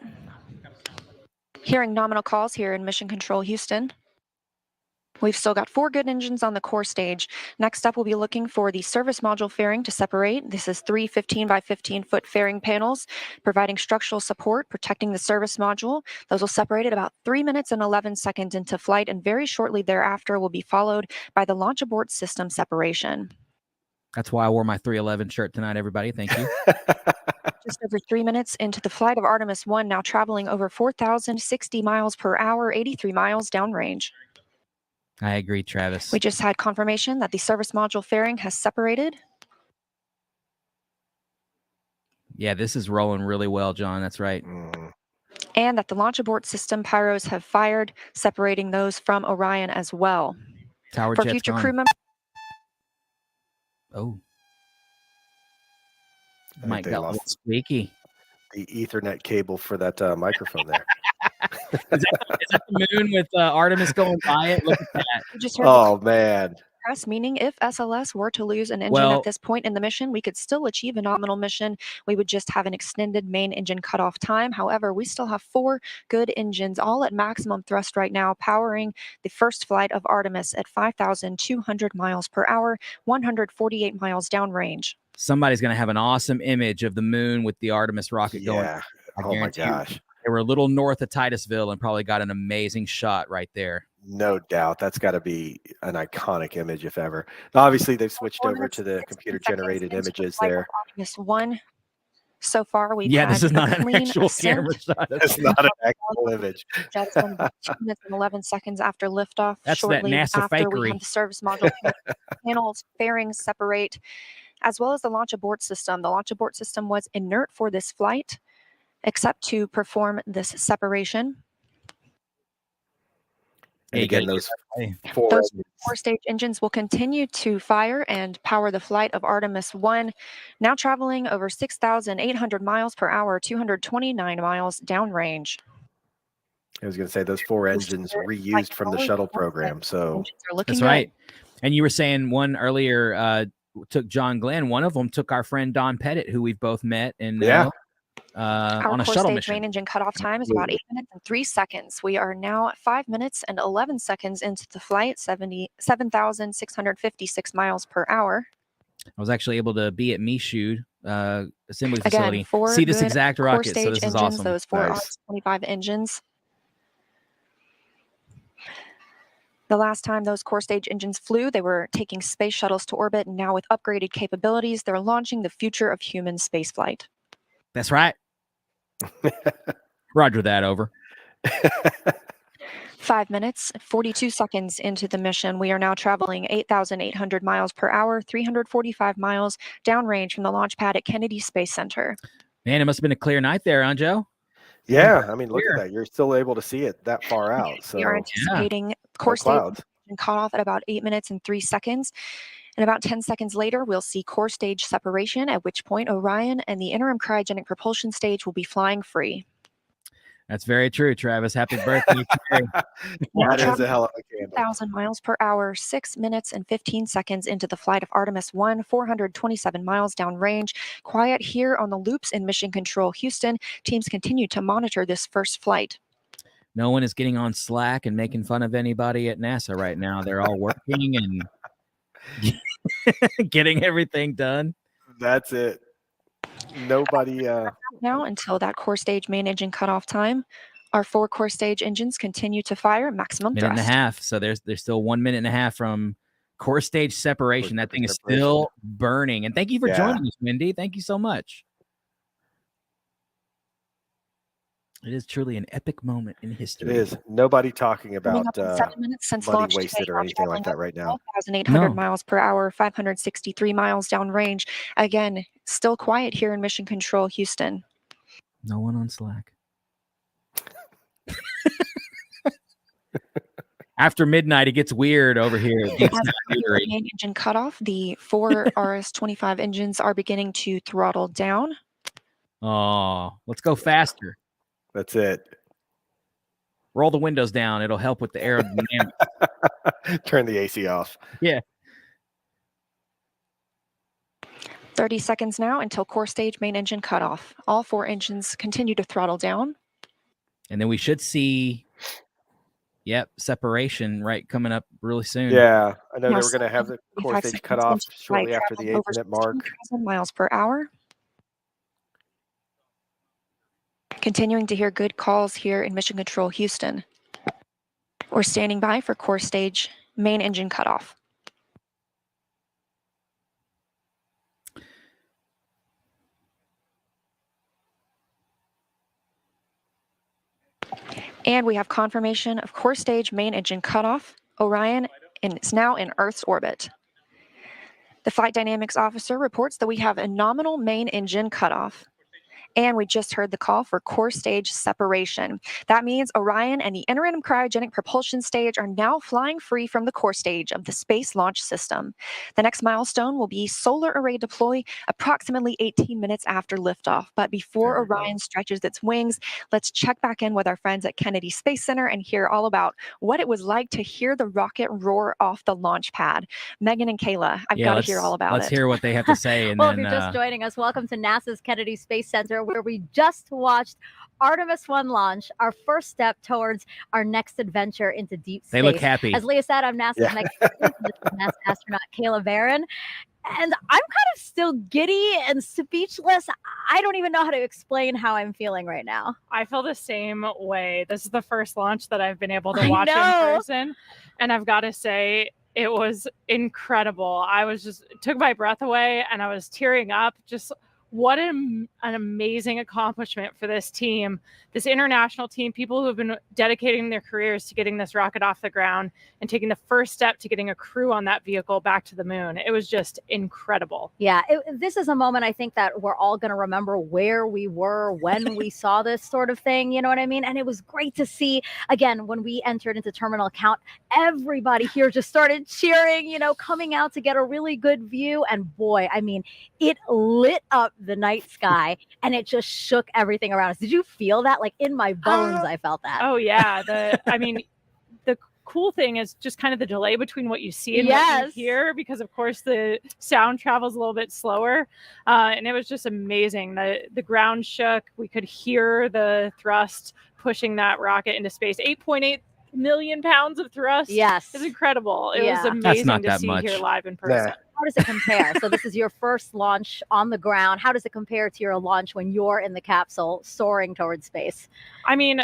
Hearing nominal calls here in Mission Control Houston. We've still got 4 good engines on the core stage. Next up, we'll be looking for the service module fairing to separate. This is 3 15 by 15 foot fairing panels, providing structural support, protecting the service module. Those will separate at about 3 minutes and 11 seconds into flight, and very shortly thereafter will be followed by the launch abort system separation. That's why I wore my 311 shirt tonight, everybody. Thank you. Just over 3 minutes into the flight of Artemis I, now traveling over 4,060 miles per hour, 83 miles downrange. I agree, Travis. We just had confirmation that the service module fairing has separated. Yeah, this is rolling really well, John. That's right. And that the launch abort system pyros have fired, separating those from Orion as well. Tower For jet's future gone. crew members. Oh. I think Mike they got a little lost squeaky. the Ethernet cable for that microphone there. Is that the moon with Artemis going by it? Look at that. We just heard Oh, man. press, meaning if SLS were to lose an engine Well- at this point in the mission, we could still achieve a nominal mission. We would just have an extended main engine cutoff time. However, we still have 4 good engines, all at maximum thrust right now, powering the first flight of Artemis at 5,200 miles per hour, 148 miles downrange. Somebody's going to have an awesome image of the moon with the Artemis rocket going. Yeah. I Oh, my guarantee you. gosh. They were a little north of Titusville and probably got an amazing shot right there. No doubt. That's got to be an iconic image, if ever. Obviously, they've switched 4 over minutes to and the 16 computer-generated seconds into the images flight of there. Artemis 1. So far, we've Yeah, had this is not a an clean actual ascent. camera shot. It's not an actual image. That's been about 2 minutes and 11 seconds after liftoff. That's that Shortly NASA after, we fakery. have the service module panels, fairings separate, as well as the launch abort system. The launch abort system was inert for this flight, except to perform this separation. And again, those Hey. four Those engines. 4-stage engines will continue to fire and power the flight of Artemis I, now traveling over 6,800 miles per hour, 229 miles downrange. I was going to say those 4 engines reused from the shuttle program. So Engines are looking That's good. right. And you were saying one earlier took John Glenn. One of them took our friend Don Pettit, who we've both met and Yeah. Our on a core shuttle stage mission. main engine cutoff time is about 8 minutes and 3 seconds. We are now 5 minutes and 11 seconds into the flight, 7,656 miles per hour. I was actually able to be at Michoud assembly Again, facility. 4 See this good exact core rocket. stage So this is engines, awesome. those 4 Nice. RS-25 engines. The last time those core stage engines flew, they were taking space shuttles to orbit, and now with upgraded capabilities, they're launching the future of human spaceflight. That's right. Roger that, over. 5 minutes, 42 seconds into the mission, we are now traveling 8,800 miles per hour, 345 miles downrange from the launch pad at Kennedy Space Center. Man, it must have been a clear night there, huh, Joe? yeah, I mean, look Clear. at that. You're still able to see it that far out. So We are no anticipating core stage clouds. engine cutoff at about 8 minutes and 3 seconds. And about 10 seconds later, we'll see core stage separation, at which point Orion and the interim cryogenic propulsion stage will be flying free. That's very true, Travis. Happy birthday. Terry. That is a hell of a candle. 1,000 miles per hour, 6 minutes and 15 seconds into the flight of Artemis I, 427 miles downrange. Quiet here on the loops in Mission Control Houston. Teams continue to monitor this first flight. No one is getting on Slack and making fun of anybody at NASA right now. They're all working and getting everything done. That's it. Nobody. Now until that core stage main engine cutoff time. Our 4 core stage engines continue to fire maximum Minute and a thrust. half. So there's still 1 minute and a half from core stage separation. That thing is still burning. And thank you for Yeah. joining us, Wendy. Thank you so much. It is truly an epic moment in history. It is. Nobody talking Coming about up in 7 minutes since money launch wasted today, or anything like that right now. 12,800 No. miles per hour, 563 miles downrange. Again, still quiet here in Mission Control Houston. No one on Slack. After midnight, it gets weird over here. It gets As not the eerie. main engine cutoff, the 4 RS-25 engines are beginning to throttle down. Oh, let's go faster. That's it. Roll the windows down. It'll help with the aerodynamics. Turn the AC off. Yeah. 30 seconds now until core stage main engine cutoff. All 4 engines continue to throttle down. And then we should see Yep, separation right coming up really soon. Yeah, I know Now they were going to have the core 45 stage cut seconds off into flight, shortly after the traveling over 8-minute mark. 16,000 miles per hour. Continuing to hear good calls here in Mission Control Houston. We're standing by for core stage main engine cutoff. And we have confirmation of core stage main engine cutoff. Orion is now in Earth's orbit. The flight dynamics officer reports that we have a nominal main engine cutoff. And we just heard the call for core stage separation. That means Orion and the interim cryogenic propulsion stage are now flying free from the core stage of the Space Launch System. The next milestone will be solar array deploy approximately 18 minutes after liftoff. But before Orion stretches its wings, let's check back in with our friends at Kennedy Space Center and hear all about what it was like to hear the rocket roar off the launch pad. Megan and Kayla, I've got to hear all about let's it. hear what they have to say. And well, then, if you're just joining us, welcome to NASA's Kennedy Space Center, where we just watched Artemis I launch, our first step towards our next adventure into deep space. They look happy. As Leah said, I'm NASA's Megan. This is NASA astronaut Kayla Barron. And I'm kind of still giddy and speechless. I don't even know how to explain how I'm feeling right now. I feel the same way. This is the first launch that I've been able to watch in person. And I've got to say, it was incredible. It took my breath away and I was tearing up. Just what an amazing accomplishment for this team, this international team, people who have been dedicating their careers to getting this rocket off the ground and taking the first step to getting a crew on that vehicle back to the moon. It was just incredible. Yeah, this is a moment I think that we're all going to remember where we were when we saw this sort of thing, you know what I mean? And it was great to see, again, when we entered into terminal count, everybody here just started cheering, you know, coming out to get a really good view. And boy, I mean, it lit up the night sky and it just shook everything around us. Did you feel that? Like in my bones, I felt that. Oh yeah. The cool thing is just kind of the delay between what you see and what you hear, because of course the sound travels a little bit slower. And it was just amazing. The ground shook. We could hear the thrust pushing that rocket into space. 8.8 million pounds of thrust. Yes. It's incredible. It was That's amazing not to that see much. here live in person. How does it compare? So this is your first launch on the ground. How does it compare to your launch when you're in the capsule soaring towards space? I mean,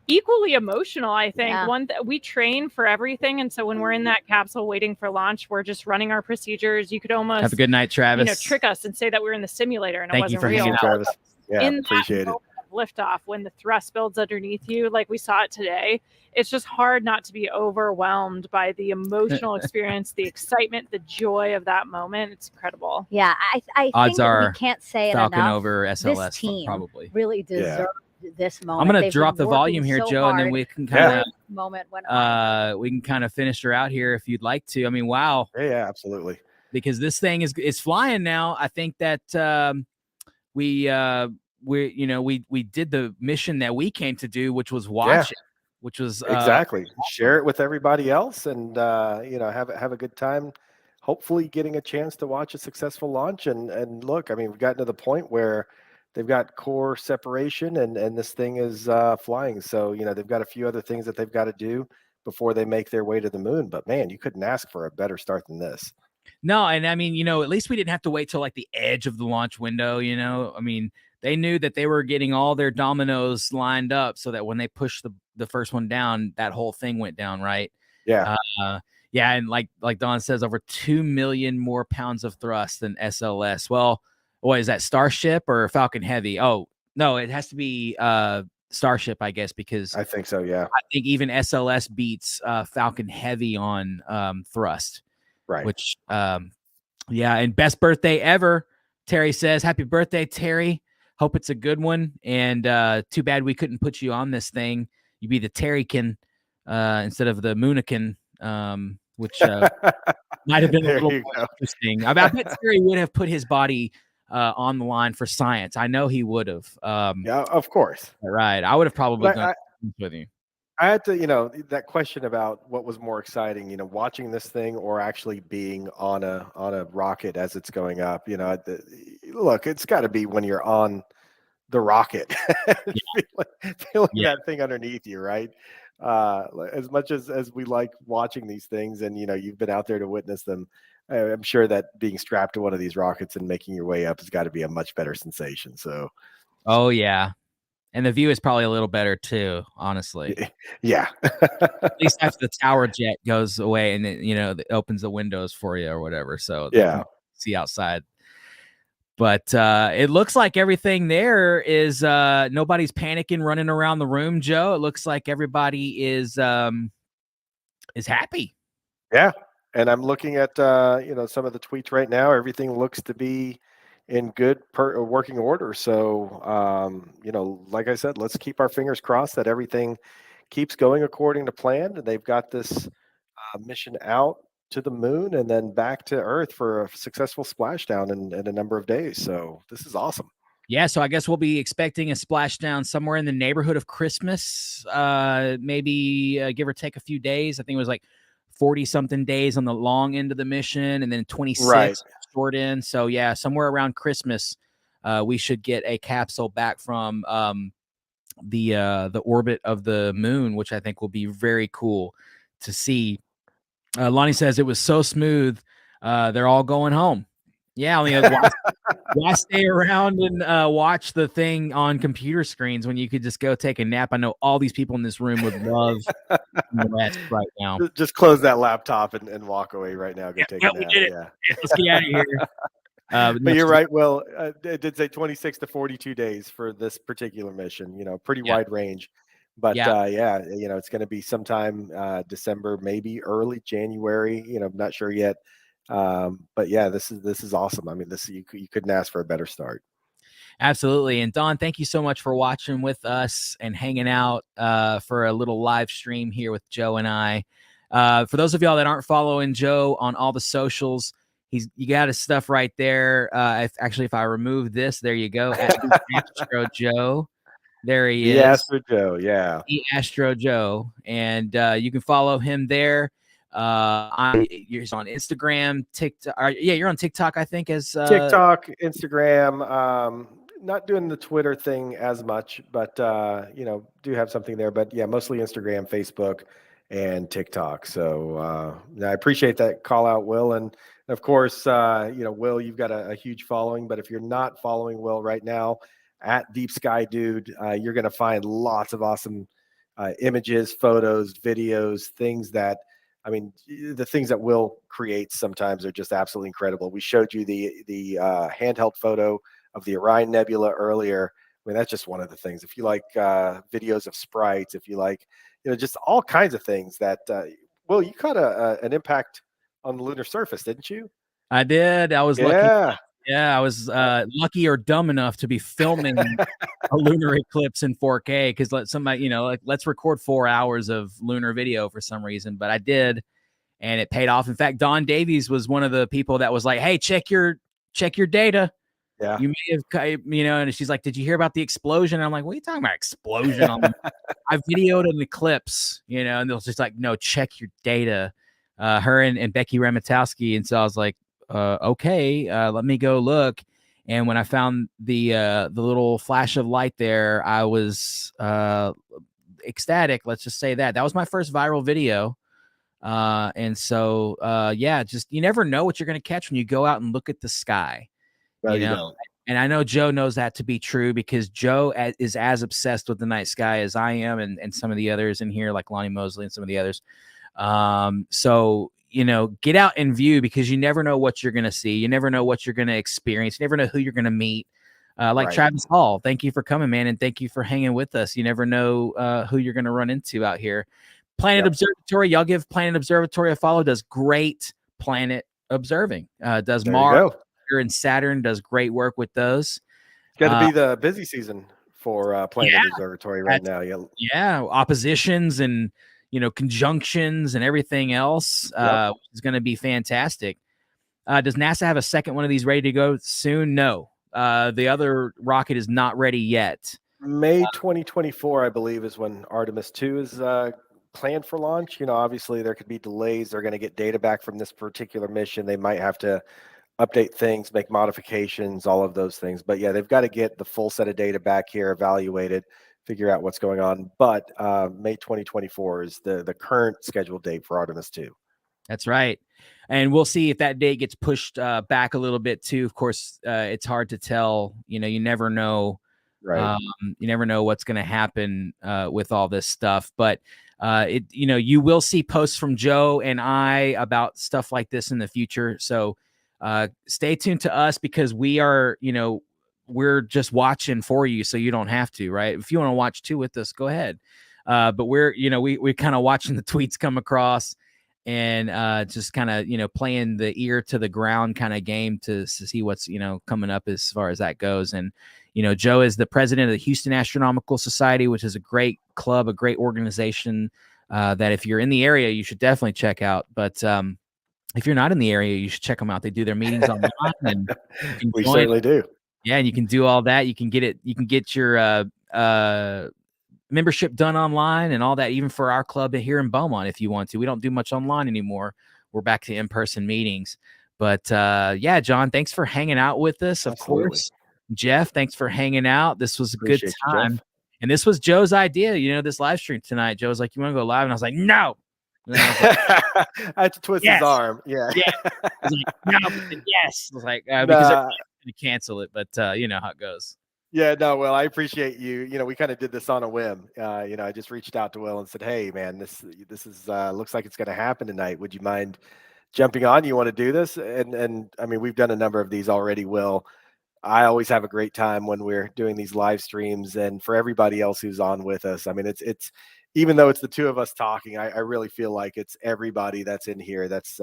equally emotional, I think. Yeah. We train for everything, and so when we're in that capsule waiting for launch, we're just running our procedures. You could almost have a good night, Travis. Trick us and say that we were in the simulator and Thank it wasn't you for real. hanging out. Travis. Yeah, In appreciate it. moment of liftoff, when the thrust builds underneath you, like we saw it today, it's just hard not to be overwhelmed by the emotional experience, the excitement, the joy of that moment. It's incredible. Yeah, I Odds think are we can't say it Falcon enough. over SLS This team probably. really deserved this moment. I'm gonna They've drop been the volume working here, so Joe, and then hard. we can kind of moment went on. we can kind of finish her out here if you'd like to. I mean, wow. Yeah, absolutely. Because this thing is flying now. I think that we did the mission that we came to do, which was watch it, which was exactly share it with everybody else, and have a good time. Hopefully, getting a chance to watch a successful launch. And look, I mean, we've gotten to the point where they've got core separation, and this thing is flying. So they've got a few other things that they've got to do before they make their way to the moon. But man, you couldn't ask for a better start than this. No, and I mean, at least we didn't have to wait till like the edge of the launch window. I mean, they knew that they were getting all their dominoes lined up so that when they pushed the first one down, that whole thing went down, right? Yeah. Yeah, and like Don says, over 2 million more pounds of thrust than SLS. Well, what is that, Starship or Falcon Heavy? Oh, no, it has to be Starship, I guess, because I think so, yeah. I think even SLS beats Falcon Heavy on thrust. Right. Which, yeah, and best birthday ever, Terry says. Happy birthday, Terry. Hope it's a good one. And too bad we couldn't put you on this thing. You'd be the Terrykin instead of the Moonikin, which might have been a little more interesting. I bet Terry would have put his body on the line for science. I know he would have. Yeah, of course. Right. I would have probably gone with you. I had to, that question about what was more exciting, watching this thing or actually being on a rocket as it's going up. Look, it's got to be when you're on the rocket, feeling that thing underneath you, right? As much as we like watching these things, and you've been out there to witness them, I'm sure that being strapped to one of these rockets and making your way up has got to be a much better sensation. So, Oh yeah, and the view is probably a little better too, honestly. yeah. At least after the tower jet goes away and it opens the windows for you or whatever, so you Yeah. can see outside. But it looks like everything there is nobody's panicking, running around the room, Joe. It looks like everybody is happy. Yeah. And I'm looking at some of the tweets right now. Everything looks to be in good working order. So like I said, let's keep our fingers crossed that everything keeps going according to plan. And they've got this mission out to the moon and then back to Earth for a successful splashdown in a number of days. So this is awesome. Yeah, so I guess we'll be expecting a splashdown somewhere in the neighborhood of Christmas, maybe give or take a few days. I think it was like 40-something days on the long end of the mission, and then 26 Right. short end. So yeah, somewhere around Christmas, we should get a capsule back from the orbit of the moon, which I think will be very cool to see. Lonnie says it was so smooth. They're all going home. Yeah, why stay around and watch the thing on computer screens when you could just go take a nap? I know all these people in this room would love rest right now. Just close that laptop and walk away right now. Go take a nap. We did it. Yeah. Let's get out of here. But you're right, Will. It did say 26 to 42 days for this particular mission. Pretty wide range. But it's going to be sometime December, maybe early January. I'm not sure yet. But yeah, this is awesome. I mean, you couldn't ask for a better start. Absolutely. And Don, thank you so much for watching with us and hanging out for a little live stream here with Joe and I. For those of y'all that aren't following Joe on all the socials, you got his stuff right there. If I remove this, there you go. At Astro Joe. There he is. Astro Joe, yeah. Astro Joe. And you can follow him there. You're on Instagram, TikTok. You're on TikTok, I think, as TikTok, Instagram. Not doing the Twitter thing as much, but do have something there. But yeah, mostly Instagram, Facebook, and TikTok. So I appreciate that call out, Will. And of course, Will, you've got a huge following. But if you're not following Will right now, at Deep Sky Dude, you're going to find lots of awesome images, photos, videos, things that. I mean, the things that Will creates sometimes are just absolutely incredible. We showed you the handheld photo of the Orion Nebula earlier. I mean, that's just one of the things. If you like videos of sprites, if you like, just all kinds of things that, Will, you caught an impact on the lunar surface, didn't you? I did. I was lucky. Yeah, I was lucky or dumb enough to be filming a lunar eclipse in 4K because let's record 4 hours of lunar video for some reason. But I did, and it paid off. In fact, Dawn Davies was one of the people that was like, "Hey, check your data." Yeah, you may have, and she's like, "Did you hear about the explosion?" And I'm like, "What are you talking about, explosion?" I videoed an eclipse, and they'll just like, "No, check your data." Her and Becky Remitowski, and so I was like, okay, let me go look. And when I found the little flash of light there, I was ecstatic. Let's just say that was my first viral video. And so, just you never know what you're going to catch when you go out and look at the sky. No, you don't. And I know Joe knows that to be true because Joe is as obsessed with the night sky as I am, and some of the others in here, like Lonnie Mosley and some of the others. So get out and view because you never know what you're going to see. You never know what you're going to experience. You never know who you're going to meet. Like right. Travis Hall, thank you for coming, man. And thank you for hanging with us. You never know who you're going to run into out here. Planet Observatory. Y'all give Planet Observatory a follow. Does great planet observing. Does there Mars and Saturn. Does great work with those. It's got to be the busy season for Planet Observatory right now. Yeah. Oppositions and conjunctions and everything else is going to be fantastic. Does NASA have a second one of these ready to go soon? No. The other rocket is not ready yet. May 2024, I believe, is when Artemis II is planned for launch. Obviously there could be delays. They're going to get data back from this particular mission. They might have to update things, make modifications, all of those things. But yeah, they've got to get the full set of data back here, evaluated figure out what's going on. But May 2024 is the current scheduled date for Artemis II. That's right. And we'll see if that date gets pushed back a little bit too. Of course, it's hard to tell. You know, you never know. Right. You never know what's going to happen with all this stuff. But you will see posts from Joe and I about stuff like this in the future. So stay tuned to us, because we are, we're just watching for you, so you don't have to. Right? If you want to watch too with us, go ahead. But we're, we're kind of watching the tweets come across, and just kind of, playing the ear to the ground kind of game to see what's, coming up as far as that goes. And, Joe is the president of the Houston Astronomical Society, which is a great club, a great organization that if you're in the area, you should definitely check out. But if you're not in the area, you should check them out. They do their meetings online, and we certainly do. Yeah, and you can do all that. You can get it. You can get your membership done online and all that, even for our club here in Beaumont, if you want to. We don't do much online anymore. We're back to in-person meetings. But yeah, John, thanks for hanging out with us. Absolutely. Of course, Jeff, thanks for hanging out. This was a Appreciate good you, time. Jeff. And this was Joe's idea, this live stream tonight. Joe was like, "You want to go live?" And I was like, "No." And then I was like, I had to twist his arm. Yeah. Yeah. I was like, "No," but then yes. I was like, because they're going to cancel it, but you know how it goes. Yeah, no, Will, I appreciate you. We kind of did this on a whim. I just reached out to Will and said, "Hey, man, this is looks like it's going to happen tonight. Would you mind jumping on? You want to do this?" And I mean, we've done a number of these already, Will. I always have a great time when we're doing these live streams, and for everybody else who's on with us. I mean, it's even though it's the two of us talking, I really feel like it's everybody that's in here that's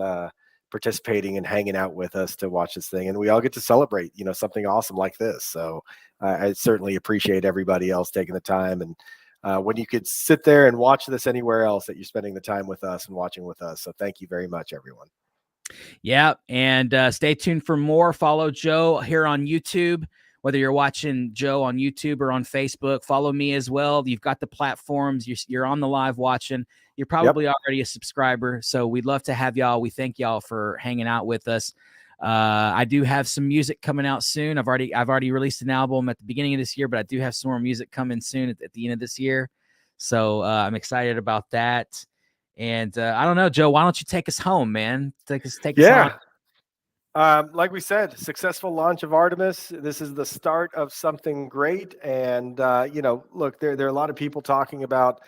participating and hanging out with us to watch this thing, and we all get to celebrate, something awesome like this. So I certainly appreciate everybody else taking the time, and when you could sit there and watch this anywhere else, that you're spending the time with us and watching with us. So thank you very much, everyone. Yeah, and stay tuned for more. Follow Joe here on YouTube, whether you're watching Joe on YouTube or on Facebook. Follow me as well. You've got the platforms. You're on the live watching. You're probably already a subscriber, so we'd love to have y'all. We thank y'all for hanging out with us. I do have some music coming out soon. I've already released an album at the beginning of this year, but I do have some more music coming soon at the end of this year. So I'm excited about that. And I don't know, Joe, why don't you take us home, man? Take us home. Like we said, successful launch of Artemis. This is the start of something great. And, look, there are a lot of people talking about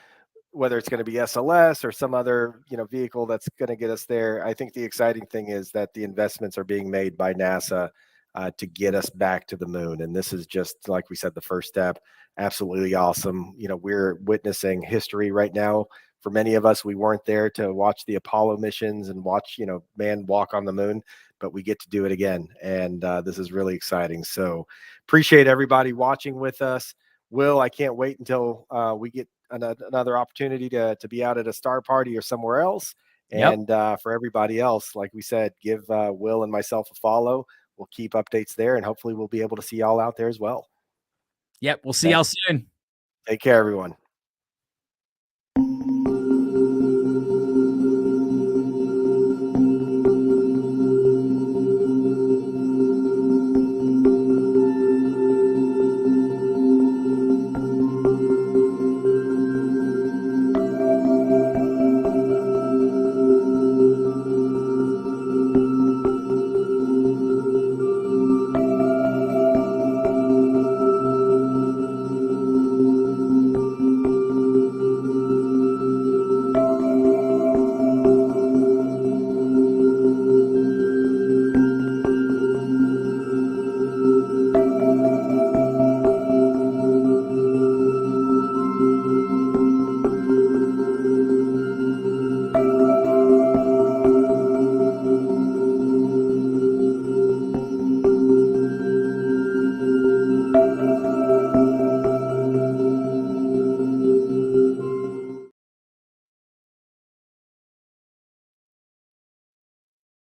whether it's going to be SLS or some other, vehicle that's going to get us there. I think the exciting thing is that the investments are being made by NASA to get us back to the moon. And this is just, like we said, the first step. Absolutely awesome. We're witnessing history right now. For many of us, we weren't there to watch the Apollo missions and watch, man walk on the moon, but we get to do it again. And this is really exciting. So appreciate everybody watching with us. Will, I can't wait until we get another opportunity to be out at a star party or somewhere else. And for everybody else, like we said, give Will and myself a follow. We'll keep updates there, and hopefully we'll be able to see y'all out there as well. Yep. We'll see y'all soon. Take care, everyone.